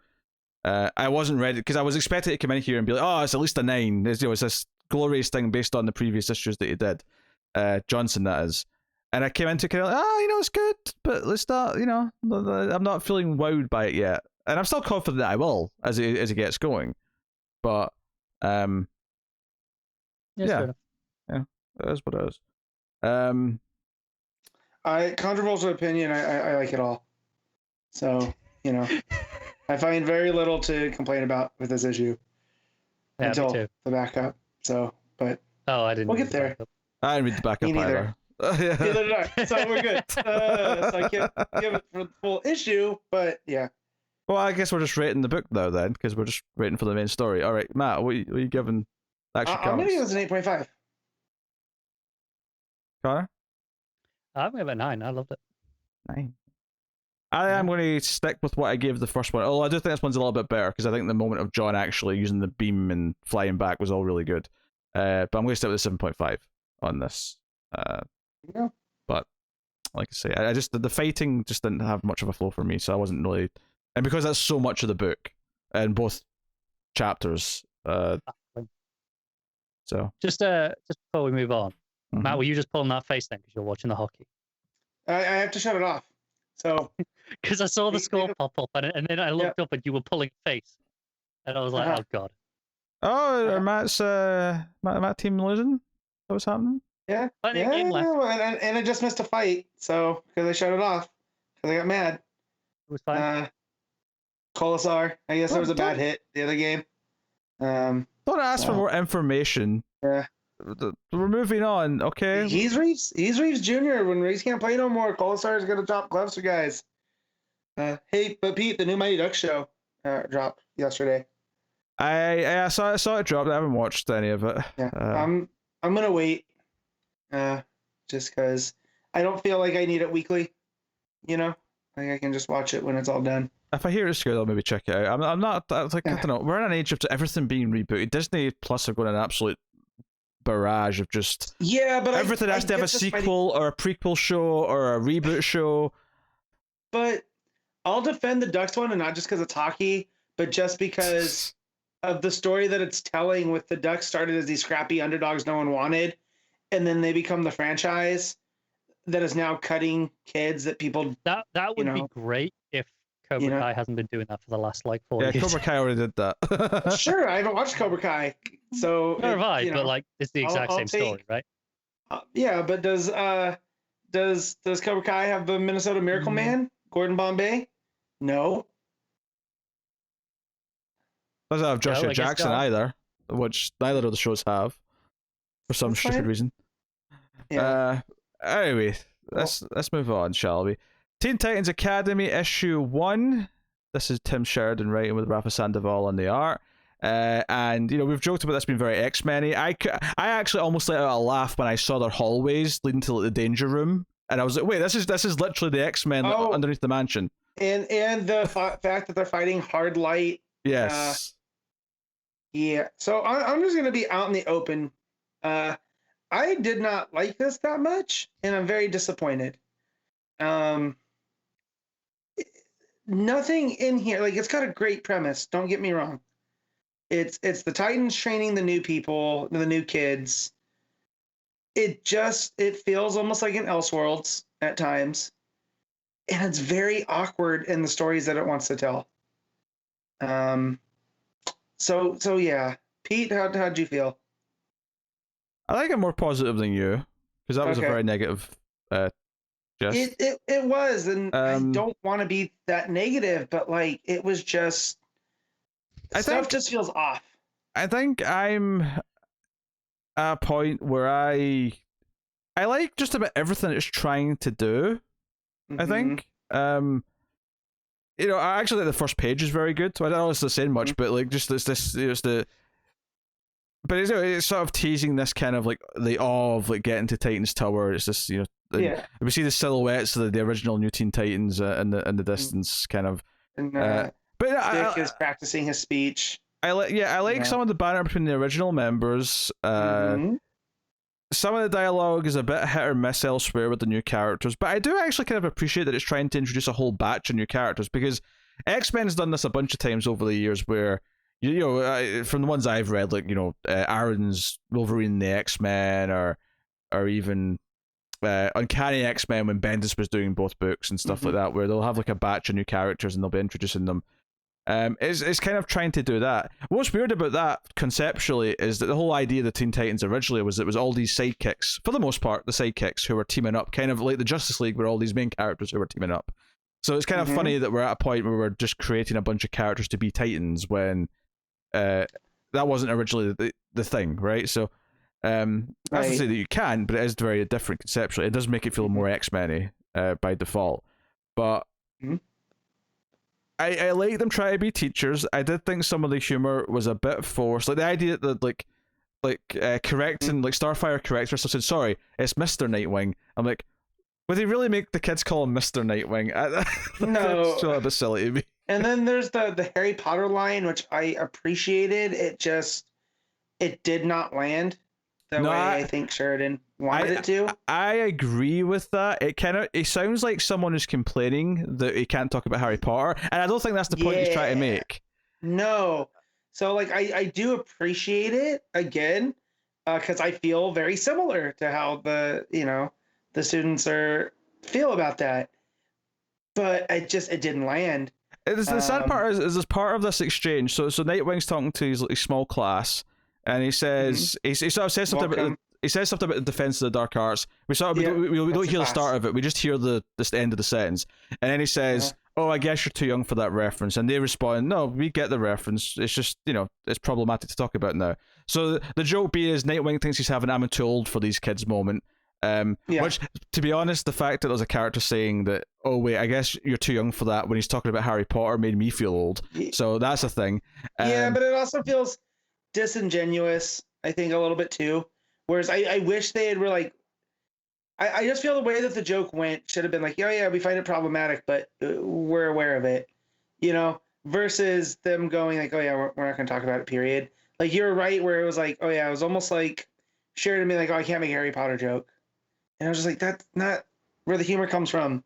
I wasn't ready, because I was expecting to come in here and be like, oh, it's at least a 9. It's this glorious thing based on the previous issues that he did. Johnson, that is. And I came into kind of like, it's good, but let's not, I'm not feeling wowed by it yet. And I'm still confident that I will as it gets going. But, yeah, it is what it is. Controversial opinion, I like it all. So, I find very little to complain about with this issue until the backup. So, but I didn't. We'll get there. I didn't read the backup either. Neither did I. So we're good. So I can't give it for the full issue, but yeah. Well, I guess we're just rating the book now then, because we're just waiting for the main story. All right, Matt, what are you giving Action Comics? I'm going to give this an 8.5. Connor? I'm going to give it a 9. I loved it. 9. I am going to stick with what I gave the first one. Although I do think this one's a little bit better, because I think the moment of John actually using the beam and flying back was all really good. But I'm going to stick with 7.5 on this. Yeah. But like I say, I just the fighting just didn't have much of a flow for me, so I wasn't really. And because that's so much of the book and both chapters. So just before we move on, Matt, were you just pulling that face then because you're watching the hockey? I have to shut it off. So because I saw the score pop up and then I looked up and you were pulling a face, and I was like, oh god. Oh, Matt team losing? What was happening? Yeah. And I just missed a fight, so because I shut it off because I got mad. It was fine. Colasar. I guess there was a bad hit the other game. Don't ask for more information. Yeah. We're moving on, okay? He's Reis Jr. When Reis can't play no more, Colasar is gonna drop gloves for guys. Hey, but Pete, the new Mighty Ducks show dropped yesterday. I saw it dropped. I haven't watched any of it. Yeah, I'm gonna wait. Just because I don't feel like I need it weekly. Like I can just watch it when it's all done. If I hear it's good, I'll maybe check it out. I'm not. I don't know. We're in an age of everything being rebooted. Disney Plus are going an absolute barrage of just but everything has to have a sequel or a prequel show or a reboot show. But I'll defend the Ducks one, and not just because it's hockey, but just because of the story that it's telling. With the Ducks started as these scrappy underdogs no one wanted, and then they become the franchise that is now cutting kids that people. That would be great if Cobra Kai hasn't been doing that for the last 4 years. Yeah, Cobra Kai already did that. Sure, I haven't watched Cobra Kai, so never mind. But it's the exact same story, right? Yeah, but does Cobra Kai have the Minnesota Miracle Man, Gordon Bombay? No. Doesn't have Joshua Jackson either. which neither of the shows have for some That's stupid fine. reason. Yeah. Anyway, let's move on, shall we? Teen Titans Academy issue 1. This is Tim Sheridan writing with Rafa Sandoval on the art. And we've joked about this being very X-Men-y. I actually almost let out a laugh when I saw their hallways leading to the danger room, and I was like, wait, this is literally the X-Men underneath the mansion. And the fact that they're fighting hard light. Yes. Yeah. So I'm just gonna be out in the open. I did not like this that much, and I'm very disappointed. Nothing in here, like, it's got a great premise. Don't get me wrong. It's the Titans training the new people, the new kids. It feels almost like an Elseworlds at times, and it's very awkward in the stories that it wants to tell. So yeah, Pete, how'd you feel? I think I'm more positive than you, because that was a Okay. very negative gist. It was, and I don't want to be that negative, but like, it was just stuff just feels off. I think I'm at a point where I like just about everything it's trying to do. I think. I actually think the first page is very good. So I don't know if it's saying much, but like just but it's sort of teasing this kind of like the awe of like getting to Titan's Tower. It's this, we see the silhouettes of the original New Teen Titans in the distance, kind of. And But Dick is practicing his speech. I like some of the banter between the original members. Some of the dialogue is a bit hit or miss elsewhere with the new characters, but I do actually kind of appreciate that it's trying to introduce a whole batch of new characters, because X-Men's done this a bunch of times over the years where, from the ones I've read, like, Aaron's Wolverine and the X-Men, or even Uncanny X-Men when Bendis was doing both books and stuff like that, where they'll have like a batch of new characters and they'll be introducing them. It's kind of trying to do that. What's weird about that conceptually is that the whole idea of the Teen Titans originally was it was all these sidekicks, for the most part, the sidekicks who were teaming up, kind of like the Justice League, were all these main characters who were teaming up. So it's kind of funny that we're at a point where we're just creating a bunch of characters to be Titans when that wasn't originally the thing, right? So that's to say that you can, but it is very different conceptually. It does make it feel more X-Men-y by default. But I like them trying to be teachers. I did think some of the humor was a bit forced. Like the idea that correcting, like Starfire corrects herself, said, sorry, it's Mr. Nightwing. I'm like, would they really make the kids call him Mr. Nightwing? No. It's a bit silly to me. And then there's the Harry Potter line, which I appreciated. It did not land the way I think Sheridan wanted it to. I agree with that. It sounds like someone is complaining that he can't talk about Harry Potter, and I don't think that's the point he's trying to make. No. So like I do appreciate it again, because I feel very similar to how the students feel about that. But it didn't land. The sad part is as part of this exchange, so Nightwing's talking to his small class, and he says he sort of says something about he says something about the defense of the dark arts. We don't hear the start of it. We just hear the end of the sentence, and then he says, "Oh, I guess you're too young for that reference." And they respond, "No, we get the reference. It's just it's problematic to talk about now." So the joke being is Nightwing thinks he's having "I'm too old for these kids" moment. Which, to be honest, the fact that there's a character saying that, oh wait, I guess you're too young for that when he's talking about Harry Potter made me feel old. So that's a thing. But it also feels disingenuous, I think, a little bit too. Whereas I wish they had really I just feel the way that the joke went should have been like, oh yeah, we find it problematic, but we're aware of it, versus them going like, oh yeah, we're not going to talk about it, period. Like, you're right, where it was like, oh yeah, it was almost like Sheridan being like, oh, I can't make a Harry Potter joke. And I was just like, that's not where the humor comes from.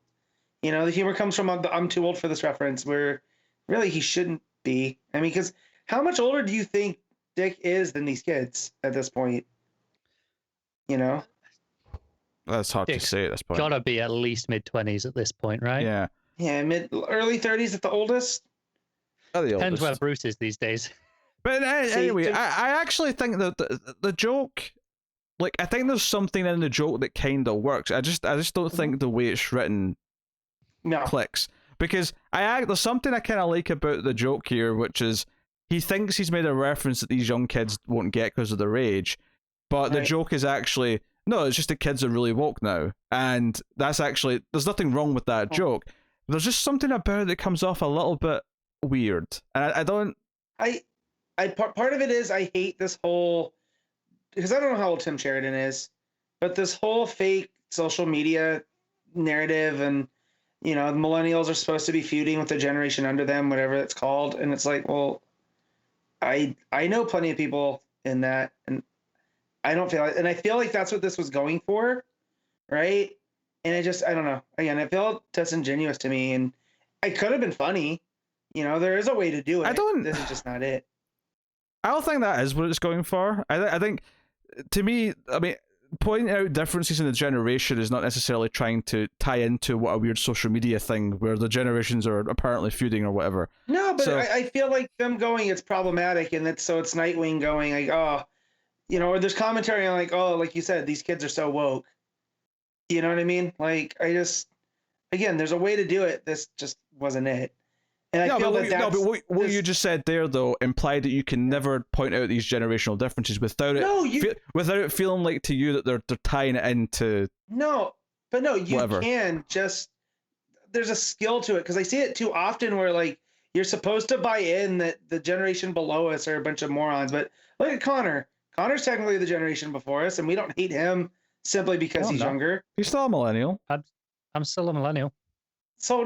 The humor comes from I'm too old for this reference, where really he shouldn't be. I mean, because how much older do you think Dick is than these kids at this point? That's hard to say at this point. Gotta be at least mid-20s at this point, right? Yeah. Yeah, early 30s at the oldest. Depends where Bruce is these days. But anyway, I actually think that the joke, like, I think there's something in the joke that kind of works. I just don't think the way it's written clicks, because there's something I kind of like about the joke here, which is he thinks he's made a reference that these young kids won't get because of their age, but the joke is actually no, it's just that kids are really woke now, and that's actually there's nothing wrong with that joke. There's just something about it that comes off a little bit weird, and I don't. Part of it is I hate this whole, because I don't know how old Tim Sheridan is, but this whole fake social media narrative, and the millennials are supposed to be feuding with the generation under them, whatever it's called, and it's like, well, I know plenty of people in that, and I don't feel, and I feel like that's what this was going for, right? And I don't know. Again, it felt disingenuous to me, and it could have been funny. There is a way to do it. This is just not it. I don't think that is what it's going for. I think, to me, I mean, pointing out differences in the generation is not necessarily trying to tie into what a weird social media thing where the generations are apparently feuding or whatever. No, but I feel like them going, it's problematic, and it's Nightwing going like, oh, or there's commentary on like, oh, like you said, these kids are so woke. You know what I mean? Like, again, there's a way to do it. This just wasn't it. And I feel but what you just said there, though, implied that you can never point out these generational differences without it feeling like to you that they're tying it into. You whatever. Can just, there's a skill to it, because I see it too often where like you're supposed to buy in that the generation below us are a bunch of morons, but look at Connor. Connor's technically the generation before us, and we don't hate him simply because he's younger. He's still a millennial. I'm still a millennial. So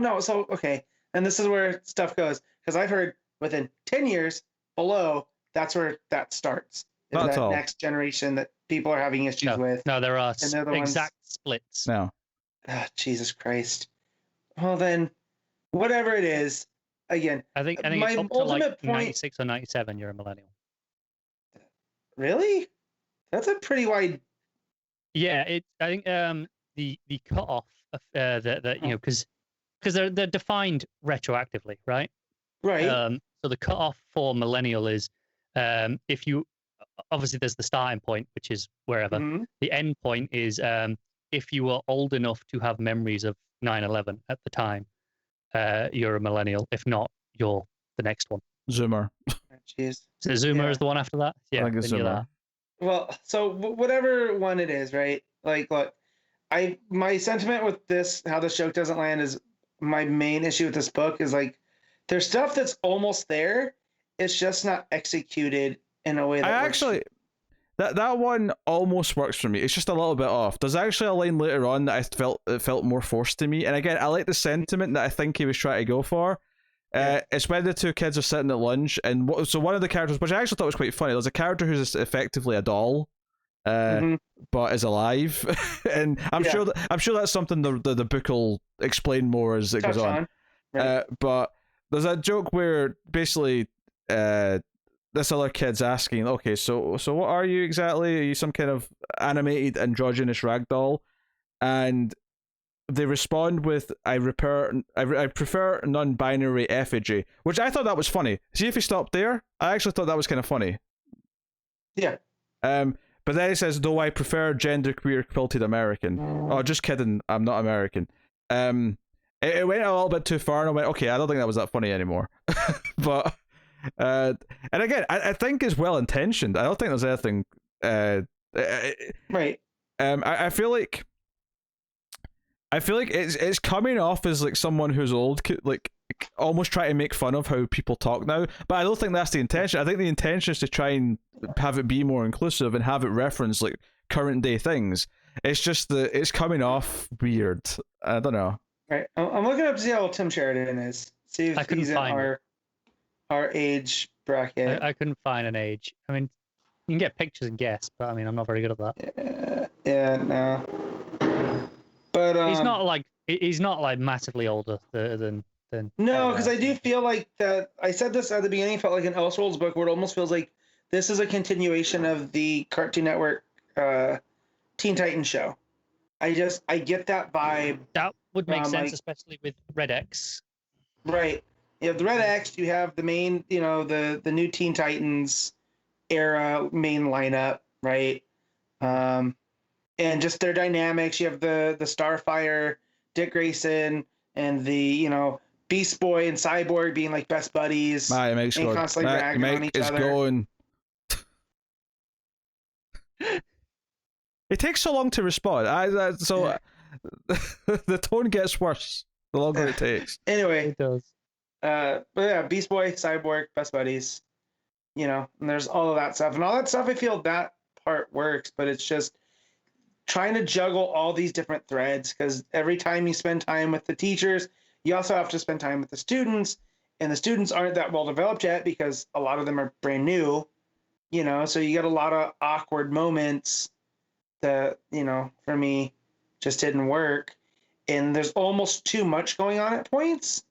okay. And this is where stuff goes, because I've heard within 10 years below, that's where that starts. That next generation that people are having issues with. No, there are exact splits. No. Oh, Jesus Christ. Well, then, whatever it is, again, I think my it's up to ultimate like point... 96 or 97, you're a millennial. Really? That's a pretty wide... Yeah, I think the cutoff of because they're defined retroactively, right? Right. So the cutoff for millennial is if you obviously there's the starting point, which is wherever. Mm-hmm. The end point is if you were old enough to have memories of 9/11 at the time, you're a millennial. If not, you're the next one. Zoomer. Jeez. So Zoomer is the one after that. Yeah, I think it's Zoomer. Well, so whatever one it is, right? Like, look, my sentiment with this, how this joke doesn't land, is my main issue with this book is like, there's stuff that's almost there. It's just not executed in a way that that one almost works for me. It's just a little bit off. There's actually a line later on that it felt more forced to me. And again, I like the sentiment that I think he was trying to go for. It's when the two kids are sitting at lunch, and so one of the characters, which I actually thought was quite funny, there's a character who's effectively a doll, but is alive, and I'm sure that's something the book will explain more as it goes on. Right. But there's a joke where basically this other kid's asking, okay, so what are you exactly? Are you some kind of animated androgynous ragdoll? And they respond with, I prefer non-binary effigy, which I thought that was funny. See, if he stopped there, I actually thought that was kind of funny. Yeah. But then he says, though I prefer genderqueer quilted American. Oh, just kidding, I'm not American. It went a little bit too far, and I went, okay, I don't think that was that funny anymore. But and again, I think it's well intentioned. I don't think there's anything right. I feel like it's coming off as like someone who's old, like almost trying to make fun of how people talk now. But I don't think that's the intention. I think the intention is to try and have it be more inclusive and have it reference like current day things. It's just that it's coming off weird. I don't know. Right. I'm looking up to see how old Tim Sheridan is. See if he's in our age bracket. I couldn't find an age. I mean, you can get pictures and guess, but I mean, I'm not very good at that. Yeah, no. But he's not like massively older than. No, because I do feel like that. I said this at the beginning. Felt like an Elseworlds book where it almost feels like this is a continuation of the Cartoon Network Teen Titans show. I get that vibe. That would make sense, especially with Red X. Right. You have the Red X. You have the main, the new Teen Titans era main lineup, right? And just their dynamics. You have the Starfire, Dick Grayson, and the Beast Boy and Cyborg being like best buddies Mike's and going. constantly ragging on each is other. going. It takes so long to respond. The tone gets worse the longer it takes. Anyway, It does. but yeah, Beast Boy, Cyborg, best buddies. And there's all of that stuff, and all that stuff. I feel that part works, but it's just trying to juggle all these different threads, because every time you spend time with the teachers, you also have to spend time with the students, and the students aren't that well developed yet because a lot of them are brand new. So you get a lot of awkward moments that for me just didn't work, and there's almost too much going on at points.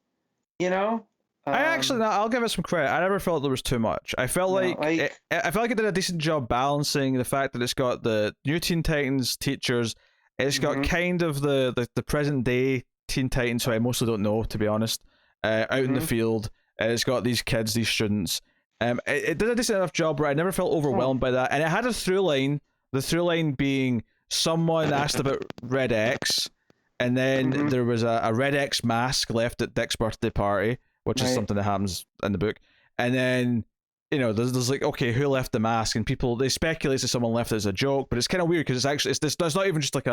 I'll give it some credit. I never felt there was too much. I felt I felt like it did a decent job balancing the fact that it's got the new Teen Titans teachers. It's got kind of the present day Teen Titans, who I mostly don't know, to be honest, out in the field. It's got these kids, these students. It did a decent enough job where I never felt overwhelmed by that, and it had a through line. The through line being someone asked about Red X, and then there was a Red X mask left at Dick's birthday party, which is something that happens in the book. And then, there's like, okay, who left the mask? And people, they speculate that someone left it as a joke, but it's kind of weird because it's not even just like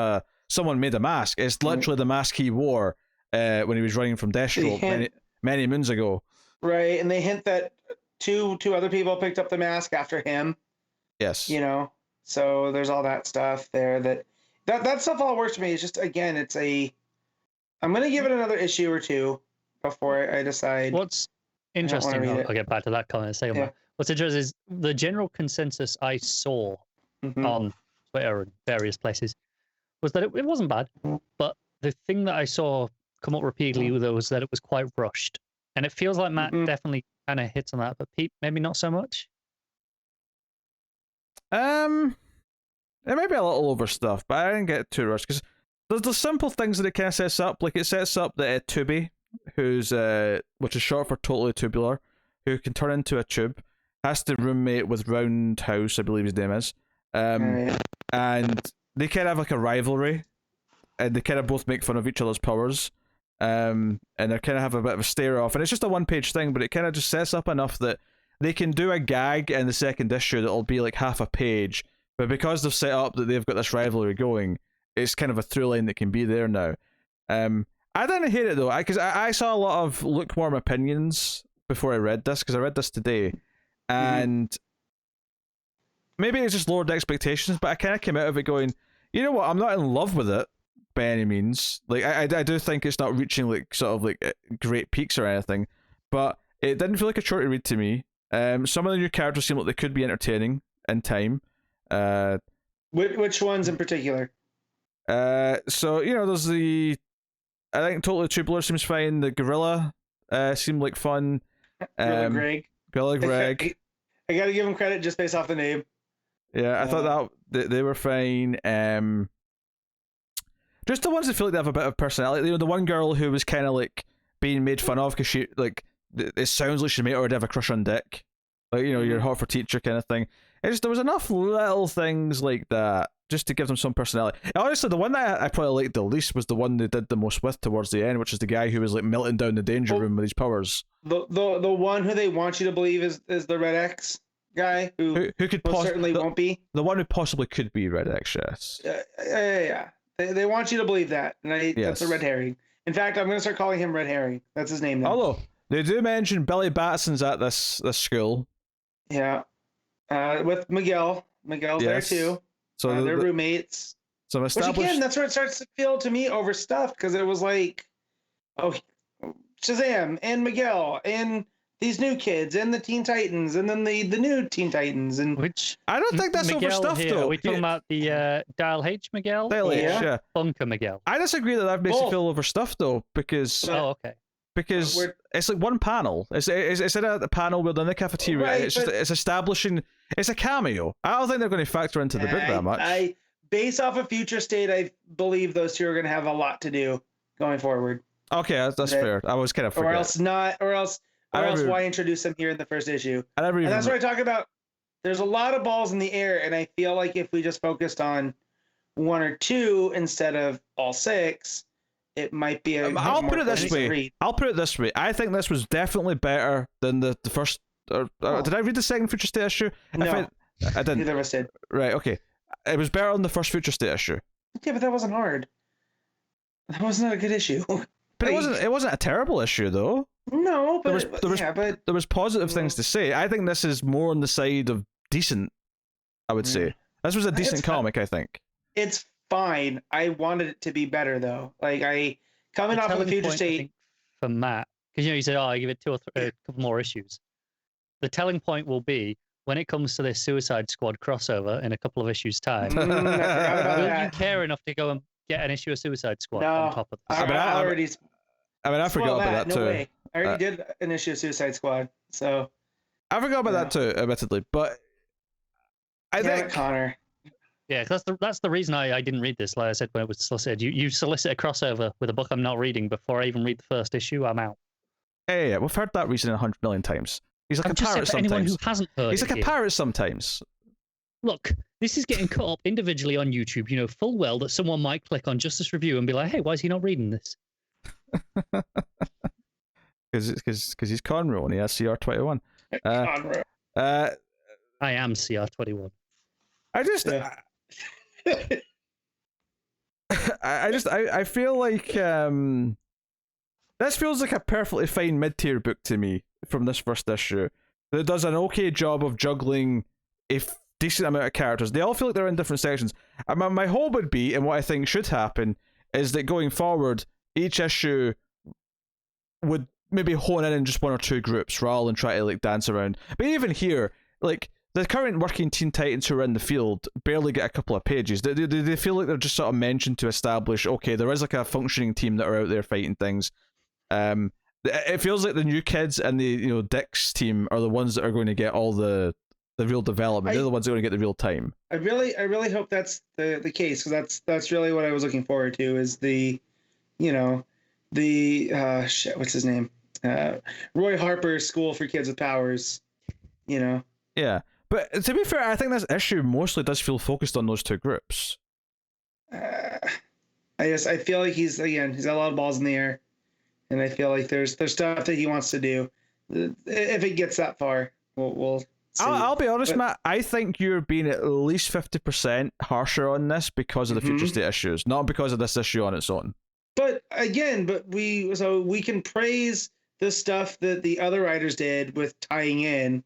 someone made a mask. It's literally the mask he wore when he was running from Deathstroke many moons ago. Right, and they hint that two other people picked up the mask after him. Yes. So there's all that stuff there that stuff all works for me. It's just, again, I'm going to give it another issue or two before I decide. What's interesting, I'll get back to that comment in a second. Yeah. What's interesting is the general consensus I saw on Twitter and various places was that it wasn't bad, but the thing that I saw come up repeatedly was that it was quite rushed. And it feels like Matt definitely kind of hits on that, but Pete, maybe not so much. It may be a little overstuffed, but I didn't get too rushed because there's the simple things that it kind of sets up. Like, it sets up that Tubi, which is short for totally tubular, who can turn into a tube, has to roommate with Roundhouse, I believe his name is, and they kind of have like a rivalry, and they kind of both make fun of each other's powers, and they kind of have a bit of a stare off, and it's just a 1-page thing, but it kind of just sets up enough that they can do a gag in the second issue that'll be like half a page, but because they've set up that they've got this rivalry going, it's kind of a through line that can be there now. I didn't hate it though, because I saw a lot of lukewarm opinions before I read this, because I read this today, and maybe it's just lowered expectations, but I kind of came out of it going, you know what, I'm not in love with it by any means. Like, I do think it's not reaching like sort of like great peaks or anything, but it didn't feel like a chore to read to me. Some of the new characters seem like they could be entertaining in time. Which ones in particular? So there's I think Totally Tubular seems fine. The Gorilla seemed like fun. Gorilla Greg. I gotta give him credit just based off the name. Yeah, I thought that they were fine. Just the ones that feel like they have a bit of personality. The one girl who was kind of like being made fun of because she, like, it sounds like she may already have a crush on Dick. Like, you're hot for teacher kind of thing. There was enough little things like that just to give them some personality. Honestly, the one that I probably liked the least was the one they did the most with towards the end, which is the guy who was like melting down the danger room with his powers. The one who they want you to believe is the Red X guy who could certainly won't be. The one who possibly could be Red X, yes. Yeah. They want you to believe that, and that's a red herring. In fact, I'm going to start calling him Red Herring. That's his name now. Although they do mention Billy Batson's at this school. Yeah, with Miguel. Miguel's there too. So they're roommates. So which again, that's where it starts to feel to me overstuffed, because it was like, oh, Shazam and Miguel and these new kids and the Teen Titans and then the new Teen Titans, and which I don't think that's Miguel overstuffed here. though. Are we talking about the Dial H Miguel? Dial H, yeah. Bunker Miguel. I disagree that makes you feel overstuffed though, because okay. Because it's like one panel. It's in a panel where they're in the cafeteria. Right, it's establishing. It's a cameo. I don't think they're going to factor into the book that much. Based off of Future State, I believe those two are going to have a lot to do going forward. Okay, that's fair. I was kind of forgetting. Or else why introduce them here in the first issue? And that's what I talk about. There's a lot of balls in the air, and I feel like if we just focused on one or two instead of all six, it might be a. I'll put it this pleasant way. read. I'll put it this way. I think this was definitely better than the first. Did I read the second Future State issue? No, I didn't. neither of us did. Right. Okay. It was better than the first Future State issue. Yeah, but that wasn't hard. That wasn't a good issue. But it wasn't a terrible issue though. No, but there was positive things to say. I think this is more on the side of decent. I would say this was a decent comic. I think it's fine. I wanted it to be better though. Like coming off of a Future State for Matt, because you said, I give it two or a couple more issues. The telling point will be when it comes to this Suicide Squad crossover in a couple of issues' time. Will you care enough to go and get an issue of Suicide Squad on top of this? I forgot about that too. Way. I already did an issue of Suicide Squad, so I forgot about that too, admittedly. But I think Connor. Yeah, that's the reason I didn't read this. Like I said when it was solicited, you solicit a crossover with a book I'm not reading before I even read the first issue. I'm out. Hey, we've heard that reason 100 million times. He's like a parrot sometimes. Anyone who hasn't heard He's like a parrot sometimes. Look, this is getting cut up individually on YouTube. You know full well that someone might click on Justice Review and be like, "Hey, why is he not reading this?" Because he's Conroe and he has CR21. Conroe. I am CR21. I feel like this feels like a perfectly fine mid-tier book to me from this first issue. It does an okay job of juggling a decent amount of characters. They all feel like they're in different sections. My hope would be, and what I think should happen, is that going forward, each issue would maybe hone in just one or two groups rather than try to like dance around. But even here, like the current working Teen Titans who are in the field barely get a couple of pages. They feel like they're just sort of mentioned to establish, okay, there is like a functioning team that are out there fighting things. It feels like the new kids and the Dick's team are the ones that are going to get all the real development. They're the ones that are going to get the real time. I really hope that's the case, because that's really what I was looking forward to, is the what's his name? Roy Harper's School for Kids with Powers. Yeah. But to be fair, I think this issue mostly does feel focused on those two groups. I feel like he's got a lot of balls in the air, and I feel like there's stuff that he wants to do. If it gets that far, we'll see. I'll be honest, Matt. I think you're being at least 50% harsher on this because of the Future State issues, not because of this issue on its own. But again, we can praise the stuff that the other writers did with tying in.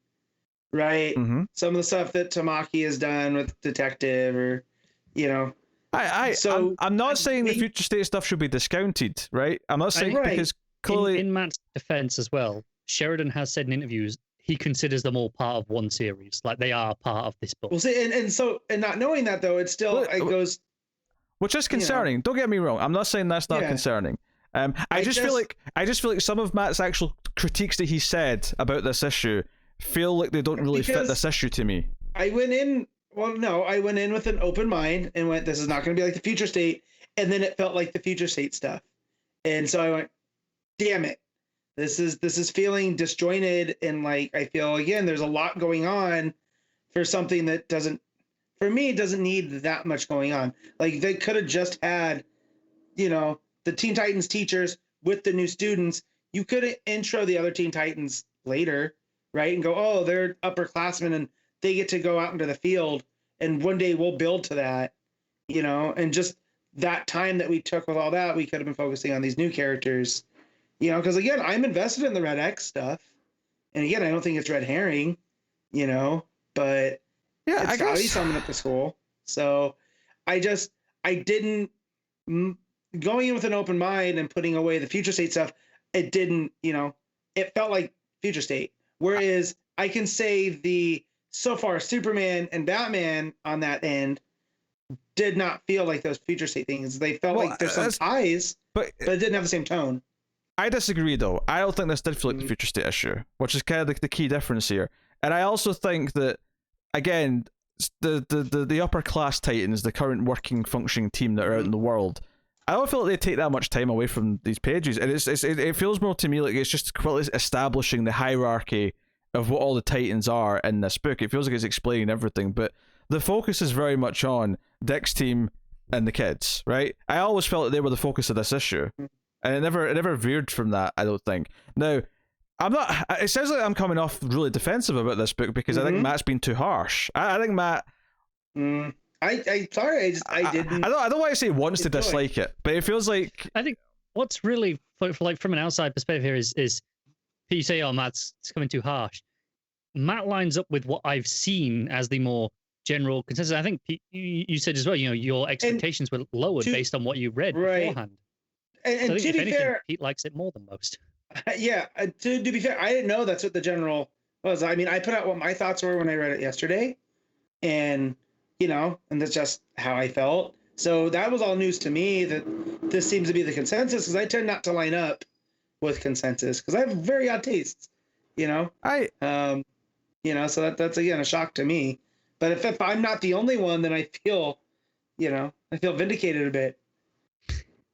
Right, some of the stuff that Tamaki has done with Detective, or I'm not saying the Future State stuff should be discounted, right? I'm not saying because clearly in Matt's defense as well, Sheridan has said in interviews he considers them all part of one series, like they are part of this book. Well, see, and not knowing that though, it still goes, which is concerning. Don't get me wrong. I'm not saying that's not concerning. I just feel like some of Matt's actual critiques that he said about this issue feel like they don't really fit this issue to me. I went in with an open mind and went, this is not going to be like the Future State, and then it felt like the Future State stuff, and so I went, damn it, this is feeling disjointed, and like I feel again there's a lot going on for something that doesn't need that much going on. Like they could have just had the Teen Titans teachers with the new students. You could intro the other Teen Titans later, right? And go, oh, they're upperclassmen and they get to go out into the field, and one day we'll build to that, and just that time that we took with all that, we could have been focusing on these new characters, because again, I'm invested in the Red X stuff. And again, I don't think it's red herring, but yeah, it's Saudi summon at the school. So I didn't, going in with an open mind and putting away the Future State stuff, it didn't, it felt like Future State. Whereas I can say so far Superman and Batman on that end did not feel like those Future State things. They felt like there's some ties, but it didn't have the same tone. I disagree though. I don't think this did feel like the Future State issue, which is kind of the key difference here. And I also think that, again, the upper class Titans, the current working functioning team that are out in the world, I don't feel like they take that much time away from these pages, and it feels more to me like it's just establishing the hierarchy of what all the Titans are in this book. It feels like it's explaining everything, but the focus is very much on Dick's team and the kids, right? I always felt that they were the focus of this issue, and it never veered from that. I don't think. Now, I'm not. It sounds like I'm coming off really defensive about this book because I think Matt's been too harsh. I think Matt. I sorry. I didn't. I don't want to say wants to dislike it, but it feels like. I think what's really for like from an outside perspective here is you say, oh, Matt's coming too harsh. Matt lines up with what I've seen as the more general consensus. I think you said as well, your expectations were lowered based on what you read beforehand. And so I think to if be anything, fair, Pete likes it more than most. Yeah, to be fair, I didn't know that's what the general was. I mean, I put out what my thoughts were when I read it yesterday, and and that's just how I felt. So that was all news to me that this seems to be the consensus, because I tend not to line up with consensus because I have very odd tastes, so that's again a shock to me. But if I'm not the only one, then I feel vindicated a bit.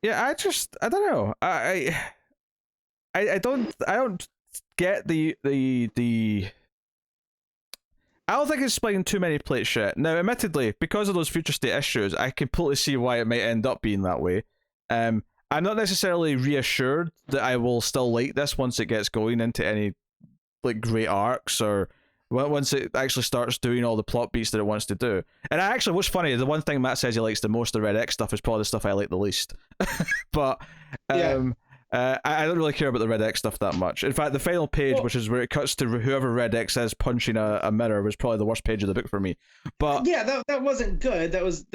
Yeah, I don't know. I don't get the I don't think it's playing too many plate shit. Now, admittedly, because of those future state issues, I completely see why it might end up being that way. I'm not necessarily reassured that I will still like this once it gets going into any like great arcs, or once it actually starts doing all the plot beats that it wants to do. And actually, what's funny is the one thing Matt says he likes the most, the Red X stuff, is probably the stuff I like the least. But I don't really care about the Red X stuff that much. In fact, the final page, which is where it cuts to whoever Red X is punching a mirror, was probably the worst page of the book for me. But yeah, that wasn't good. That was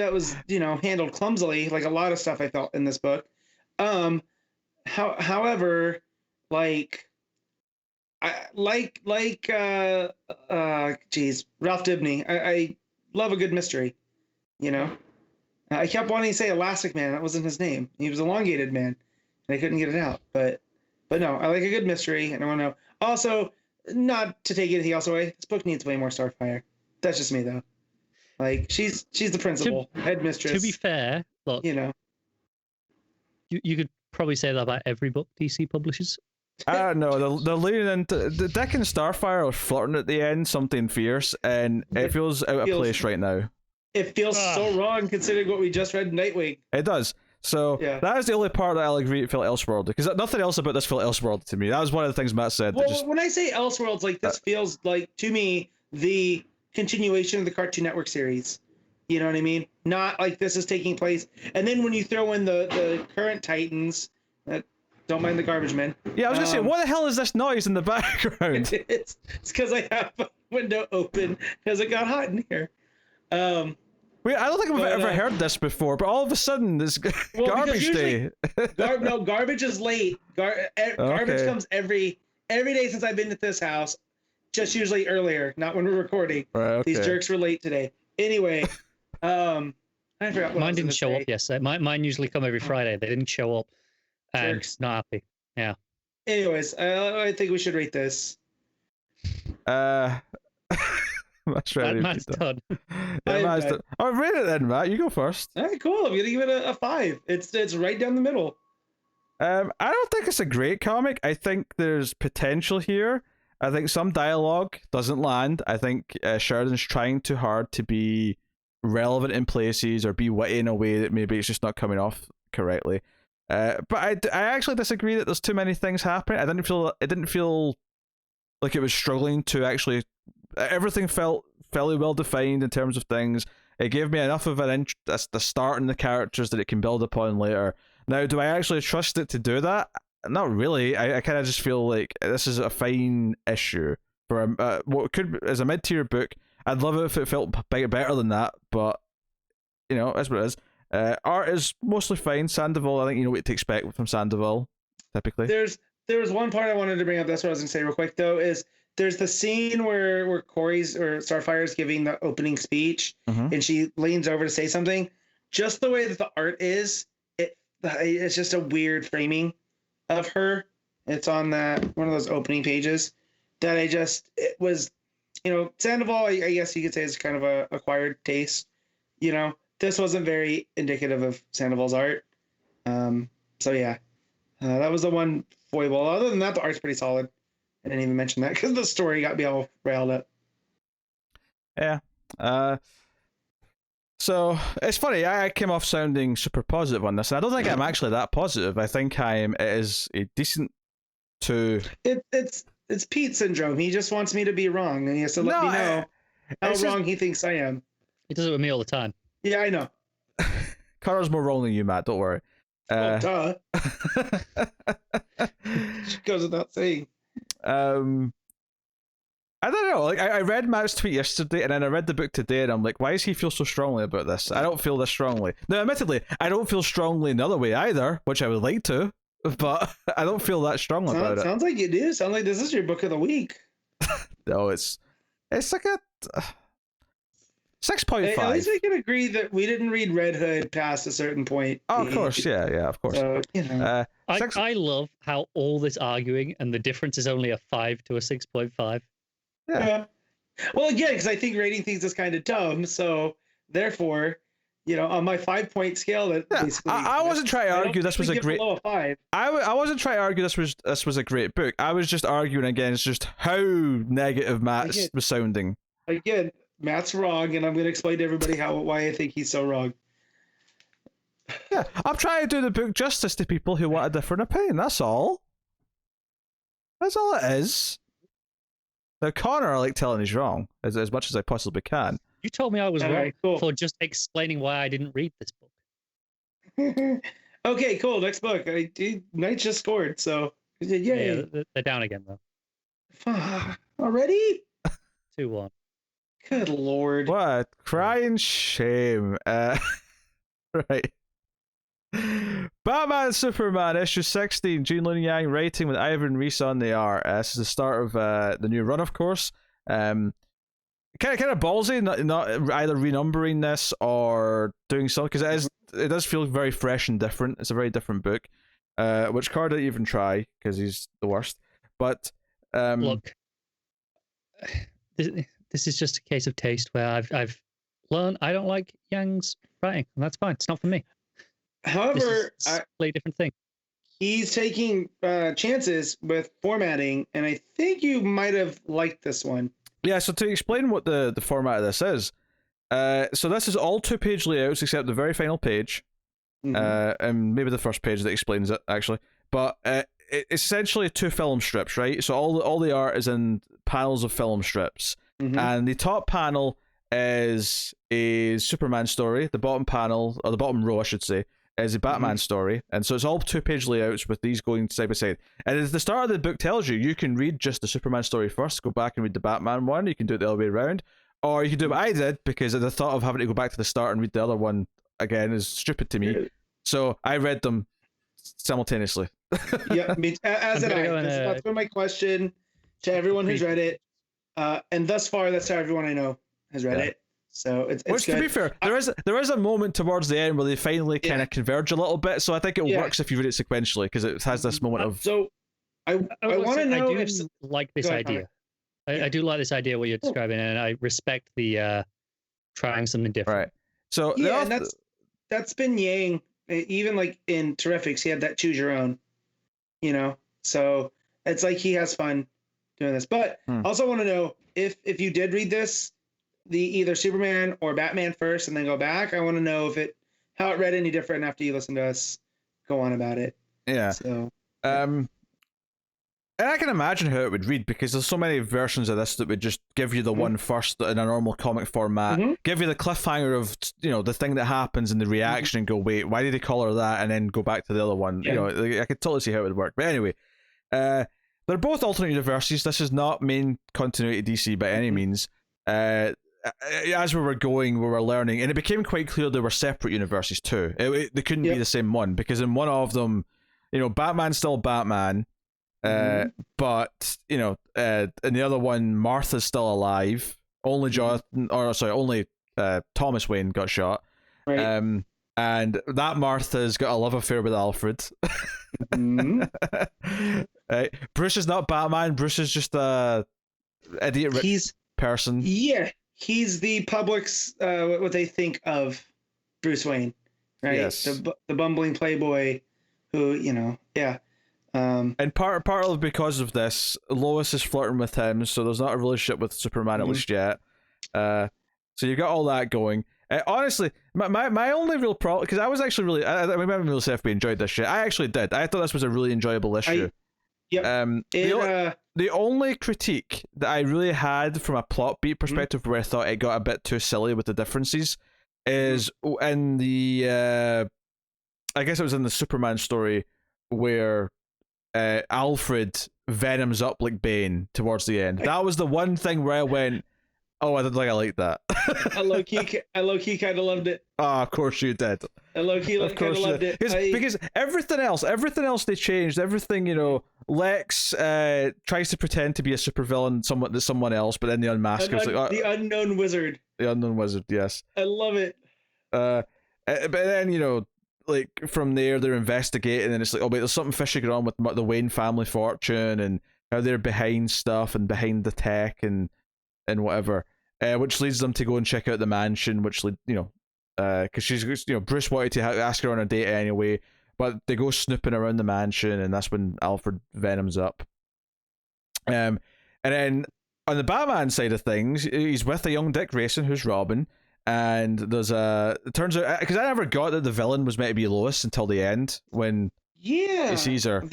handled clumsily, like a lot of stuff I felt in this book. However, Ralph Dibny. I love a good mystery. I kept wanting to say Elastic Man. That wasn't his name. He was Elongated Man. And I couldn't get it out, but no, I like a good mystery, and I want to know. Also, not to take anything else away, this book needs way more Starfire. That's just me, though. Like, she's the principal, head mistress. To be fair, look, you could probably say that about every book DC publishes. I don't know. They're leaning into the Dick and Starfire are flirting at the end, something fierce, and it feels out of place right now. It feels so wrong considering what we just read in Nightwing. It does. So that is the only part that I'll agree it felt Elseworld, because nothing else about this felt Elseworld to me. That was one of the things Matt said. Well, when I say Elseworlds, like this feels like to me the continuation of the Cartoon Network series. You know what I mean? Not like this is taking place, and then when you throw in the current Titans, don't mind the garbage men. Yeah, I was gonna say, what the hell is this noise in the background? It's because I have a window open because it got hot in here. Wait, I don't think we've ever heard this before, but all of a sudden, this garbage day. No, garbage is late. Garbage comes every day since I've been at this house. Just usually earlier, not when we're recording. Right, okay. These jerks were late today. Anyway, I forgot what mine didn't show up yesterday. Mine usually come every Friday. They didn't show up, and jerks. Not happy. Yeah. Anyways, I think we should rate this. Matt's ready. Matt's done. Matt's done. Oh, rate it then, Matt. You go first. All right, cool. I'm gonna give it a 5. It's right down the middle. I don't think it's a great comic. I think there's potential here. I think some dialogue doesn't land. I think Sheridan's trying too hard to be relevant in places or be witty in a way that maybe it's just not coming off correctly. But I actually disagree that there's too many things happening. It didn't feel like it was struggling to actually. Everything felt fairly well defined in terms of things. It gave me enough of the start in the characters that it can build upon later. Now, do I actually trust it to do that? Not really. I kind of just feel like this is a fine issue for what could as a mid-tier book. I'd love it if it felt better than that, but that's what it is. Art is mostly fine. Sandoval, I think you know what to expect from Sandoval, typically. There was one part I wanted to bring up. That's what I was gonna say real quick though. Is there's the scene where Corey's or Starfire's giving the opening speech, and she leans over to say something. Just the way that the art is, it's just a weird framing of her. It's on one of those opening pages that it was, Sandoval, I guess you could say is kind of a acquired taste. This wasn't very indicative of Sandoval's art. So yeah, that was the one foible. Other than that, the art's pretty solid. I didn't even mention that because the story got me all railed up. Yeah. So it's funny. I came off sounding super positive on this, and I don't think I'm actually that positive. I think it is a decent to. It's Pete syndrome. He just wants me to be wrong, and he has to let me know how wrong he thinks I am. He does it with me all the time. Yeah, I know. Connor's more wrong than you, Matt. Don't worry. Duh. Goes without saying. I don't know. Like I read Matt's tweet yesterday, and then I read the book today, and I'm like, why does he feel so strongly about this? I don't feel this strongly. Now, admittedly, I don't feel strongly another way either, which I would like to, but I don't feel that strongly about it. Sounds like you do. Sounds like this is your book of the week. No, it's like a 6.5. At least we can agree that we didn't read Red Hood past a certain point. Oh, of course, yeah, of course. So, I love how all this arguing and the difference is only a 5 to a 6.5. Yeah. Well, again, because I think rating things is kind of dumb. So therefore, on my 5-point scale, that basically. I wasn't trying to argue this was a great. Below a 5. I wasn't trying to argue this was a great book. I was just arguing against just how negative Matt was sounding. Again, Matt's wrong, and I'm going to explain to everybody why I think he's so wrong. Yeah, I'm trying to do the book justice to people who want a different opinion. That's all. That's all it is. Now, Connor, I like telling he's wrong as much as I possibly can. You told me I was All wrong right, cool. for just explaining why I didn't read this book. Okay, cool. Next book. Knights just scored, so yay. Yeah, they're down again, though. Already? 2-1. Good lord. What a crying shame. Right. Batman Superman issue 16, Gene Luen Yang writing with Ivan Reis on the art. This is the start of the new run, of course. Kind of ballsy, not either renumbering this or doing something, because it does feel very fresh and different. It's a very different book, which Carr didn't even try because he's the worst. But look, this is just a case of taste where I've learned I don't like Yang's writing, and that's fine. It's not for me. However, it's a completely different thing. He's taking chances with formatting, and I think you might have liked this one. Yeah, so to explain what the format of this is, so this is all 2-page layouts except the very final page, and maybe the first page that explains it, actually. But it's essentially 2 film strips, right? So all the art is in panels of film strips, and the top panel is a Superman story. The bottom panel, or the bottom row, I should say, is a Batman story, and so it's all 2-page layouts with these going side by side. And at the start of the book tells you can read just the Superman story first, go back and read the Batman one. You can do it the other way around, or you can do what I did, because the thought of having to go back to the start and read the other one again is stupid to me. So I read them simultaneously. Yeah, as did I. That's been my question to everyone who's read it, and thus far, that's how everyone I know has read it. So it's which, good. To be fair, there is a moment towards the end where they finally kind of converge a little bit. So I think it works if you read it sequentially, because it has this moment of. So I want to know if like this idea. I do like this idea what you're describing, and I respect the trying something different. Right. So and that's been Yang. Even like in Terrifics, he had that choose your own. So it's like he has fun doing this. But I also want to know if you did read this, the either Superman or Batman first and then go back. I want to know how it read any different after you listen to us go on about it. Yeah. So and I can imagine how it would read, because there's so many versions of this that would just give you the one first in a normal comic format, give you the cliffhanger of the thing that happens and the reaction, and go, wait, why did he call her that, and then go back to the other one. I could totally see how it would work. But anyway, they're both alternate universes. This is not main continuity DC by any means. As we were going, we were learning, and it became quite clear they were separate universes too. They couldn't be the same one, because in one of them, Batman's still Batman, but in the other one, Martha's still alive. Only only Thomas Wayne got shot, right. And that Martha's got a love affair with Alfred. Right. Bruce is not Batman. Bruce is just a idiot rich person. Yeah. He's the public's what they think of Bruce Wayne, right? Yes. The bumbling playboy who, and partly because of this, Lois is flirting with him, so there's not a relationship with Superman at least yet. So you've got all that going. Honestly, my only real problem, because I was actually really, I haven't really said if we enjoyed this shit. I actually did. I thought this was a really enjoyable issue. The only critique that I really had from a plot beat perspective, where I thought it got a bit too silly with the differences, is in the I guess it was in the Superman story where Alfred venoms up like Bane towards the end. That was the one thing where I went, oh, I didn't think I liked that. I low key kind of loved it. Ah, of course you did. I low key kind of loved it. Because everything else they changed. Everything, Lex tries to pretend to be a supervillain, someone else, but then the unmaskers the unknown wizard. The unknown wizard, yes. I love it. But then like from there they're investigating, and it's like, oh wait, there's something fishy going on with the Wayne family fortune and how they're behind stuff and behind the tech and whatever. Which leads them to go and check out the mansion, which because she's Bruce wanted to ask her on a date anyway, but they go snooping around the mansion, and that's when Alfred venoms up. And then on the Batman side of things, he's with a young Dick Grayson who's Robin, and it turns out, because I never got that the villain was meant to be Lois until the end when he sees her.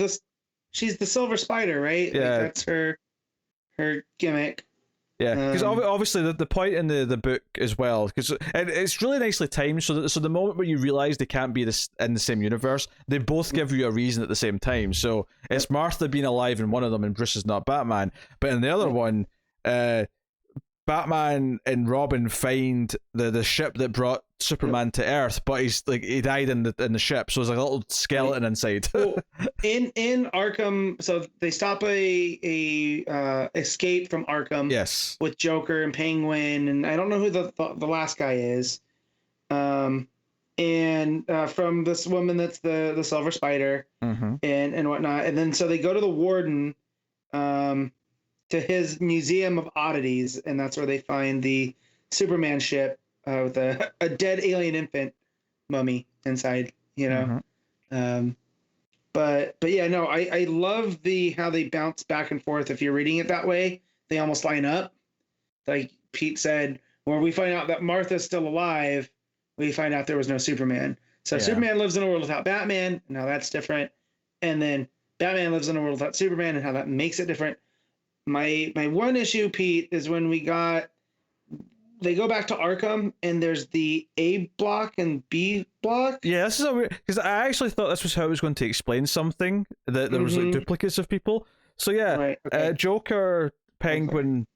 She's the Silver Spider, right? Yeah, like, that's her gimmick. Yeah, because obviously the point in the book as well, because it's really nicely timed, so the moment where you realize they can't be in the same universe, they both give you a reason at the same time. So it's Martha being alive in one of them, and Bruce is not Batman. But in the other one, Batman and Robin find the ship that brought Superman to Earth, but he died in the ship, so there's like a little skeleton inside. Well, in Arkham, so they stop a escape from Arkham. Yes. With Joker and Penguin, and I don't know who the last guy is. And from this woman that's the Silver Spider, and whatnot, and then so they go to the Warden, to his Museum of Oddities, and that's where they find the Superman ship with a dead alien infant mummy inside, But yeah, no, I love how they bounce back and forth. If you're reading it that way, they almost line up. Like Pete said, where we find out that Martha's still alive, we find out there was no Superman. So Superman lives in a world without Batman, and how that's different. And then Batman lives in a world without Superman, and how that makes it different. My one issue, Pete, is when they go back to Arkham, and there's the A block and B block. Yeah, this is a weird, because I actually thought this was how it was going to explain something, that there was like duplicates of people. So yeah, right, okay. Joker, Penguin,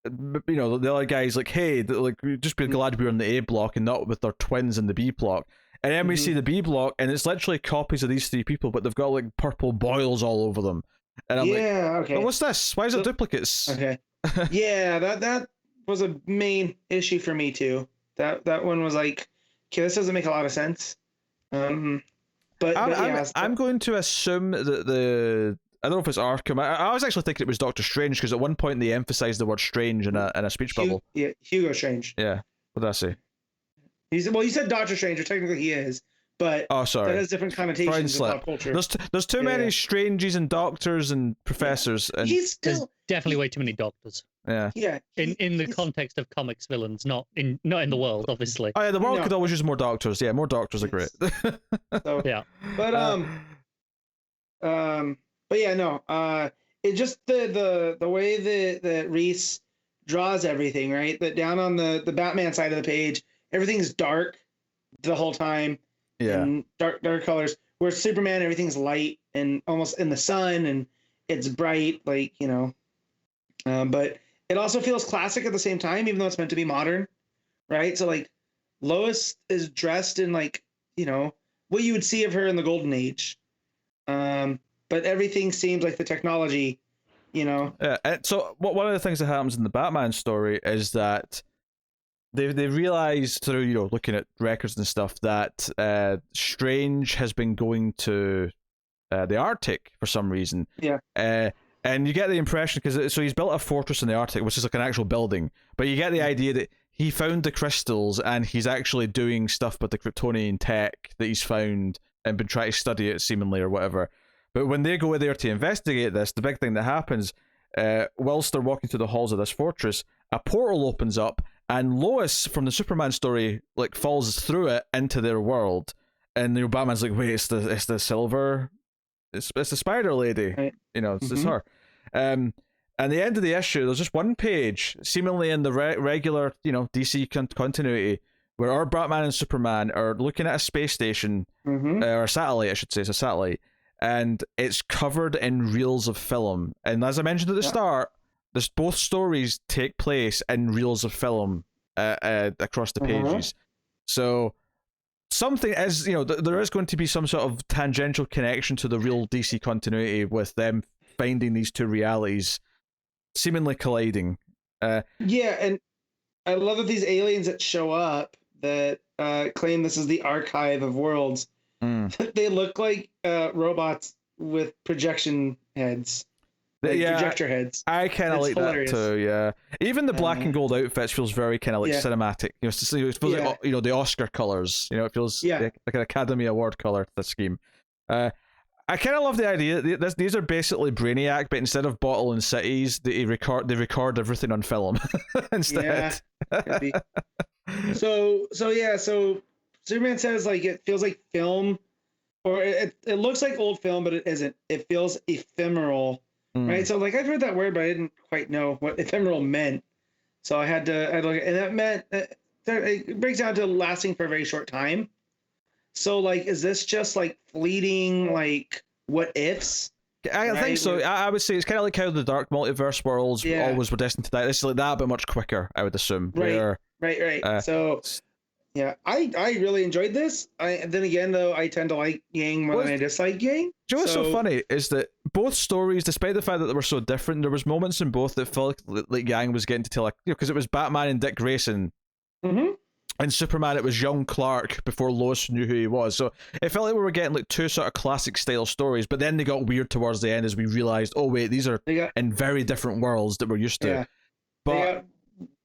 the other guys like, hey, like, just be glad we're on the A block and not with their twins in the B block. And then we see the B block, and it's literally copies of these three people, but they've got like purple boils all over them. And I'm okay. Oh, what's this? Why is it duplicates? Okay. Yeah, that was a main issue for me too. That one was like, okay, this doesn't make a lot of sense. But I'm going to assume that I don't know if it's Arkham. I was actually thinking it was Doctor Strange, because at one point they emphasized the word strange in a speech bubble. Yeah, Hugo Strange. Yeah. What did I say? You said Doctor Strange, or technically he is. But sorry. That has different connotations in pop culture. There's too many Stranges and doctors and professors. And there's definitely way too many doctors. Yeah. Yeah. In the context of comics villains, not in the world, obviously. Oh yeah, the world could always use more doctors. Yeah, more doctors are great. So, yeah. But yeah, no. It just the way that Reis draws everything, right? That down on the Batman side of the page, everything's dark the whole time. Yeah. And dark colors. Where Superman, everything's light and almost in the sun, and it's bright, like, but it also feels classic at the same time, even though it's meant to be modern, right? So like Lois is dressed in like, what you would see of her in the Golden Age. But everything seems like the technology, Yeah. So one of the things that happens in the Batman story is that they realize through looking at records and stuff that Strange has been going to the Arctic for some reason. Yeah. And you get the impression, because he's built a fortress in the Arctic, which is like an actual building, but you get the idea that he found the crystals and he's actually doing stuff with the Kryptonian tech that he's found and been trying to study it seemingly or whatever. But when they go there to investigate this, the big thing that happens, whilst they're walking through the halls of this fortress, a portal opens up, and Lois from the Superman story like falls through it into their world, and Batman's like, wait, it's the silver, it's the spider lady, Right. It's her. And the end of the issue, there's just one page, seemingly in the regular, DC continuity, where our Batman and Superman are looking at a space station, or a satellite, I should say, it's a satellite, and it's covered in reels of film. And as I mentioned at the start, both stories take place in reels of film across the pages. So something is, there is going to be some sort of tangential connection to the real DC continuity with them finding these two realities seemingly colliding. Yeah, and I love that these aliens that show up that claim this is the archive of worlds, they look like robots with projection heads. Projector heads. I kind of like hilarious. that too. Yeah, even the black and gold outfits feels very kind of like cinematic. It feels like the Oscar colors. It feels like an Academy Award color scheme. I kind of love the idea. These are basically Brainiac, but instead of bottling cities, they record everything on film instead. Yeah. So Superman says like it feels like film, or it looks like old film, but it isn't. It feels ephemeral, right? So like I've heard that word, but I didn't quite know what ephemeral meant. So I had to look, and that meant it breaks down to lasting for a very short time. So, like, is this just, like, fleeting, like, what ifs? I think so. I would say it's kind of like how the Dark Multiverse worlds always were destined to die. This is like that, but much quicker, I would assume. Right. So, yeah, I really enjoyed this. Then again, though, I tend to like Yang more than I dislike Yang. Do you know what's so funny is that both stories, despite the fact that they were so different, there was moments in both that felt like Yang was getting to tell, like, because it was Batman and Dick Grayson. And Superman, it was young Clark before Lois knew who he was. So it felt like we were getting like two sort of classic style stories, but then they got weird towards the end as we realized, oh wait, these are in very different worlds that we're used to. Yeah. But they got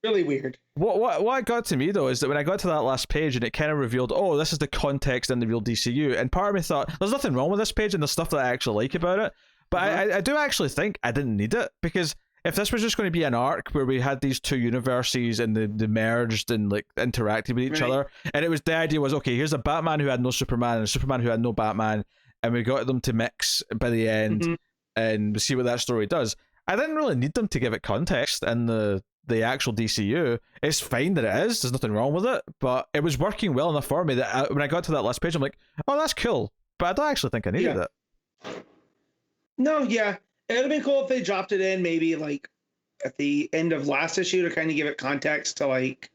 really weird. What got to me though is that when I got to that last page and it kind of revealed, oh, this is the context in the real DCU, and part of me thought, there's nothing wrong with this page and the stuff that I actually like about it. But I do actually think I didn't need it, because if this was just going to be an arc where we had these two universes and they merged and like interacted with each other, and it was the idea was, okay, here's a Batman who had no Superman and a Superman who had no Batman, and we got them to mix by the end and see what that story does. I didn't really need them to give it context in the actual DCU. It's fine that it is. There's nothing wrong with it, but it was working well enough for me that when I got to that last page, I'm like, oh, that's cool, but I don't actually think I needed it. No, yeah. It would have been cool if they dropped it in maybe like at the end of last issue to kind of give it context to like,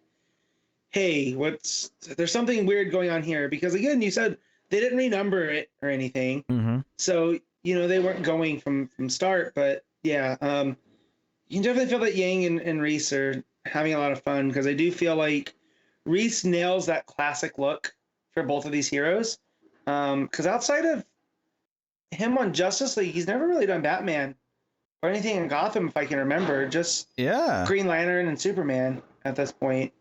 hey, there's something weird going on here. Because again, you said they didn't renumber it or anything. So, they weren't going from start. But yeah, you can definitely feel that Yang and Reis are having a lot of fun, because I do feel like Reis nails that classic look for both of these heroes. Because outside of him on Justice League, he's never really done Batman or anything in Gotham, if I can remember. Just Green Lantern and Superman at this point.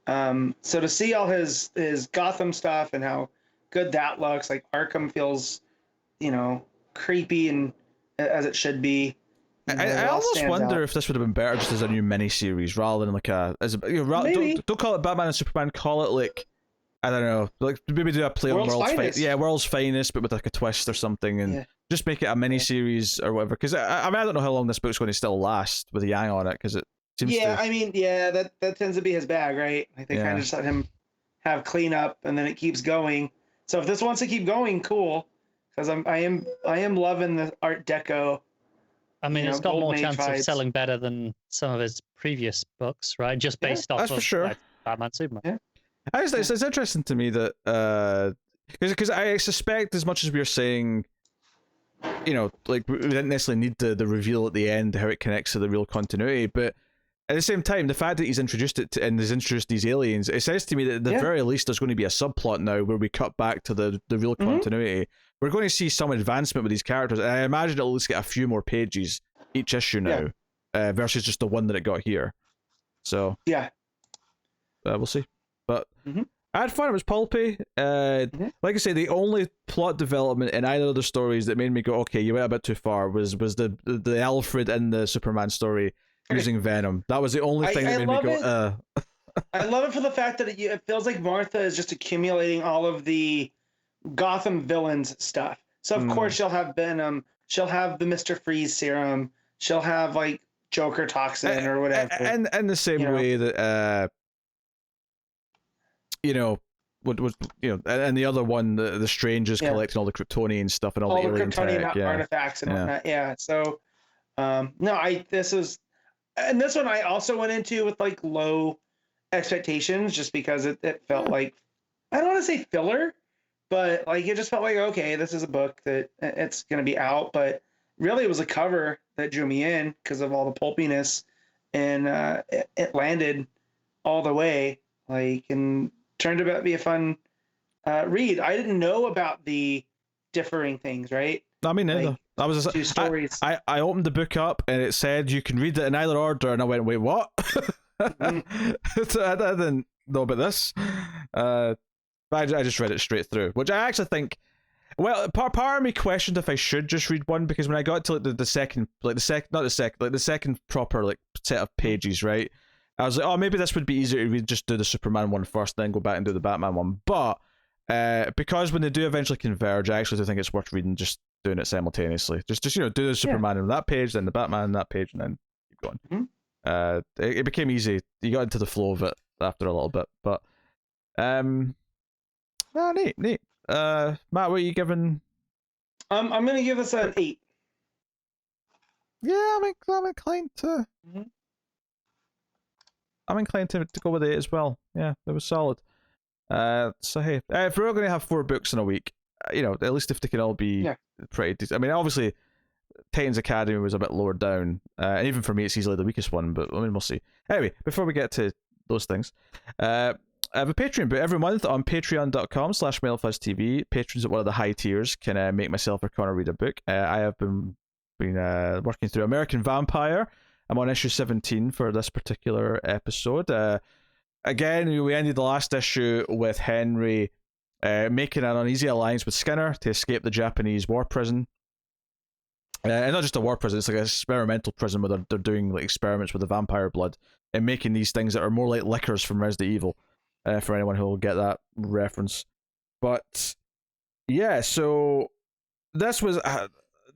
So to see all his Gotham stuff and how good that looks, like Arkham feels, creepy and as it should be. I almost wonder if this would have been better just as a new miniseries rather than like don't call it Batman and Superman, call it like, I don't know, like maybe do a play on World's Finest. World's Finest, but with like a twist or something, and just make it a mini series or whatever. Because I don't know how long this book's going to still last with Yang on it, because it seems that tends to be his bag, right? Like they kind of just let him have cleanup, and then it keeps going. So if this wants to keep going, cool. Because I am loving the Art Deco. I mean, it's got more chance of selling better than some of his previous books, right? Just based off of like, Batman, Superman. Yeah. It's interesting to me that because I suspect, as much as we were saying, like we didn't necessarily need the reveal at the end how it connects to the real continuity, but at the same time, the fact that he's introduced it and has introduced these aliens, it says to me that at the very least there's going to be a subplot now where we cut back to the real continuity. We're going to see some advancement with these characters, and I imagine it'll at least get a few more pages each issue now, versus just the one that it got here. So we'll see. But I had fun. It was pulpy. Like I say, the only plot development in either of the stories that made me go, okay, you went a bit too far, was the Alfred in the Superman story using Venom. That was the only thing that made me go, I love it for the fact that it feels like Martha is just accumulating all of the Gotham villains stuff. So of course she'll have Venom, she'll have the Mr. Freeze serum, she'll have like Joker toxin or whatever. And in the same way that and the other one, the Strange is collecting all the Kryptonian stuff and all the alien Kryptonian tech, artifacts and whatnot. Yeah. So this one I also went into with like low expectations just because it felt like, I don't want to say filler, but like it just felt like, okay, this is a book that it's going to be out, but really it was a cover that drew me in because of all the pulpiness, and it landed all the way, like, and turned out to be a fun read. I didn't know about the differing things, right? I mean, neither. Like, I was two stories. I opened the book up and it said you can read it in either order, and I went, wait, what? So I didn't know about this. But I just read it straight through, which I actually think. Well, part of me questioned if I should just read one, because when I got to like the second proper like set of pages, right, I was like, oh, maybe this would be easier to read, just do the Superman one first, then go back and do the Batman one. But because when they do eventually converge, I actually do think it's worth reading, just doing it simultaneously. Just do the Superman on that page, then the Batman on that page, and then keep going. Mm-hmm. It became easy. You got into the flow of it after a little bit, but neat. Matt, what are you giving? I'm gonna give this an 8. Yeah, I'm inclined to. Mm-hmm. I'm inclined to go with 8 as well. Yeah, it was solid. So hey, if we're all going to have 4 books in a week, at least if they can all be pretty decent. I mean, obviously, Titans Academy was a bit lower down, and even for me, it's easily the weakest one. But I mean, we'll see. Anyway, before we get to those things, I have a Patreon book every month on patreon.com/MailFuzzTV. Patrons at one of the high tiers can make myself or Connor read a book. I have been working through American Vampire. I'm on issue 17 for this particular episode. Again, we ended the last issue with Henry making an uneasy alliance with Skinner to escape the Japanese war prison. And not just a war prison, it's like an experimental prison where they're doing like experiments with the vampire blood and making these things that are more like liquors from Resident Evil, for anyone who will get that reference. But yeah, so this was...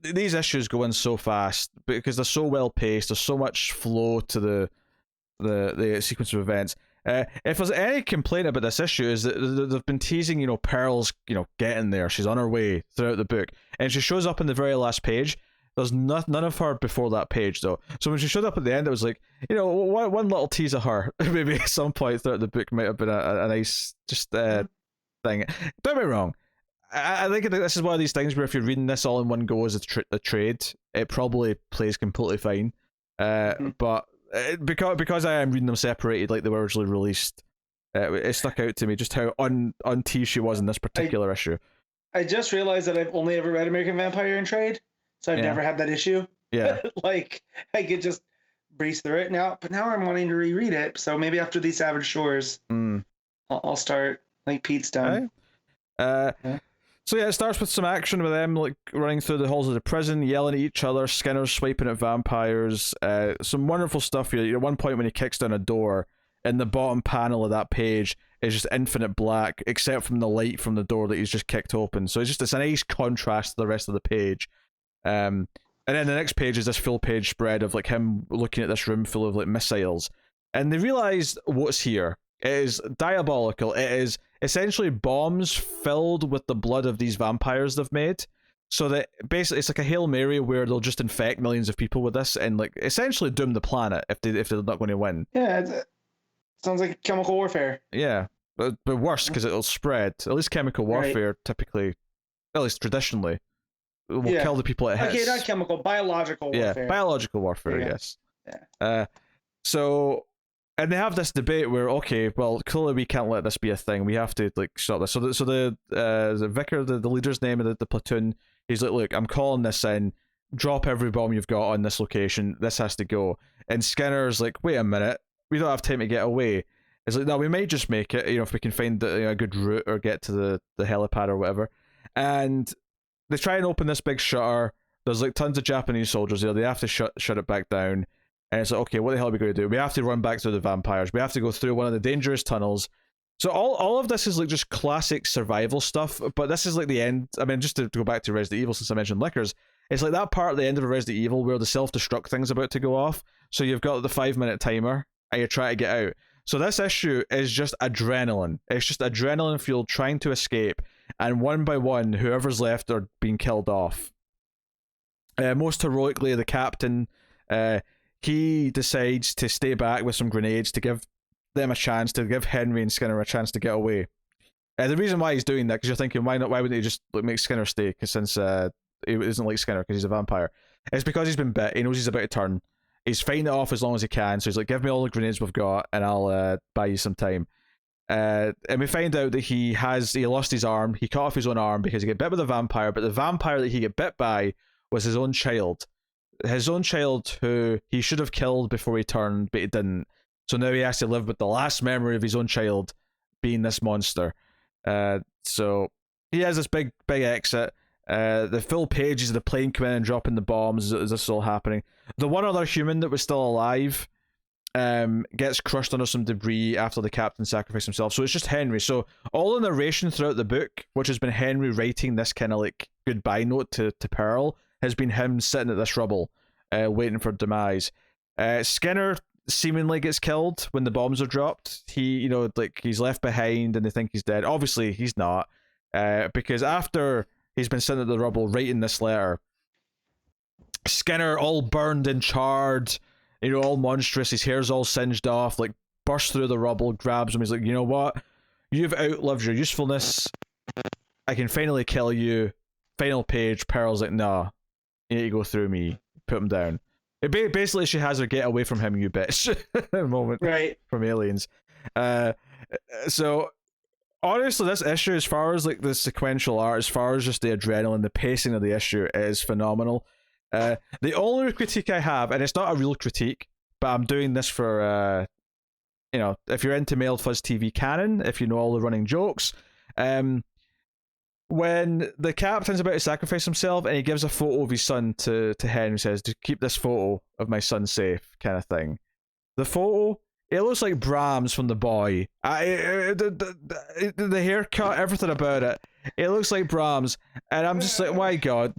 these issues go in so fast because they're so well paced. There's so much flow to the sequence of events. If there's any complaint about this issue, is that they've been teasing, Pearl's, getting there. She's on her way throughout the book, and she shows up in the very last page. There's none of her before that page, though. So when she showed up at the end, it was like, one little tease of her maybe at some point throughout the book might have been a nice thing. Don't get me wrong. I think this is one of these things where if you're reading this all in one go as a trade, it probably plays completely fine. But because I am reading them separated like they were originally released, it stuck out to me just how un-teased she was in this particular issue. I just realized that I've only ever read American Vampire in trade, so I've never had that issue. Yeah. Like, I could just breeze through it now, but now I'm wanting to reread it, so maybe after these Savage Shores, I'll start like Pete's done. So yeah, it starts with some action with them like running through the halls of the prison, yelling at each other, Skinner swiping at vampires, some wonderful stuff here. At one point when he kicks down a door, in the bottom panel of that page is just infinite black, except from the light from the door that he's just kicked open. So it's a nice contrast to the rest of the page. And then the next page is this full page spread of like him looking at this room full of like missiles. And they realize what's here. It is diabolical. It is essentially bombs filled with the blood of these vampires they've made. So that basically it's like a Hail Mary where they'll just infect millions of people with this and like essentially doom the planet if they're not going to win. Yeah, it sounds like chemical warfare. Yeah, but worse because it'll spread. At least chemical warfare typically, at least traditionally, will kill the people it hits. Okay, not chemical, biological warfare. Yeah, biological warfare, yes. Yeah. So... And they have this debate where, okay, well, clearly we can't let this be a thing. We have to like stop this. So the vicar, the leader's name of the platoon, he's like, look, I'm calling this in. Drop every bomb you've got on this location. This has to go. And Skinner's like, wait a minute, we don't have time to get away. It's like, no, we might just make it. If we can find a good route or get to the helipad or whatever. And they try and open this big shutter. There's like tons of Japanese soldiers there. They have to shut it back down. And it's like, okay, what the hell are we going to do? We have to run back through the vampires. We have to go through one of the dangerous tunnels. So all of this is like just classic survival stuff, but this is like the end. I mean, just to go back to Resident Evil, since I mentioned liquors, it's like that part at the end of Resident Evil where the self-destruct thing's about to go off. So you've got the 5-minute timer and you're trying to get out. So this issue is just adrenaline. It's just adrenaline fueled trying to escape, and one by one, whoever's left are being killed off. Most heroically, the captain, he decides to stay back with some grenades to give them a chance, to give Henry and Skinner a chance to get away. The reason why he's doing that, because you're thinking, why wouldn't he just make Skinner stay? Because since he isn't like Skinner because he's a vampire, it's because he's been bit. He knows he's about to turn. He's fighting it off as long as he can. So he's like, give me all the grenades we've got, and I'll buy you some time. And we find out that he lost his arm. He cut off his own arm because he got bit with a vampire. But the vampire that he got bit by was his own child. His own child, who he should have killed before he turned, but he didn't. So now he has to live with the last memory of his own child being this monster. So he has this big exit. The full pages of the plane coming in and dropping the bombs as this is all happening. The one other human that was still alive gets crushed under some debris after the captain sacrificed himself. So it's just Henry. So all the narration throughout the book, which has been Henry writing this kind of like goodbye note to Pearl, has been him sitting at this rubble, waiting for demise. Skinner seemingly gets killed when the bombs are dropped. He's left behind and they think he's dead. Obviously he's not, because after he's been sitting at the rubble writing this letter, Skinner, all burned and charred, all monstrous, his hair's all singed off, like bursts through the rubble, grabs him. He's like, you know what, you've outlived your usefulness, I can finally kill you. Final page, Pearl's like, nah, you need to go through me. Put him down. Basically, she has her get away from him, you bitch moment, right, from Aliens. So honestly, this issue, as far as like the sequential art, as far as just the adrenaline, the pacing of the issue, is phenomenal. The only critique I have, and it's not a real critique, but I'm doing this for if you're into Male Fuzz TV canon, if you know all the running jokes, when the captain's about to sacrifice himself and he gives a photo of his son to Henry, says, to keep this photo of my son safe, kind of thing. The photo, it looks like Brahms from The Boy. The haircut, everything about it, it looks like Brahms, and I'm just like, my God,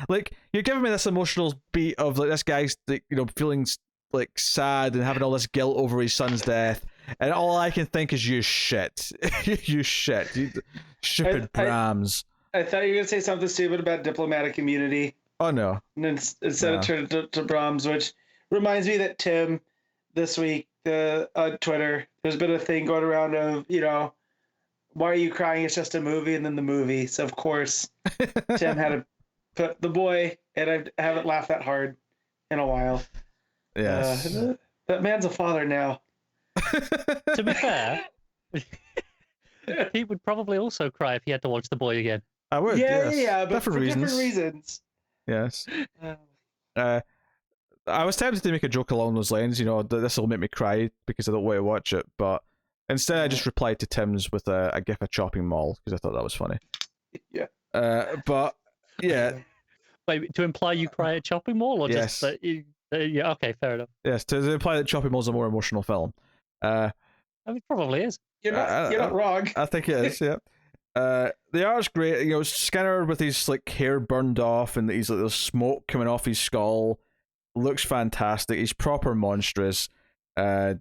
like, you're giving me this emotional beat of like this guy's like, feeling like sad and having all this guilt over his son's death, and all I can think is you shit, you shit, you stupid Brahms. I thought you were gonna say something stupid about diplomatic immunity. Oh no! And then instead of turning to Brahms, which reminds me that Tim, this week, on Twitter, there's been a thing going around of why are you crying? It's just a movie, and then the movie. So of course, Tim had to put The Boy, and I haven't laughed that hard in a while. Yes, that man's a father now. To be fair, he would probably also cry if he had to watch The Boy again. I would. Yeah, yes. yeah, but different for reasons. different reasons. Yes. I was tempted to make a joke along those lines, this will make me cry because I don't want to watch it, but instead I just replied to Tim's with a gif of Chopping Mall because I thought that was funny. Yeah. But yeah. Wait, to imply you cry at Chopping Mall, or yes. just that you? Yeah, okay, fair enough. Yes, to imply that Chopping Mall's a more emotional film. I mean, it probably is. You're not wrong. I think it is. Yeah. The art's great. Skinner with his like hair burned off and he's like there's smoke coming off his skull. Looks fantastic. He's proper monstrous. Like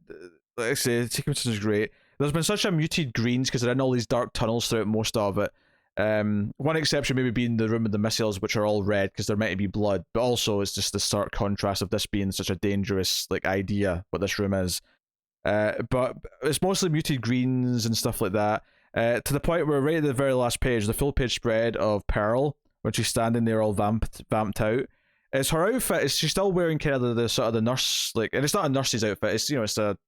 I say, the sequence is great. There's been such a muted greens because they're in all these dark tunnels throughout most of it. One exception maybe being the room with the missiles, which are all red because there might be blood, but also it's just the stark contrast of this being such a dangerous like idea what this room is. But it's mostly muted greens and stuff like that. To the point where right at the very last page, the full page spread of Pearl, when she's standing there all vamped out. It's her outfit. She's still wearing kind of the sort of the nurse, like, and it's not a nurse's outfit. It's it's a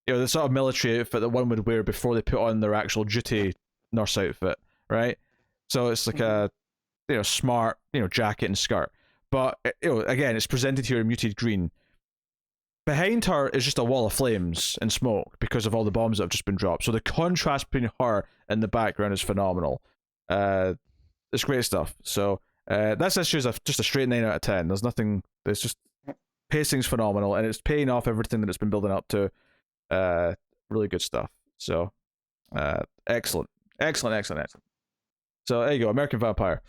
the sort of military outfit that one would wear before they put on their actual duty nurse outfit, right? So it's like a smart jacket and skirt, but again it's presented here in muted green. Behind her is just a wall of flames and smoke because of all the bombs that have just been dropped. So the contrast between her and the background is phenomenal. It's great stuff. So this issue is just a straight 9 out of 10. There's nothing. There's just pacing's phenomenal, and it's paying off everything that it's been building up to. Really good stuff. So, excellent. So there you go, American Vampire.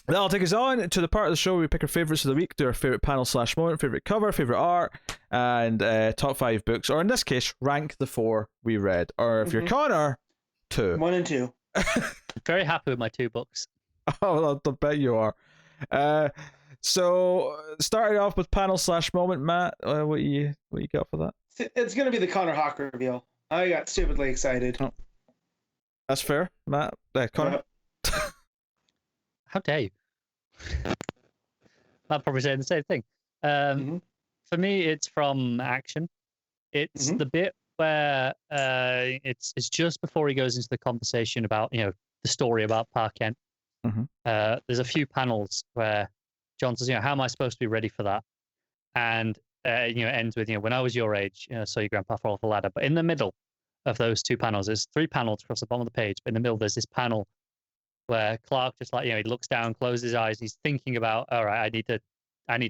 That'll take us on to the part of the show where we pick our favourites of the week, do our favourite panel / moment, favourite cover, favourite art, and top 5 books, or in this case, rank the 4 we read. Or if you're Connor, 2. 1 and 2. Very happy with my 2 books. Oh, I bet you are. So starting off with panel / moment, Matt, what you got for that? It's gonna be the Connor Hawk reveal. I got stupidly excited. Oh. That's fair, Matt. Connor. How dare you? I'll probably say the same thing. For me, it's from Action. It's the bit where it's just before he goes into the conversation about the story about Pa Kent. There's a few panels where John says, how am I supposed to be ready for that? And it ends with, when I was your age, saw your grandpa fall off the ladder. But in the middle of those 2 panels, there's 3 panels across the bottom of the page. But in the middle, there's this panel where Clark just he looks down, closes his eyes, he's thinking about, all right, I need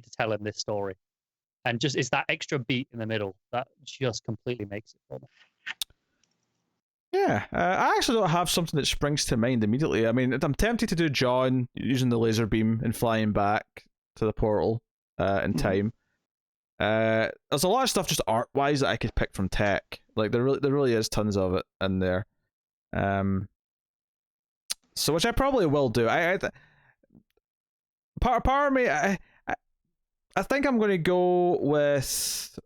to tell him this story. And just it's that extra beat in the middle that just completely makes it for me. Yeah, I actually don't have something that springs to mind immediately. I mean, I'm tempted to do John using the laser beam and flying back to the portal in time. There's a lot of stuff just art-wise that I could pick from Tech. Like there really is tons of it in there. So which I probably will do. Part of me, I think I'm going to go with.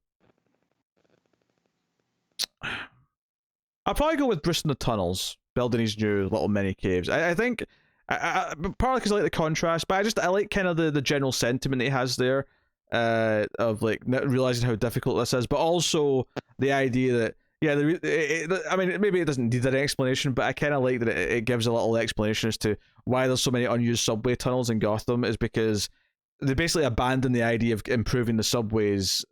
I'll probably go with Bruce in the tunnels, building his new little mini caves. I think, partly because I like the contrast, but I like kind of the general sentiment he has there, of like realizing how difficult this is, but also the idea that I mean, maybe it doesn't need an explanation, but I kind of like that it gives a little explanation as to why there's so many unused subway tunnels in Gotham, is because they basically abandoned the idea of improving the subways,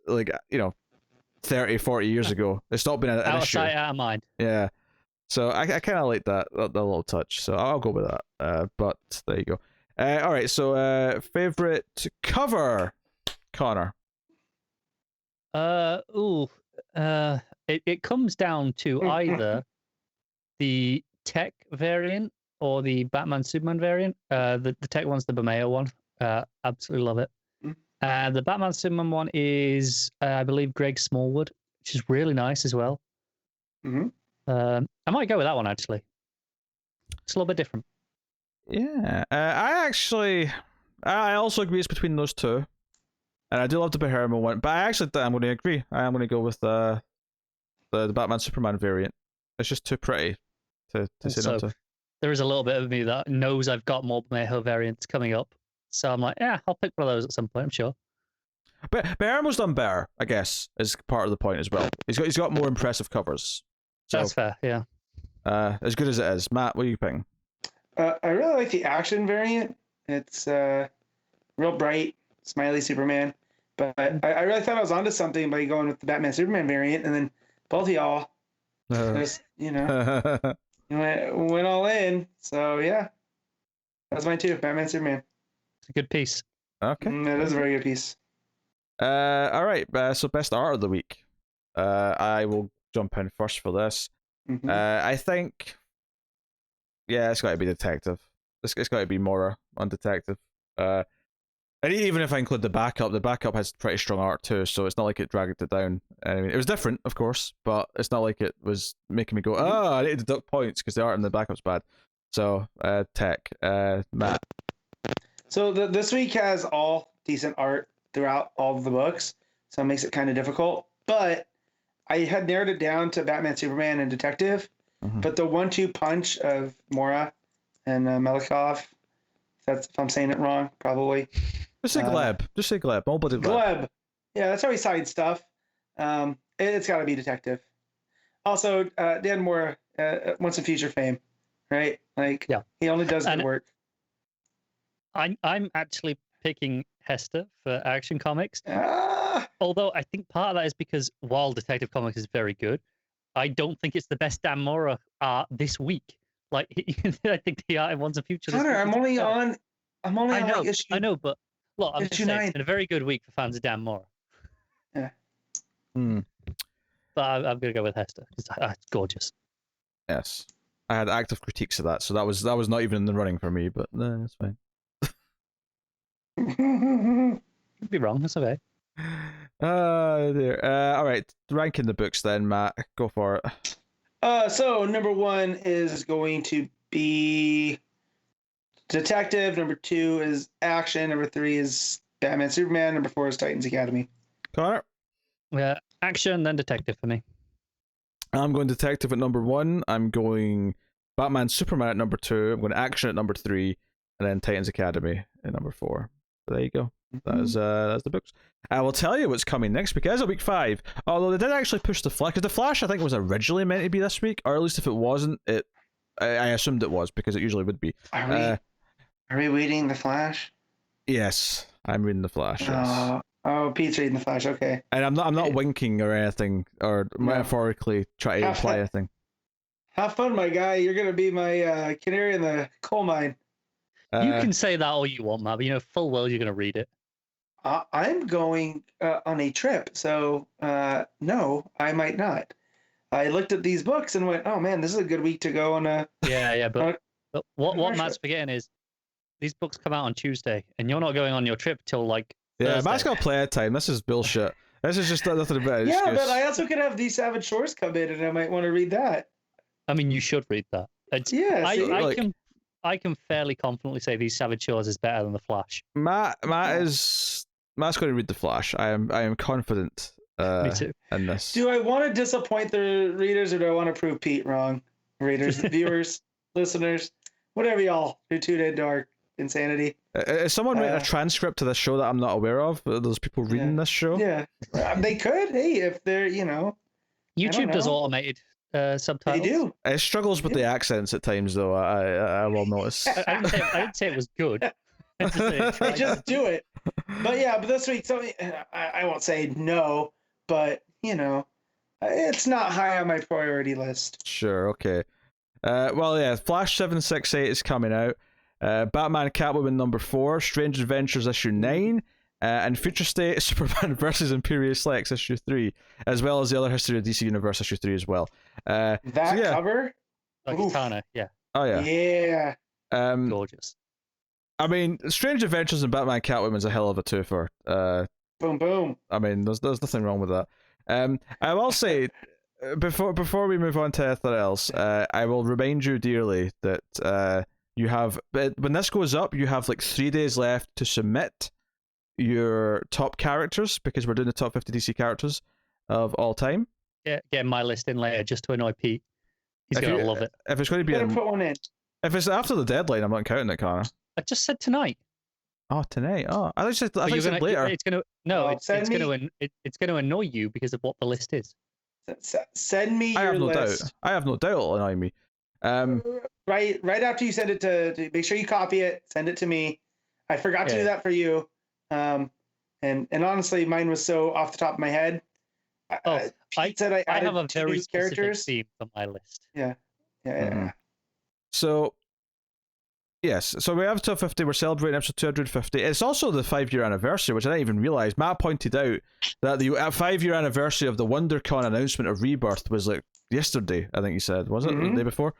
30, 40 years ago. It's not been an issue. Out of sight, out of mind. Yeah. So I kind of like that little touch. So I'll go with that. But there you go. All right. So favorite cover, Connor. It comes down to either the Tech variant or the Batman Superman variant. The Tech one's the Bermeo one. Absolutely love it. The Batman Superman one is, I believe, Greg Smallwood, which is really nice as well. I might go with that one, actually. It's a little bit different. Yeah. I also agree it's between those 2. And I do love the Bermeo one, but I'm going to agree. I am going to go with the Batman Superman variant. It's just too pretty to say no to. There is a little bit of me that knows I've got more Bermejo variants coming up. So I'm like, yeah, I'll pick one of those at some point, I'm sure. But Bermeo's done better, I guess, is part of the point as well. He's got more impressive covers. So, that's fair, yeah. As good as it is. Matt, what are you picking? I really like the Action variant. It's real bright, smiley Superman. But I really thought I was onto something by going with the Batman Superman variant, and then both of y'all just, went all in. So yeah, that's mine too. Batman Superman. It's a good piece. Okay. It is a very good piece. All right. So best art of the week. I will jump in first for this. I think, it's got to be Detective. It's got to be Mora on Detective. And even if I include the backup has pretty strong art too, so it's not like it dragged it down. I mean, it was different, of course, but it's not like it was making me go, I need to deduct points because the art in the backup's bad. So, Tech, Matt. So this week has all decent art throughout all of the books, so it makes it kind of difficult. But I had narrowed it down to Batman, Superman, and Detective. But the 1-2 punch of Mora and Melikov, if I'm saying it wrong, probably. Just say Gleb. Just say Gleb. Nobody Gleb. Yeah, that's how he signed stuff. It's got to be Detective. Also, Dan Mora wants some future fame, right? Like, he only does good work. I'm actually picking Hester for Action Comics. Although I think part of that is because while Detective Comics is very good, I don't think it's the best Dan Mora art this week. Like, I think the art in Once and Future. Connor, I'm only on. I know, but Look, I'm just Issue saying, 9. it's been a very good week for fans of Dan Mora. Yeah. But I'm going to go with Hester because it's gorgeous. Yes, I had active critiques of that, so that was not even in the running for me. But that's fine. Could be wrong. That's okay. Dear. All right, ranking the books then, Matt. Go for it. So number 1 is going to be Detective. Number 2 is Action. Number 3 is Batman Superman. Number 4 is Titans Academy. Connor? Yeah, Action, then Detective for me. I'm going Detective at number 1. I'm going Batman Superman at number 2. I'm going Action at number 3, and then Titans Academy at number 4. So there you go. That's the books. I will tell you what's coming next week. As a week 5, although they did actually push the Flash, because the Flash I think was originally meant to be this week, or at least if it wasn't, I assumed it was because it usually would be. Are we reading the Flash? Yes, I'm reading the Flash. Yes. Oh, Pete's reading the Flash. Okay. And I'm not winking or anything, or metaphorically try to imply anything. Have fun, my guy. You're gonna be my canary in the coal mine. You can say that all you want, Matt, but you know full well you're going to read it. I'm going on a trip, so no, I might not. I looked at these books and went, "Oh man, this is a good week to go on a." Yeah, but what Matt's forgetting is these books come out on Tuesday, and you're not going on your trip till like. Yeah, Thursday. Matt's got playtime. This is bullshit. This is just nothing about it. Yeah, but I also could have these Savage Shores come in, and I might want to read that. I mean, you should read that. I can fairly confidently say these Savage Shores is better than the Flash. Matt's going to read the Flash. I am confident. Me too. In this. Do I want to disappoint the readers, or do I want to prove Pete wrong? Readers, viewers, listeners, whatever y'all who tune into our insanity. Is someone writing a transcript to this show that I'm not aware of? Are those people reading this show? Yeah, they could. Hey, if they're YouTube does automated subtitles. They do. It struggles with the accents at times, though. I will notice. I didn't say it was good. I just do it. But this week, I won't say no, but it's not high on my priority list. Sure. Okay. Flash 768 is coming out. Batman Catwoman number 4, Strange Adventures issue 9, and Future State Superman vs. Imperious Lex issue 3, as well as the other History of DC Universe issue 3 as well. Cover? Katana, yeah. Oh yeah. Yeah. Gorgeous. I mean, Strange Adventures and Batman Catwoman's a hell of a twofer. Boom boom. I mean, there's nothing wrong with that. I will say, before we move on to anything else, I will remind you dearly that you have, when this goes up, you have like 3 days left to submit your top characters, because we're doing the top 50 DC characters of all time. Yeah, get my list in later just to annoy Pete. He's going to love it. If it's going to be put one in. If it's after the deadline, I'm not counting it, Connor. I just said tonight. Oh, tonight. Oh, I thought you said later. It's going to annoy you because of what the list is. Send me your list. I have no doubt it'll annoy me. Right after you send it to make sure you copy it, send it to me. I forgot to do that for you. And honestly, mine was so off the top of my head. Pete said I have a very specific characters. theme for my list. Yeah. Mm-hmm. So, yes. So we have top 50. We're celebrating episode 250. It's also the 5-year anniversary, which I didn't even realize. Matt pointed out that the 5-year anniversary of the WonderCon announcement of Rebirth was like yesterday, I think he said. Was it? The day before?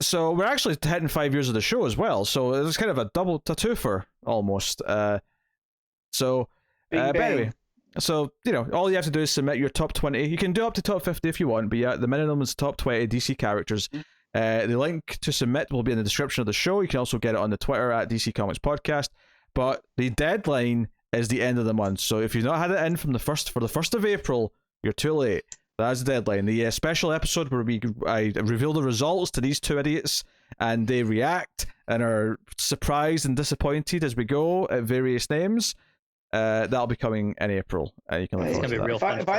So we're actually hitting 5 years of the show as well. So it's kind of a twofer almost. But anyway, so all you have to do is submit your top 20. You can do up to top 50 if you want, but yeah, the minimum is top 20 DC characters. The link to submit will be in the description of the show. You can also get it on the Twitter at DC Comics Podcast. But the deadline is the end of the month. So if you've not had it in from the 1st of April, you're too late. That's the deadline. The special episode where I reveal the results to these two idiots, and they react and are surprised and disappointed as we go at various names. That'll be coming in April. You can look forward to that. Real fun. If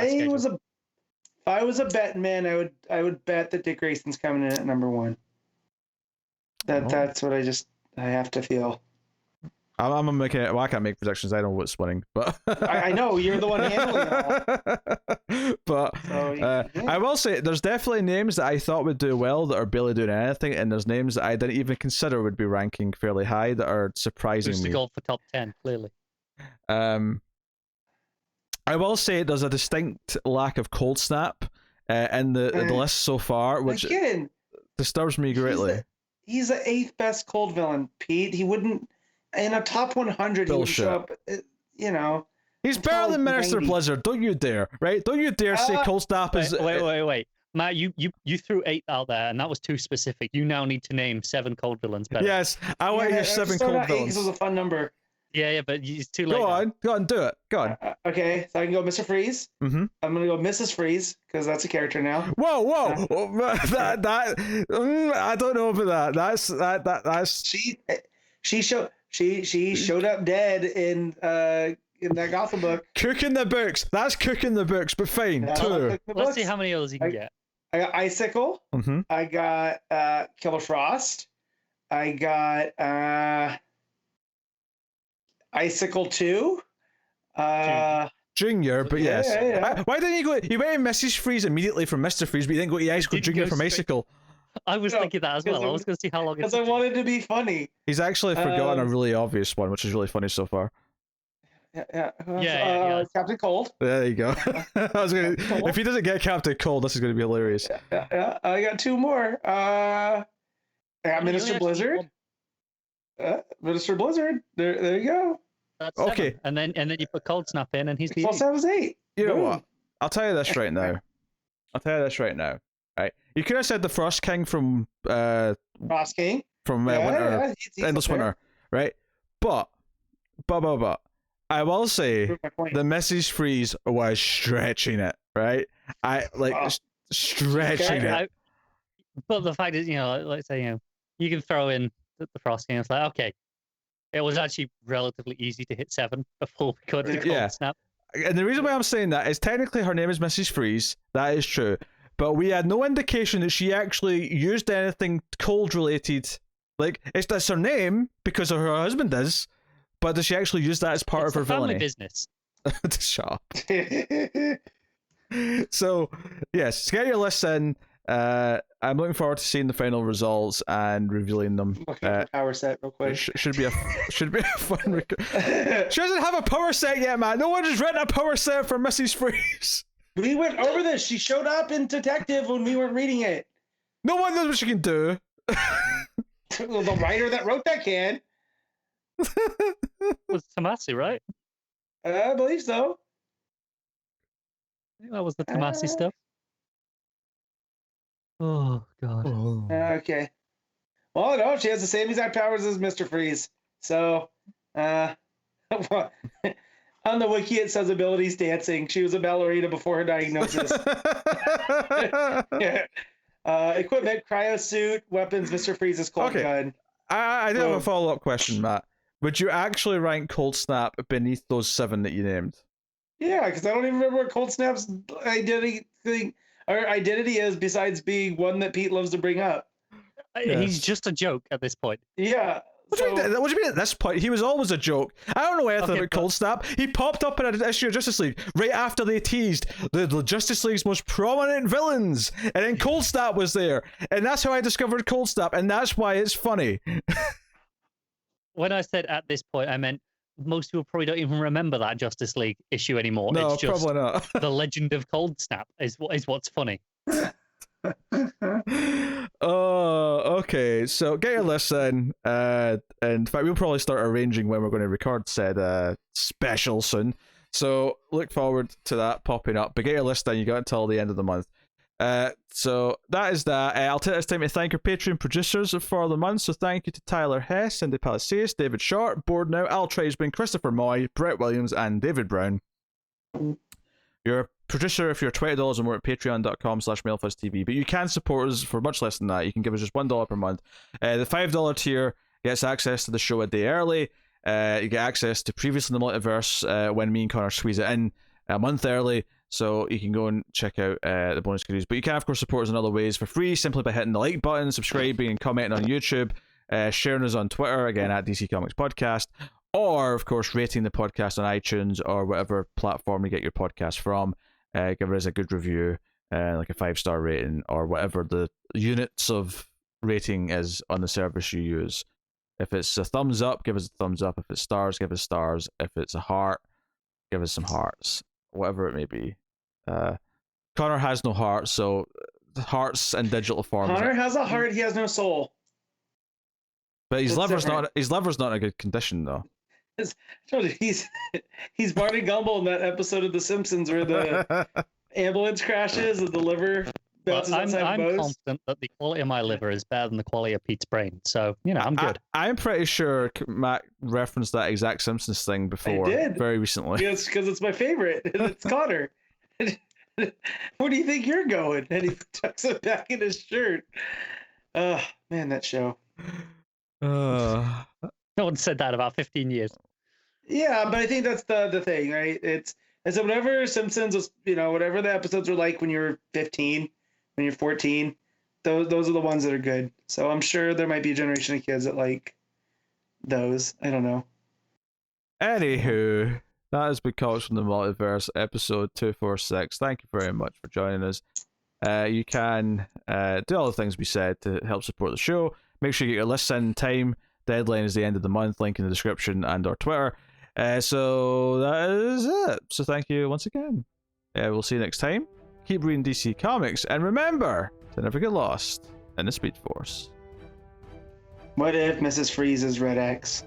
I was a betting man, I would bet that Dick Grayson's coming in at number 1. That's what I have to feel. I'm making it. Well, I can't make predictions. I don't know what's winning, but I know you're the one handling it all. But So, yeah. I will say there's definitely names that I thought would do well that are barely doing anything, and there's names that I didn't even consider would be ranking fairly high that are surprising Booster me. Gold for top 10, clearly. I will say there's a distinct lack of Cold Snap in the list so far, which again disturbs me greatly. He's the 8th best cold villain, Pete. He wouldn't in a top 100. He would show up. You know, he's better than Minister 90. Blizzard. Don't you dare! Right? Don't you dare say Cold Snap is. Wait. Matt, you threw 8 out there, and that was too specific. You now need to name 7 cold villains better. Yes, I want to hear 7 cold villains. This was a fun number. Yeah, but it's too late. Go on, do it. Go on. Okay, so I can go Mr. Freeze. Mm-hmm. I'm gonna go Mrs. Freeze because that's a character now. Whoa! I don't know about that. That's she showed up dead in that Gotham book. Cooking the books. That's cooking the books, but fine. 2. Let's see how many others you can get. I got Icicle. Mm-hmm. I got Killer Frost. I got Icicle 2. Junior, but yes. Yeah. Why didn't you go? You went Mrs. Freeze immediately from Mr. Freeze, but you didn't go to Icicle Junior from Icicle. I was thinking that as well. I was going to see how long. Because I wanted to be funny. He's actually forgotten a really obvious one, which is really funny so far. Yeah. Captain Cold. There you go. If he doesn't get Captain Cold, this is going to be hilarious. Yeah. I got 2 more. I got Minister Blizzard. Minister Blizzard. There you go. That's okay. 7. And then you put Cold Snap in, and he's the 8. That was 8. You know what? I'll tell you this right now. Right. You could have said the Frost King from Frost King from Winter, he's Endless Winter, right? But I will say the Mrs. Freeze was stretching it, right? Stretching it. But the fact is, let's say, you can throw in the Frost King. It's like, okay, it was actually relatively easy to hit 7 before we could Cold Snap. And the reason why I'm saying that is technically her name is Mrs. Freeze. That is true. But we had no indication that she actually used anything cold related. Like, that's her name because of her husband is, but does she actually use that as part of her villainy? Business. Shut up. So, yes, get your list in. I'm looking forward to seeing the final results and revealing them. Power set real quick. Should be a fun. She doesn't have a power set yet, man. No one has written a power set for Mrs. Freeze. We went over this. She showed up in Detective when we weren't reading it. No one knows what she can do. Well, the writer that wrote that can. Was Tamaki, right? I believe so. I think that was the Tamaki stuff. Oh, God. Okay. Well, no, she has the same exact powers as Mr. Freeze. So, on the wiki, it says abilities dancing. She was a ballerina before her diagnosis. Equipment, cryo suit, weapons, Mr. Freeze's cold gun. I do have a follow-up question, Matt. Would you actually rank Cold Snap beneath those 7 that you named? Yeah, because I don't even remember what Cold Snap's identity is besides being one that Pete loves to bring up. He's just a joke at this point. Yeah. What do you mean at this point? He was always a joke. I don't know anything about Cold Snap. He popped up in an issue of Justice League right after they teased the Justice League's most prominent villains. And then Cold Snap was there. And that's how I discovered Cold Snap. And that's why it's funny. When I said at this point, I meant most people probably don't even remember that Justice League issue anymore. No, it's just probably not. The Legend of Cold Snap is what's funny. Oh, okay. So get your list in. And in fact, we'll probably start arranging when we're going to record said special soon. So look forward to that popping up. But get your list in. You got until the end of the month. So that is that. I'll take this time to thank our Patreon producers for the month. So thank you to Tyler Hess, Cindy Palacios, David Short, Board Now, Al Tradesman, Christopher Moy, Brett Williams, and David Brown. You're a producer if you're $20 or more at patreon.com/MailFuzzTV, but you can support us for much less than that. You can give us just $1 per month. The $5 tier gets access to the show a day early. You get access to Previously in the Multiverse when me and Connor squeeze it in a month early, so you can go and check out the bonus goodies. But you can, of course, support us in other ways for free, simply by hitting the like button, subscribing and commenting on YouTube, sharing us on Twitter, again, at DC Comics Podcast, or of course rating the podcast on iTunes or whatever platform you get your podcast from. Give us a good review, like a 5-star rating or whatever the units of rating is on the service you use. If it's a thumbs up, give us a thumbs up. If it's stars, give us stars. If it's a heart, give us some hearts. Whatever it may be. Connor has no heart, so hearts in digital form. Connor has a heart, he has no soul. But his That's liver's different. not. His liver's not in a good condition though. He's Barney Gumble in that episode of The Simpsons where the ambulance crashes and the liver bounces Well, outside I'm Bose. confident that the quality of my liver is better than the quality of Pete's brain. So, I'm good. I'm pretty sure Matt referenced that exact Simpsons thing before. did. Very recently. Yes, because it's my favorite. It's Connor. Where do you think you're going? And he tucks it back in his shirt. Man, that show. Uh, No one said that about 15 years. Yeah, but I think that's the thing, right? It's whatever Simpsons was, whatever the episodes were like when you were 15, when you're 14, those are the ones that are good. So I'm sure there might be a generation of kids that like those. I don't know. Anywho, that has been Comics from the Multiverse, episode 246. Thank you very much for joining us. You can do all the things we said to help support the show. Make sure you get your listen time. Deadline is the end of the month. Link in the description and our Twitter. So that is it. So thank you once again. We'll see you next time. Keep reading DC Comics, and remember to never get lost in the Speed Force. What if Mrs. Freeze is Red X?